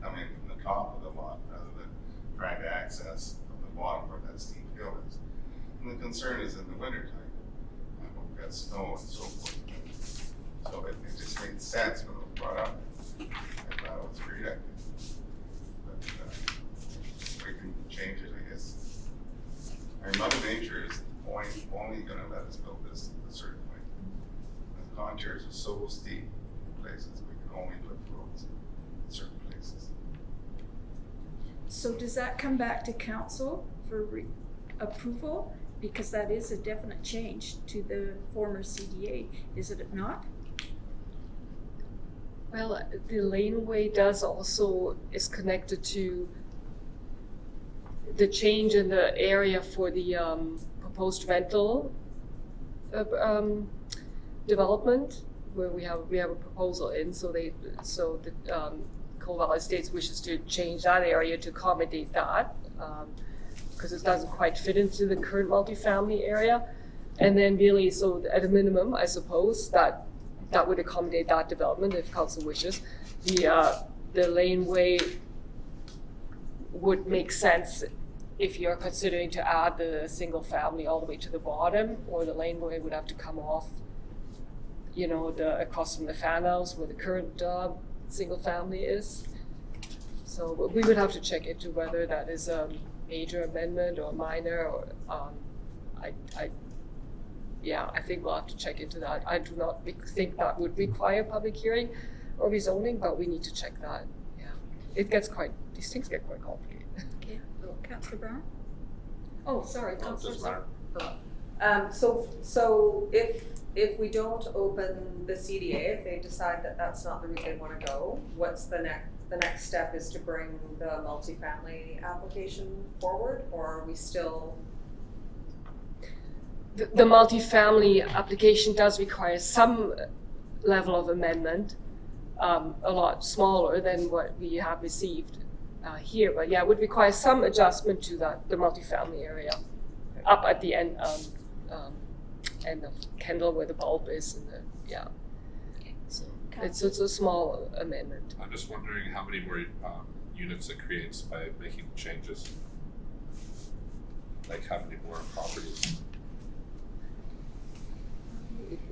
come in from the top of the lot rather than trying to access from the bottom where that steep hill is. And the concern is in the wintertime, when we've got snow and so So does that come back to council for approval? Because that is a definite change to the former CDA, is it not? Well, the laneway is connected to the change in the area for the proposed rental development, where we have a proposal in, so the Coal Valley Estates wishes to change that area to accommodate that, because it doesn't quite fit into the current multifamily area. And then really, so at a minimum, I suppose, that would accommodate that development if council wishes. The laneway would make sense if you're considering to add the single family all the way to the bottom, or the laneway would have to come off, across from the fan house where the current single family is. So we would have to check into whether that is a major amendment or minor, or I think we'll have to check into that. I do not think that would require public hearing or rezoning, but we need to check that. Yeah, these things get quite complicated. Okay, Councillor Brown? Oh, sorry, Councillor. So if we don't open the CDA, if they decide that that's not the route they want to go, what's the next step is to bring the multifamily application forward, or are we still? The multifamily application does require some level of amendment, a lot smaller than what we have received here, but yeah, it would require some adjustment to the multifamily area up at the end of Kendall where the bulb is, so it's a small amendment. I'm just wondering how many more units it creates by making changes. Like how many more properties?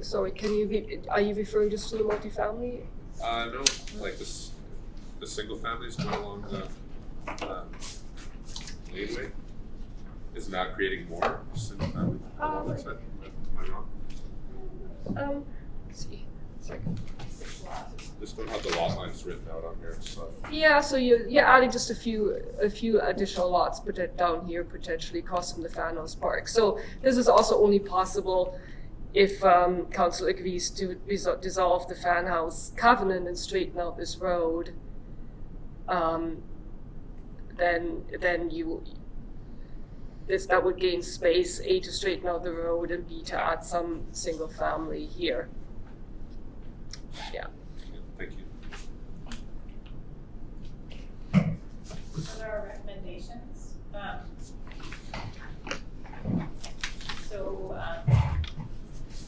Sorry, are you referring just to the multifamily? No, like the single families go along the laneway is not creating more single family. Am I wrong? Let's see. Second. Just don't have the lot lines written out on here, so. Yeah, so you're adding just a few additional lots, but down here potentially across from the Fan House Park. So this is also only possible if council agrees to dissolve the Fan House covenant and straighten out this road. Then that would gain space, A, to straighten out the road, and B, to add some single family here. Yeah. Thank you. What are our recommendations?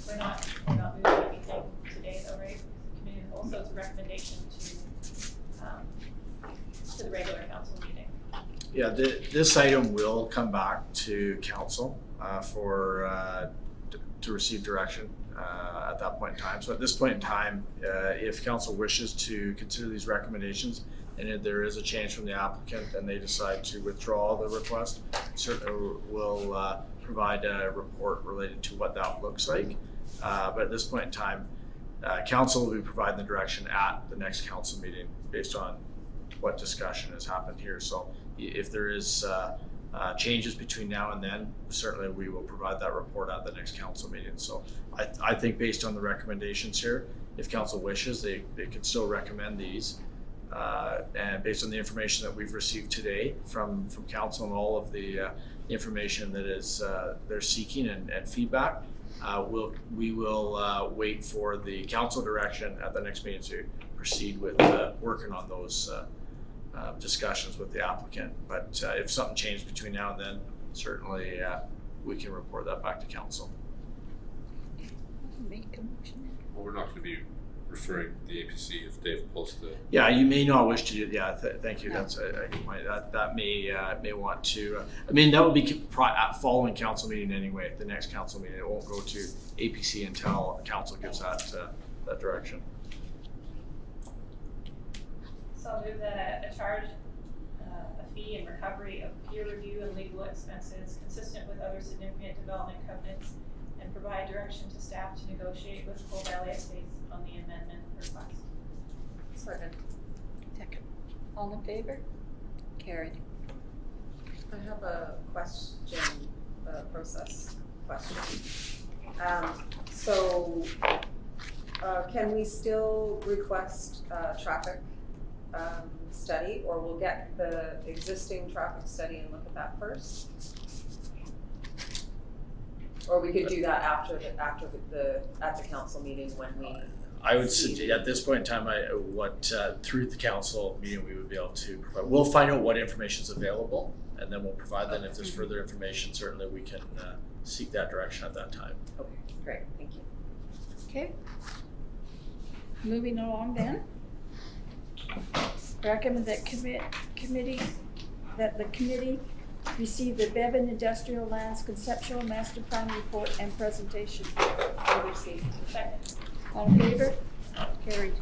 We're not moving anything today though, right? Committee of the whole, so it's a recommendation to the regular council meeting. Yeah, this item will come back to council to receive direction at that point in time. So at this point in time, if council wishes to consider these recommendations, and if there is a change from the applicant and they decide to withdraw the request, certainly will provide a report related to what that looks like. But at this point in time, council will be providing the direction at the next council meeting based on what discussion has happened here. So if there is changes between now and then, certainly we will provide that report at the next council meeting. So I think based on the recommendations here, if council wishes, they can still recommend these. And based on the information that we've received today from council and all of the information that is they're seeking and feedback, we will wait for the council direction at the next meeting to proceed with working on those discussions with the applicant. But if something changed between now and then, certainly we can report that back to council. Make a motion. Well, we're not going to be referring to the APC if they've posted. Yeah, you may not wish to do. Yeah, thank you. No. That's a good point. That may want to. I mean, that would be following council meeting anyway. The next council meeting, it won't go to APC until council gives that direction. So I'll move that a charge, a fee and recovery of peer review and legal expenses consistent with other significant development covenants, and provide direction to staff to negotiate with Coal Valley Estates on the amendment request. Second. Second. All in favor? Carried. I have a question, a process question. Can we still request a traffic study, or we'll get the existing traffic study and look at that first? Or we could do that after at the council meeting when we. I would suggest at this point in time, through the council meeting, we would be able to provide. We'll find out what information is available, and then we'll provide that. If there's further information, certainly we can seek that direction at that time. Okay, great, thank you. Okay. Moving along then. Recommend that the committee receive the Bevan Industrial Lands Conceptual Master Plan Report and Presentation. Second. All in favor? Carried.